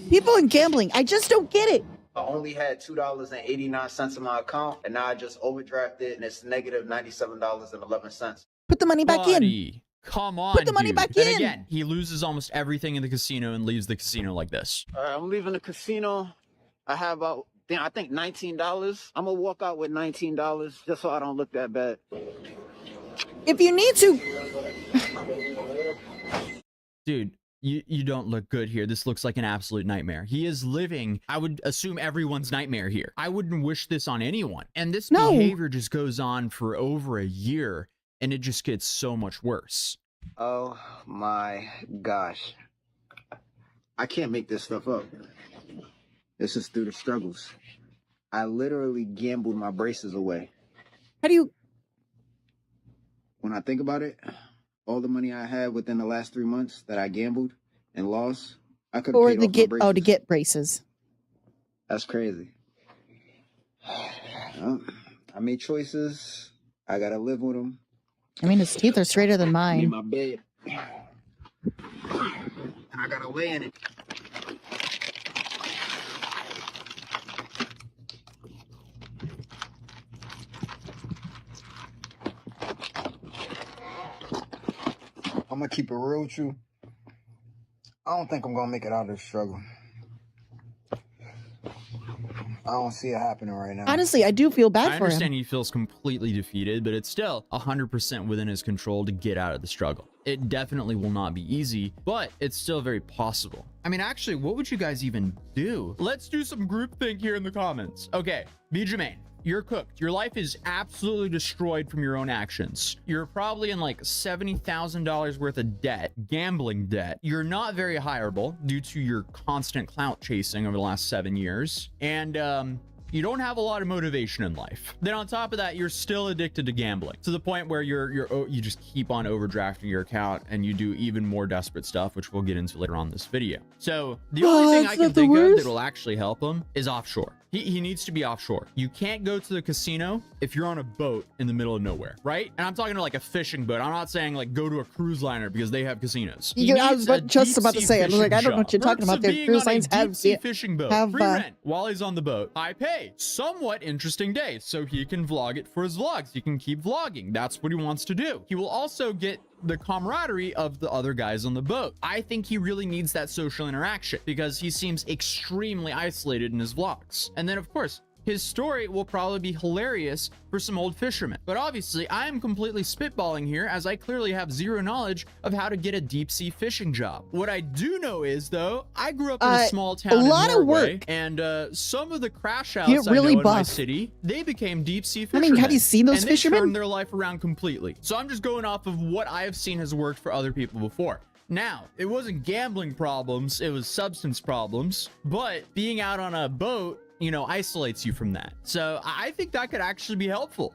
People in gambling, I just don't get it. I only had $2.89 in my account, and now I just overdrafted, and it's negative $97.11. Put the money back in. Buddy, come on, Put the money dude. back Then in. again, he loses almost everything in the casino and leaves the casino like this. All right, I'm leaving the casino. I have about, I think $19. I'm gonna walk out with $19 just so I don't look that bad. If you need to. Dude, you don't look good here. This looks like an absolute nightmare. He is living, I would assume, everyone's nightmare here. I wouldn't wish this on anyone. And this behavior just goes on for over a year, and it just gets so much worse. Oh my gosh. I can't make this stuff up. This is through the struggles. I literally gambled my braces away. How do you... When I think about it, all the money I had within the last 3 months that I gambled and lost, I could have paid off my braces. to get braces. That's crazy. Well, I made choices. I gotta live with them. I mean, his teeth are straighter than I need mine. my bed. I gotta lay in it. I'm gonna keep it real with you. I don't think I'm gonna make it out of this struggle. I don't see it happening right now. Honestly, I do feel bad I for understand him. he feels completely defeated, but it's still 100% within his control to get out of the struggle. It definitely will not be easy, but it's still very possible. I mean, actually, what would you guys even do? Let's do some groupthink here in the comments. Okay, B. Jermaine, you're cooked. Your life is absolutely destroyed from your own actions. You're probably in like $70,000 worth of debt, gambling debt. You're not very hireable due to your constant clout chasing over the last 7 years. And, you don't have a lot of motivation in life. Then on top of that, you're still addicted to gambling to the point where you just keep on overdrafting your account and you do even more desperate stuff, which we'll get into later on in this video. So the only thing I can think of that will actually help him is offshore. He needs to be offshore. You can't go to the casino if you're on a boat in the middle of nowhere, right? And I'm talking to like a fishing boat. I'm not saying like go to a cruise liner because they have casinos. I was just about to say, I was like, I don't know what you're talking about. Their cruise lines have fishing boat. Free rent while he's on the boat. High pay. day, somewhat interesting day, so he can vlog it for his vlogs. He can keep vlogging. That's what he wants to do. He will also get the camaraderie of the other guys on the boat. I think he really needs that social interaction because he seems extremely isolated in his vlogs. And then, of course, his story will probably be hilarious for some old fishermen. But obviously, I am completely spitballing here as I clearly have zero knowledge of how to get a deep sea fishing job. What I do know is, though, I grew up in a small town in Norway, and some of the crash outs I know in my city, they became deep sea fishermen. I mean, have you seen those fishermen? They turned their life around completely. So I'm just going off of what I have seen has worked for other people before. Now, it wasn't gambling problems, it was substance problems, but being out on a boat, you know, isolates you from that. So I think that could actually be helpful.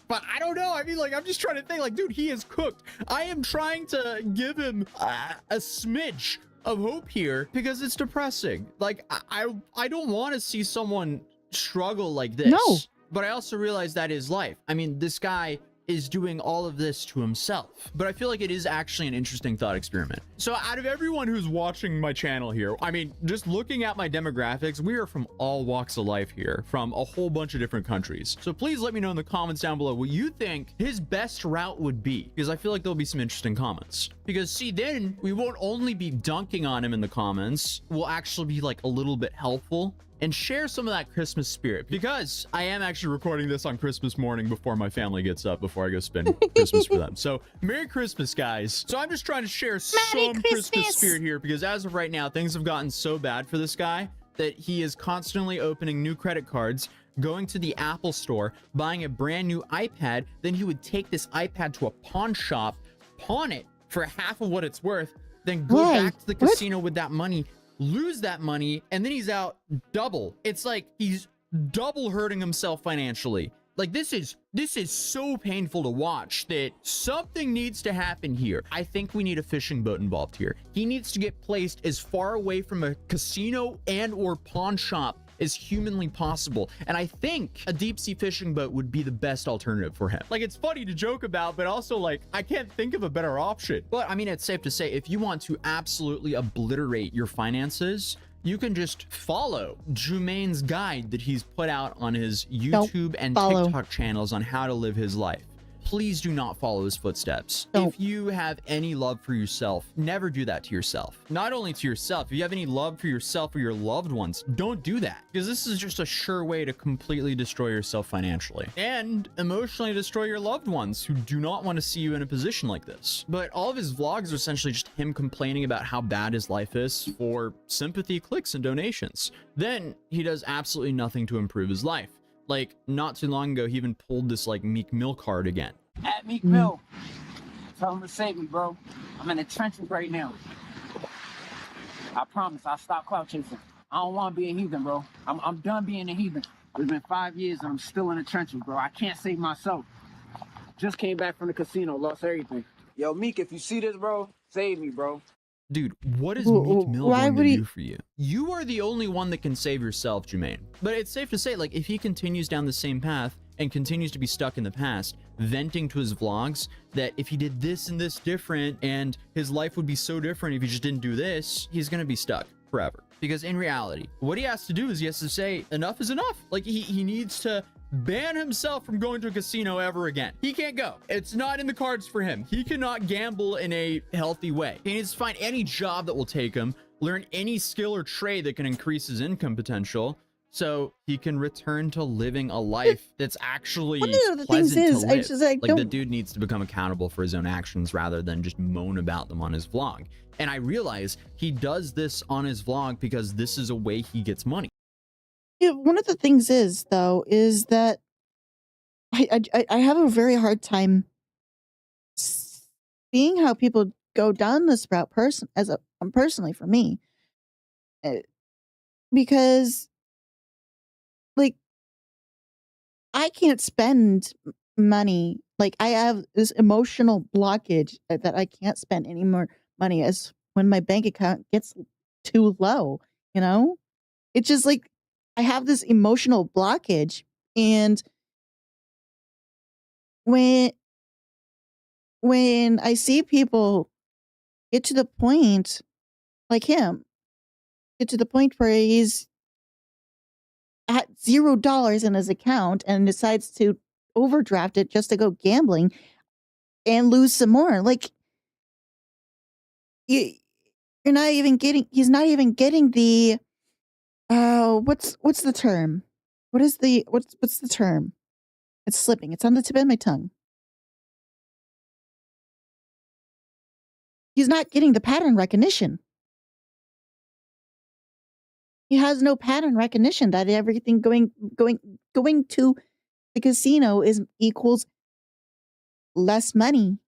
But I don't know. I mean, like, I'm just trying to think, like, dude, he is cooked. I am trying to give him a smidge of hope here because it's depressing. Like, I don't want to see someone struggle like this. No. But I also realize that is life. I mean, this guy is doing all of this to himself. But I feel like it is actually an interesting thought experiment. So out of everyone who's watching my channel here, I mean, just looking at my demographics, we are from all walks of life here, from a whole bunch of different countries. So please let me know in the comments down below what you think his best route would be, because I feel like there'll be some interesting comments. Because see, then we won't only be dunking on him in the comments, we'll actually be like a little bit helpful and share some of that Christmas spirit, because I am actually recording this on Christmas morning before my family gets up, before I go spend Christmas for them. So Merry Christmas, guys. So I'm just trying to share some Christmas spirit here, because as of right now, things have gotten so bad for this guy that he is constantly opening new credit cards, going to the Apple store, buying a brand new iPad. Then he would take this iPad to a pawn shop, pawn it for half of what it's worth, then go back to the casino with that money, lose that money, and then he's out double. It's like he's double hurting himself financially. Like, this is so painful to watch that something needs to happen here. I think we need a fishing boat involved here. He needs to get placed as far away from a casino and or pawn shop as humanly possible. And I think a deep sea fishing boat would be the best alternative for him. Like, it's funny to joke about, but also, like, I can't think of a better option. But I mean, it's safe to say, if you want to absolutely obliterate your finances, you can just follow Jumain's guide that he's put out on his YouTube and TikTok channels on how to live his life. Please do not follow his footsteps. If you have any love for yourself, never do that to yourself. Not only to yourself, if you have any love for yourself or your loved ones, don't do that, because this is just a sure way to completely destroy yourself financially and emotionally destroy your loved ones who do not want to see you in a position like this. But all of his vlogs are essentially just him complaining about how bad his life is for sympathy, clicks, and donations. Then he does absolutely nothing to improve his life. Like, not too long ago, he even pulled this, like, Meek Mill card again. At Meek Mill. Tell him to save me, bro. I'm in the trenches right now. I promise I'll stop clout chasing. I don't want to be a heathen, bro. I'm done being a heathen. It's been 5 years and I'm still in the trenches, bro. I can't save myself. Just came back from the casino, lost everything. Yo, Meek, if you see this, bro, save me, bro. Dude, what is Meek Mill going to do for you? You are the only one that can save yourself, Jumain. But it's safe to say, like, if he continues down the same path and continues to be stuck in the past, venting to his vlogs that if he did this and this different and his life would be so different if he just didn't do this, he's going to be stuck forever. Because in reality, what he has to do is he has to say enough is enough. Like, he needs to ban himself from going to a casino ever again. He can't go. It's not in the cards for him. He cannot gamble in a healthy way. He needs to find any job that will take him, learn any skill or trade that can increase his income potential, so he can return to living a life that's actually pleasant to live. Like, the dude needs to become accountable for his own actions rather than just moan about them on his vlog. And I realize he does this on his vlog because this is a way he gets money. Yeah, one of the things is, though, is that I have a very hard time seeing how people go down this route personally for me. Because, like, I can't spend money. Like, I have this emotional blockage that I can't spend any more money as when my bank account gets too low, you know? It's just like, I have this emotional blockage, and when I see people get to the point, like him, get to the point where he's at $0 in his account and decides to overdraft it just to go gambling and lose some more. Like, you're not even getting, he's not even getting the, what's the term? What's the term? It's slipping. It's on the tip of my tongue. He's not getting the pattern recognition. He has no pattern recognition that everything going to the casino equals less money.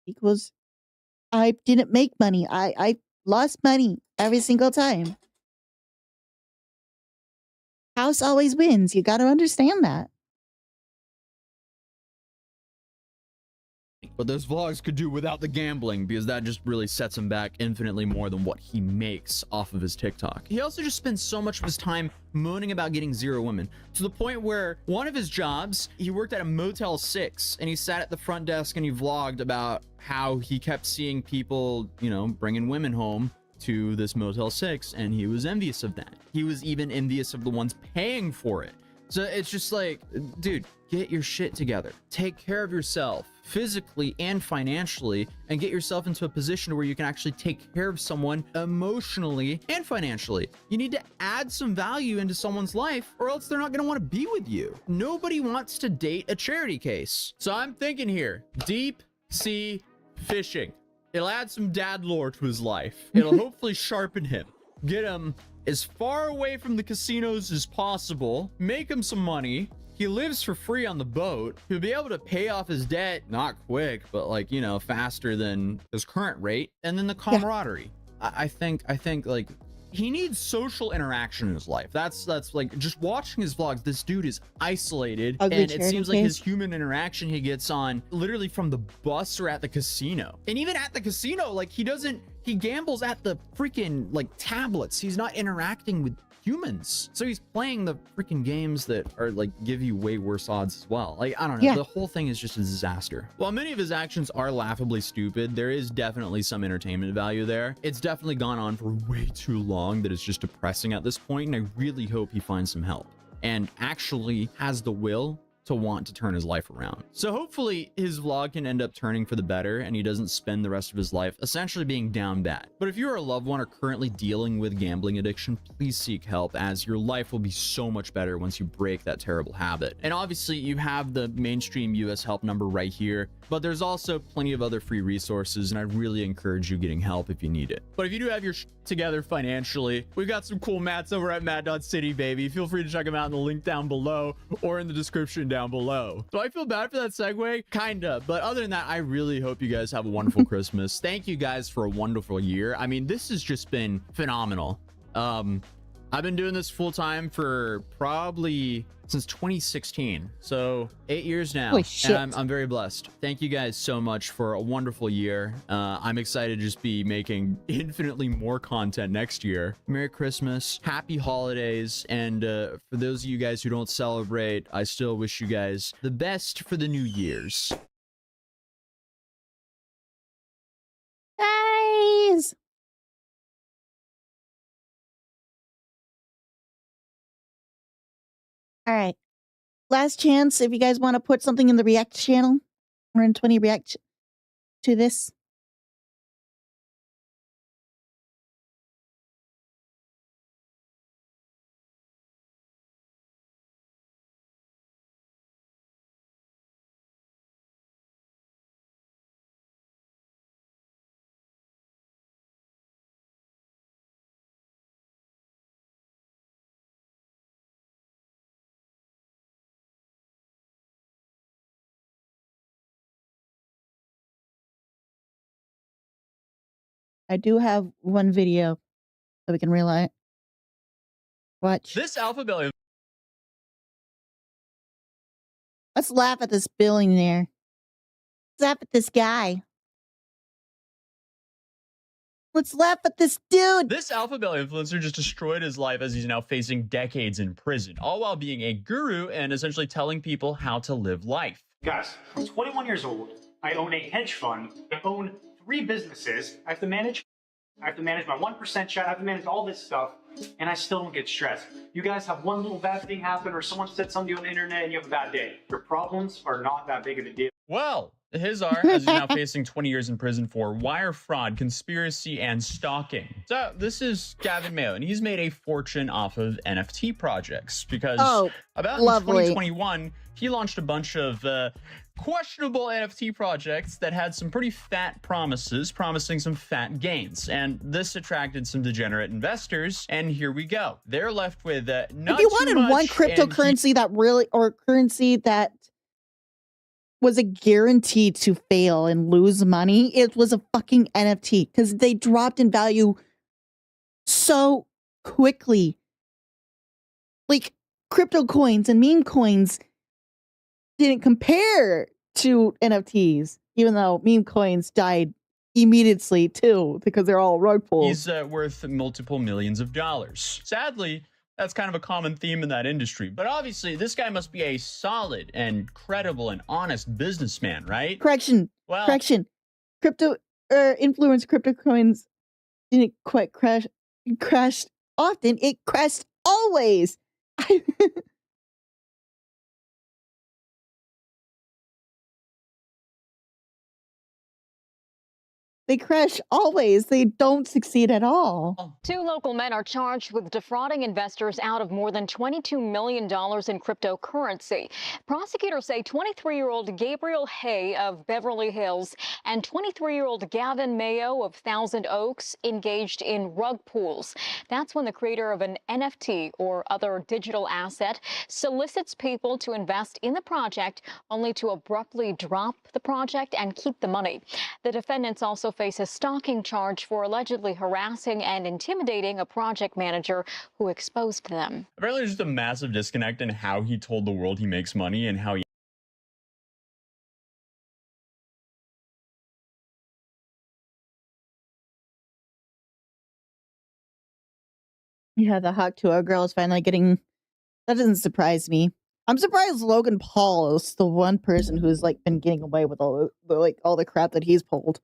Equals I didn't make money. I lost money every single time. House always wins. You got to understand that. But those vlogs could do without the gambling, because that just really sets him back infinitely more than what he makes off of his TikTok. He also just spends so much of his time moaning about getting 0 women, to the point where one of his jobs, he worked at a Motel 6, and he sat at the front desk and he vlogged about how he kept seeing people, you know, bringing women home to this Motel 6, and he was envious of that. He was even envious of the ones paying for it. So it's just like, dude, get your shit together. Take care of yourself physically and financially, and get yourself into a position where you can actually take care of someone emotionally and financially. You need to add some value into someone's life, or else they're not going to want to be with you. Nobody wants to date a charity case. So I'm thinking here, deep sea fishing. It'll add some dad lore to his life. It'll hopefully sharpen him. Get him as far away from the casinos as possible, make him some money. He lives for free on the boat. He'll be able to pay off his debt, not quick, but like, you know, faster than his current rate. And then the camaraderie. Yeah. I think like he needs social interaction in his life. That's like, just watching his vlogs, this dude is isolated, and it seems like his human interaction he gets on literally from the bus or at the casino. And even at the casino, like he gambles at the freaking like tablets. He's not interacting with humans. So he's playing the freaking games that are like give you way worse odds as well. Like, I don't know. Yeah. The whole thing is just a disaster. While many of his actions are laughably stupid, there is definitely some entertainment value there. It's definitely gone on for way too long that it's just depressing at this point, and I really hope he finds some help and actually has the will to want to turn his life around. So hopefully his vlog can end up turning for the better, and he doesn't spend the rest of his life essentially being down bad. But if you are a loved one or currently dealing with gambling addiction, please seek help, as your life will be so much better once you break that terrible habit. And obviously you have the mainstream US help number right here, but there's also plenty of other free resources, and I really encourage you getting help if you need it. But if you do have your together financially, we've got some cool mats over at Matt.City, baby. Feel free to check them out in the link down below or in the description down below. Do I feel bad for that segue? Kinda. But other than that, I really hope you guys have a wonderful Christmas. Thank you guys for a wonderful year. I mean, this has just been phenomenal. I've been doing this full time for probably since 2016, so 8 years now. Holy shit. And I'm very blessed. Thank you guys so much for a wonderful year. I'm excited to just be making infinitely more content next year. Merry Christmas, happy holidays, and for those of you guys who don't celebrate, I still wish you guys the best for the New Year's. Guys! All right. Last chance, if you guys want to put something in the React channel, or in 20 React to this. I do have one video that we can rely. Watch. This alphabet. Let's laugh at this billionaire. Let's laugh at this guy. Let's laugh at this dude. This alphabet influencer just destroyed his life, as he's now facing decades in prison, all while being a guru and essentially telling people how to live life. Guys, I'm 21 years old. I own a hedge fund. I own 3 businesses. I have to manage I have to manage my 1% chat. I have to manage all this stuff, and I still don't get stressed. You guys have one little bad thing happen, or someone said something on the internet, and you have a bad day. Your problems are not that big of a deal. Well, his are, as he's now facing 20 years in prison for wire fraud, conspiracy, and stalking. So this is Gavin Mayo, and he's made a fortune off of NFT projects because about in 2021, he launched a bunch of questionable NFT projects that had some pretty fat promises, promising some fat gains. And this attracted some degenerate investors, and here we go. They're left with not if you wanted one cryptocurrency that really, or currency that was a guarantee to fail and lose money, it was a fucking NFT because they dropped in value so quickly. Like crypto coins and meme coins didn't compare to NFTs, even though meme coins died immediately too because they're all rug pulls. He's worth multiple millions of dollars. Sadly, that's kind of a common theme in that industry. But obviously, this guy must be a solid and credible and honest businessman, right? Correction. Crypto influence crypto coins didn't quite crash. It crashed often. It crashed always. They crash always. They don't succeed at all. 2 local men are charged with defrauding investors out of more than $22 million in cryptocurrency. Prosecutors say 23-year-old Gabriel Hay of Beverly Hills and 23-year-old Gavin Mayo of Thousand Oaks engaged in rug pulls. That's when the creator of an NFT or other digital asset solicits people to invest in the project only to abruptly drop the project and keep the money. The defendants also face a stalking charge for allegedly harassing and intimidating a project manager who exposed them. Apparently, there's just a massive disconnect in how he told the world he makes money and how he Yeah, the Hawk Tuah girl is finally getting. That doesn't surprise me. I'm surprised Logan Paul is the one person who's like been getting away with all the crap that he's pulled.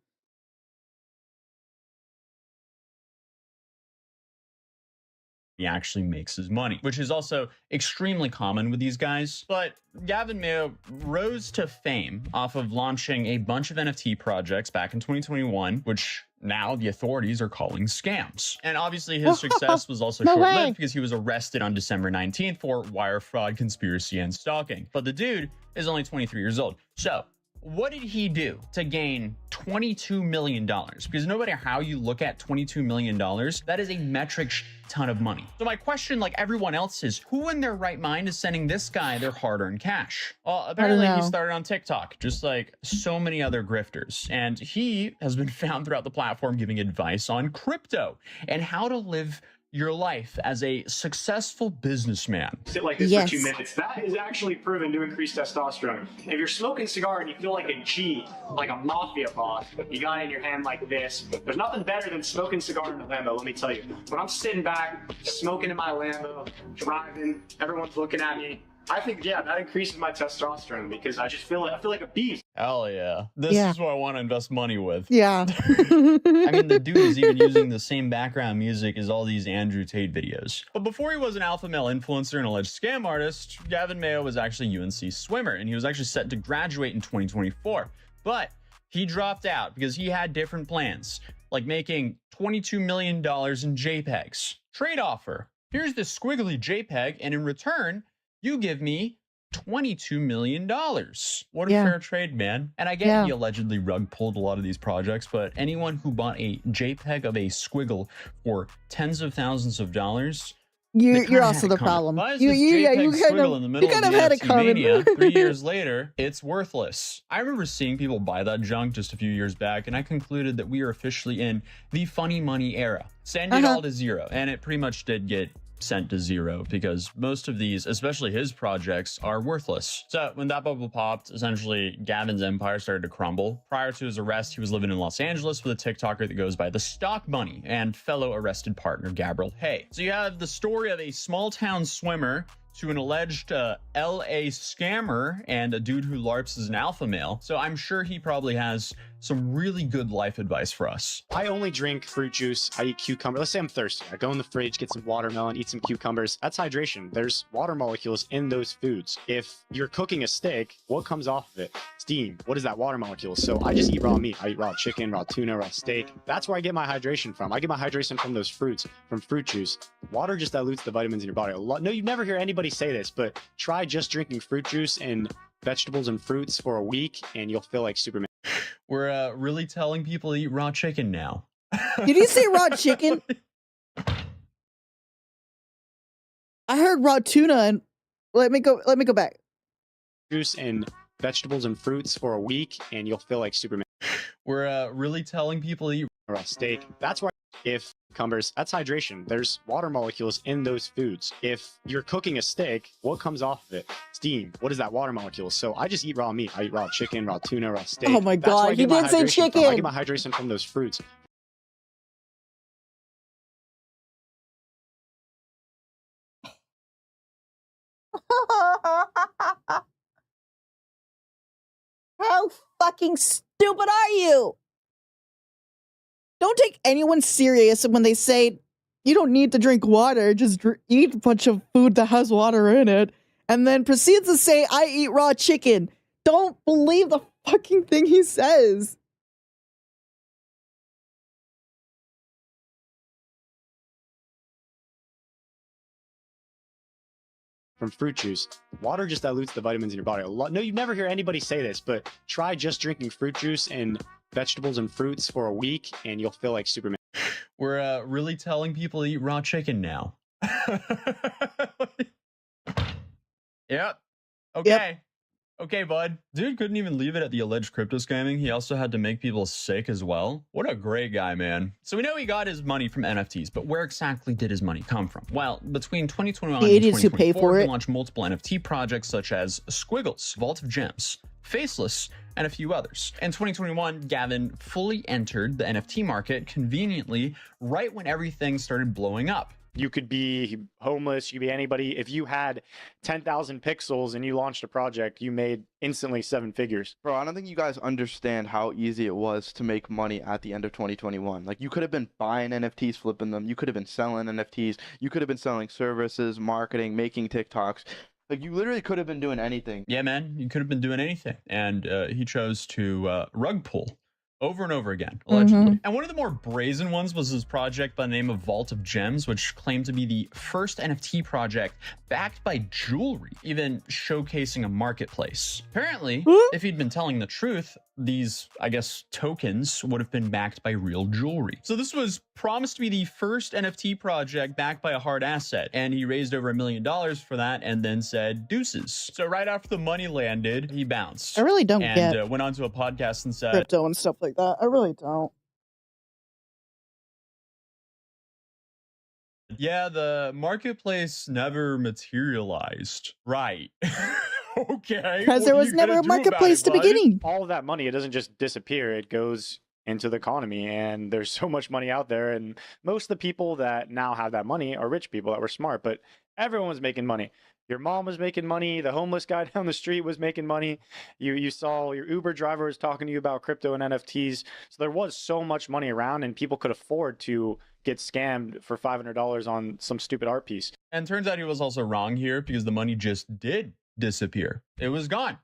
he actually makes his money, which is also extremely common with these guys. But Gavin Mayo rose to fame off of launching a bunch of NFT projects back in 2021, which now the authorities are calling scams. And obviously his success was also short-lived because he was arrested on December 19th for wire fraud, conspiracy, and stalking. But the dude is only 23 years old. So what did he do to gain $22 million? Because no matter how you look at $22 million, that is a metric ton of money. So my question, like everyone else, is who in their right mind is sending this guy their hard-earned cash? Well, apparently he started on TikTok, just like so many other grifters. And he has been found throughout the platform giving advice on crypto and how to live your life as a successful businessman. Sit like this for 2 minutes. That is actually proven to increase testosterone. If you're smoking a cigar and you feel like a G, like a mafia boss, you got it in your hand like this, there's nothing better than smoking a cigar in a Lambo, let me tell you. When I'm sitting back, smoking in my Lambo, driving, everyone's looking at me, I think, yeah, that increases my testosterone because I feel like a beast. Hell yeah. This is what I want to invest money with. Yeah. I mean, the dude is even using the same background music as all these Andrew Tate videos. But before he was an alpha male influencer and alleged scam artist, Gavin Mayo was actually UNC swimmer, and he was actually set to graduate in 2024. But he dropped out because he had different plans, like making $22 million in JPEGs. Trade offer. Here's this squiggly JPEG, and in return, you give me $22 million. What a fair trade, man. And I get he allegedly rug pulled a lot of these projects, but anyone who bought a JPEG of a squiggle for tens of thousands of dollars, you're also the problem. You kind of had it coming. 3 years later, it's worthless. I remember seeing people buy that junk just a few years back, and I concluded that we are officially in the funny money era. Send it all to zero, and it pretty much did get sent to zero because most of these, especially his projects, are worthless. So when that bubble popped, essentially Gavin's empire started to crumble. Prior to his arrest, he was living in Los Angeles with a TikToker that goes by the Stock Bunny and fellow arrested partner Gabriel Hay. So you have the story of a small town swimmer to an alleged LA scammer and a dude who LARPs as an alpha male. So I'm sure he probably has some really good life advice for us. I only drink fruit juice. I eat cucumber. Let's say I'm thirsty. I go in the fridge, get some watermelon, eat some cucumbers. That's hydration. There's water molecules in those foods. If you're cooking a steak, what comes off of it? Steam. What is that water molecule? So I just eat raw meat. I eat raw chicken, raw tuna, raw steak. That's where I get my hydration from. I get my hydration from those fruits, from fruit juice. Water just dilutes the vitamins in your body. No, you never hear anybody say this, but try just drinking fruit juice and vegetables and fruits for a week and you'll feel like Superman. We're really telling people to eat raw chicken now. Did he say raw chicken? I heard raw tuna and let me go back. Juice and vegetables and fruits for a week and you'll feel like Superman. We're really telling people to eat raw steak. That's why if cucumbers, that's hydration. There's water molecules in those foods. If you're cooking a steak, what comes off of it? Steam. What is that water molecule? So I just eat raw meat. I eat raw chicken, raw tuna, raw steak. Oh my God, you did say chicken. I get my hydration from those fruits. How fucking stupid are you? Don't take anyone serious when they say you don't need to drink water, just eat a bunch of food that has water in it, and then proceeds to say, I eat raw chicken. Don't believe the fucking thing he says. From fruit juice. Water just dilutes the vitamins in your body. No, you never hear anybody say this, but try just drinking fruit juice and vegetables and fruits for a week and you'll feel like Superman. We're really telling people to eat raw chicken now. Yep. Okay. Yep. Okay, bud. Dude couldn't even leave it at the alleged crypto scamming. He also had to make people sick as well. What a great guy, man. So we know he got his money from NFTs, but where exactly did his money come from? Well, between 2021 and 2024, he launched multiple NFT projects such as Squiggles, Vault of Gems, Faceless, and a few others. In 2021, Gavin fully entered the NFT market conveniently right when everything started blowing up. You could be homeless, you could be anybody. If you had 10,000 pixels and you launched a project, you made instantly 7 figures. Bro, I don't think you guys understand how easy it was to make money at the end of 2021. Like, you could have been buying NFTs, flipping them. You could have been selling NFTs. You could have been selling services, marketing, making TikToks. Like, you literally could have been doing anything. Yeah, man, you could have been doing anything. And he chose to rug pull over and over again, allegedly. And one of the more brazen ones was his project by the name of Vault of Gems, which claimed to be the first NFT project backed by jewelry, even showcasing a marketplace. Apparently, if he'd been telling the truth, these, I guess, tokens would have been backed by real jewelry. So this was promised to be the first NFT project backed by a hard asset, and he raised over $1 million for that and then said deuces. So right after the money landed, he bounced. I really don't get and went onto a podcast and said crypto and stuff like that. I really don't. Yeah, the marketplace never materialized. Right. Okay. Because there was never a marketplace to beginning. All of that money, it doesn't just disappear. It goes into the economy, and there's so much money out there. And most of the people that now have that money are rich people that were smart, but everyone was making money. Your mom was making money. The homeless guy down the street was making money. You saw your Uber driver was talking to you about crypto and NFTs. So there was so much money around, and people could afford to get scammed for $500 on some stupid art piece. And turns out he was also wrong here, because the money just did disappear. It was gone.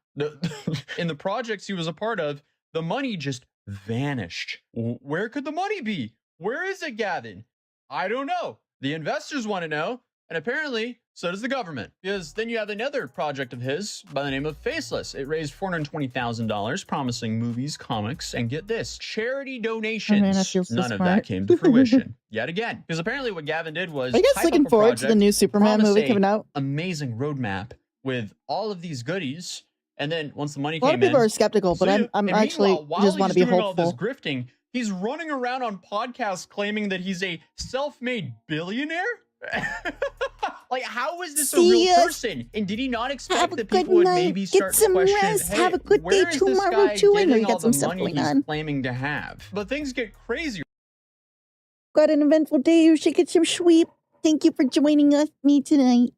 In the projects he was a part of, the money just vanished. Where could the money be? Where is it, Gavin? I don't know. The investors want to know, and apparently so does the government. Because then you have another project of his by the name of Faceless. It raised $420,000, promising movies, comics, and get this, charity donations. Man, I feel so None of smart. that came to fruition yet again. Because apparently what Gavin did was, I guess type looking up a forward to the project, new Superman promise movie a coming out. amazing roadmap with all of these goodies, and then once the money A lot came of people in, are skeptical, but so, I'm and actually meanwhile, while just want to he's be doing all this hopeful. grifting, he's running around on podcasts claiming that he's a self-made billionaire. Like, how is this a real person? And did he not expect that people would maybe start to question, hey, Have a good where day is this tomorrow guy too. I know getting you all got some the stuff money going he's on. claiming to have? But things get crazier. Got an eventful day. You should get some sleep. Thank you for joining me tonight.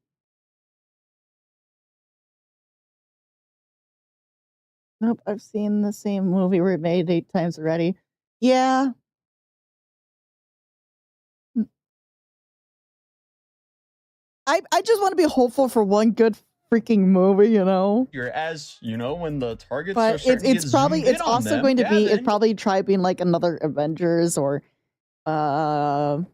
Nope, I've seen the same movie remade 8 times already. Yeah. I just want to be hopeful for one good freaking movie, you know. As you know, when the targets are But starting it's to get probably zoomed in it's on also them, going to be Gavin, probably try being like another Avengers or another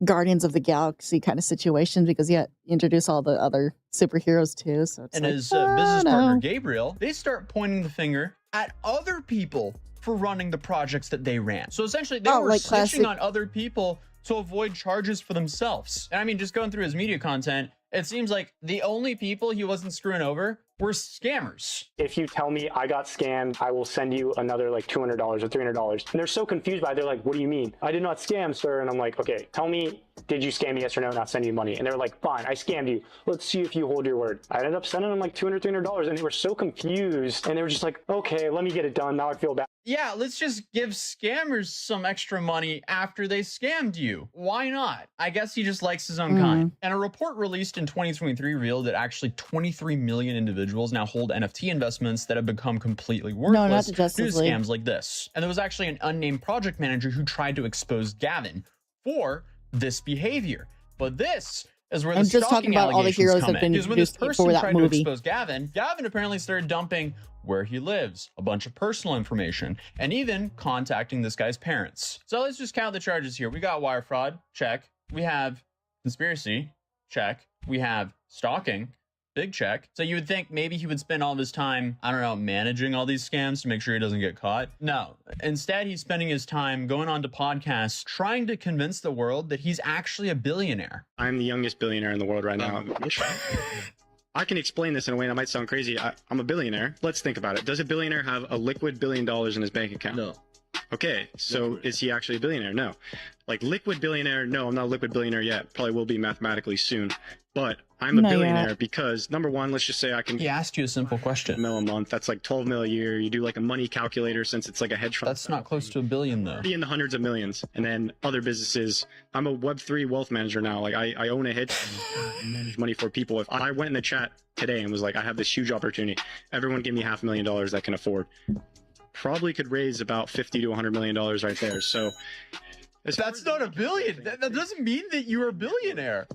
Guardians of the Galaxy kind of situation, because introduce all the other superheroes too. So it's and like, his business partner no. Gabriel, they start pointing the finger at other people for running the projects that they ran. So essentially, they were like snitching classic- on other people to avoid charges for themselves. And I mean, just going through his media content, it seems like the only people he wasn't screwing over were scammers. If you tell me I got scammed, I will send you another like $200 or $300. And they're so confused by it. They're like, what do you mean? I did not scam, sir. And I'm like, okay, tell me, did you scam me? Yes or no? Not send you money. And they're like, fine, I scammed you. Let's see if you hold your word. I ended up sending them like $200, $300. And they were so confused. And they were just like, okay, let me get it done. Now I feel bad. Yeah, let's just give scammers some extra money after they scammed you. Why not? I guess he just likes his own kind. And a report released in 2023 revealed that actually 23 million individuals now hold NFT investments that have become completely worthless the due to Justice League. scams like this. And there was actually an unnamed project manager who tried to expose Gavin for this behavior. But this is where I'm the just stalking talking about all the allegations heroes come that have in. been Because when this introduced person for that tried movie. to expose Gavin apparently started dumping where he lives, a bunch of personal information, and even contacting this guy's parents. So let's just count the charges here. We got wire fraud, check. We have conspiracy, check. We have stalking, big check. So you would think maybe he would spend all this time, I don't know, managing all these scams to make sure he doesn't get caught. No. Instead, he's spending his time going on to podcasts trying to convince the world that he's actually a billionaire. I'm the youngest billionaire in the world right now. I can explain this in a way that might sound crazy. I'm a billionaire. Let's think about it. Does a billionaire have a liquid $1 billion in his bank account? No. Okay, so is he actually a billionaire? No. Like liquid billionaire? No, I'm not a liquid billionaire yet. Probably will be mathematically soon. But I'm a Not billionaire yet. because number one, let's just say I can. He asked you a simple question. Mil a month. That's like 12 mil a year. You do like a money calculator since it's like a hedge fund. That's not close to $1 billion though. Be in the hundreds of millions. And then other businesses. I'm a Web3 wealth manager now. Like I own a hedge fund and manage money for people. If I went in the chat today and was like, I have this huge opportunity. Everyone give me $500,000 that can afford. Probably could raise about $50 to $100 million right there. So that's not $1 billion. That doesn't mean that you're a billionaire.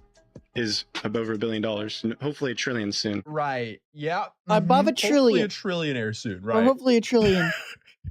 Is above $1 billion. Hopefully a trillion soon. Right. Yeah. Above a Hopefully trillion. a trillionaire soon. Or Right. hopefully a trillion.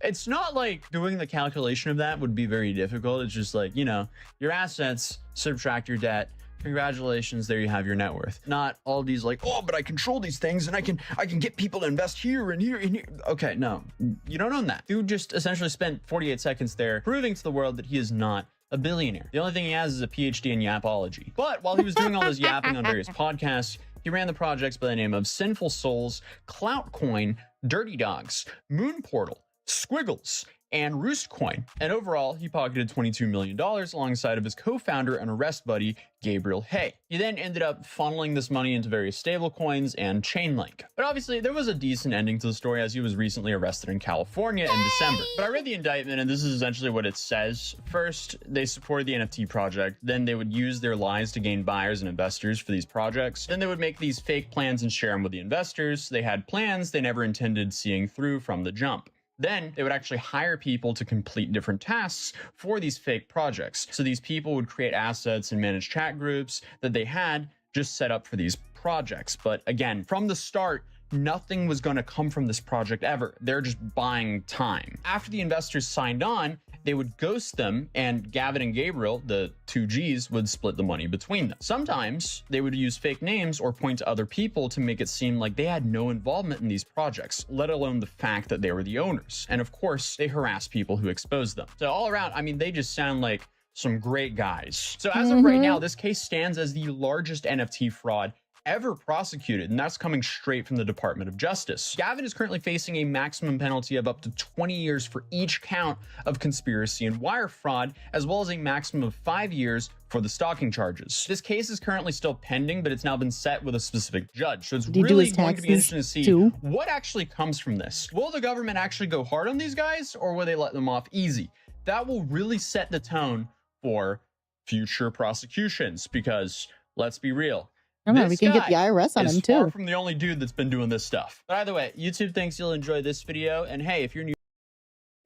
It's not like doing the calculation of that would be very difficult. It's just like, you know, your assets, subtract your debt. Congratulations, there you have your net worth. Not all these like, oh, but I control these things and I can get people to invest here and here and here. Okay, no, you don't own that. Dude just essentially spent 48 seconds there proving to the world that he is not a billionaire. The only thing he has is a PhD in yapology. But while he was doing all this yapping on various podcasts, he ran the projects by the name of Sinful Souls, Cloutcoin, Dirty Dogs, Moon Portal, Squiggles, and Roostcoin. And overall, he pocketed $22 million alongside of his co-founder and arrest buddy, Gabriel Hay. He then ended up funneling this money into various stablecoins and Chainlink. But obviously, there was a decent ending to the story as he was recently arrested in California in December. But I read the indictment and this is essentially what it says. First, they supported the NFT project. Then they would use their lies to gain buyers and investors for these projects. Then they would make these fake plans and share them with the investors. They had plans they never intended seeing through from the jump. Then they would actually hire people to complete different tasks for these fake projects. So these people would create assets and manage chat groups that they had just set up for these projects. But again, from the start, nothing was going to come from this project ever. They're just buying time. After the investors signed on, they would ghost them, and Gavin and Gabriel, the two Gs, would split the money between them. Sometimes they would use fake names or point to other people to make it seem like they had no involvement in these projects, let alone the fact that they were the owners. And of course, they harassed people who exposed them. So all around, I mean, they just sound like some great guys. So as of right now, this case stands as the largest NFT fraud ever prosecuted, and that's coming straight from the Department of Justice. Gavin is currently facing a maximum penalty of up to 20 years for each count of conspiracy and wire fraud, as well as a maximum of 5 years for the stalking charges. This case is currently still pending, but it's now been set with a specific judge. So it's really going to be interesting to see what actually comes from this. Will the government actually go hard on these guys, or will they let them off easy? That will really set the tone for future prosecutions, because let's be real, I don't know, This we can get the guy IRS on is him far too. from the only dude that's been doing this stuff. But either way, YouTube thinks you'll enjoy this video. And hey, if you're new,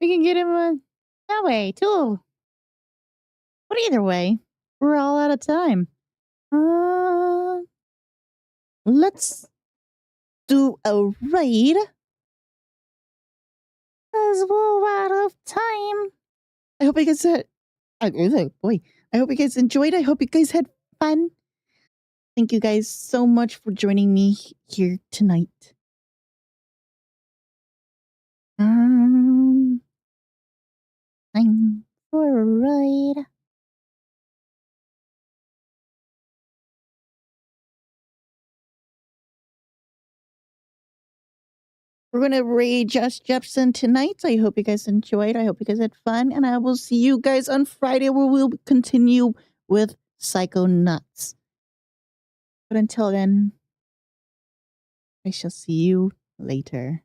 We can get him that way too. But either way, we're all out of time. Let's do a raid. Cause we're out of time. I hope you guys had. Boy, I hope you guys enjoyed. I hope you guys had fun. Thank you guys so much for joining me here tonight. Time for a ride. We're going to raid Josh Jepson tonight. I hope you guys enjoyed. I hope you guys had fun. And I will see you guys on Friday where we'll continue with Psychonauts. But until then, I shall see you later.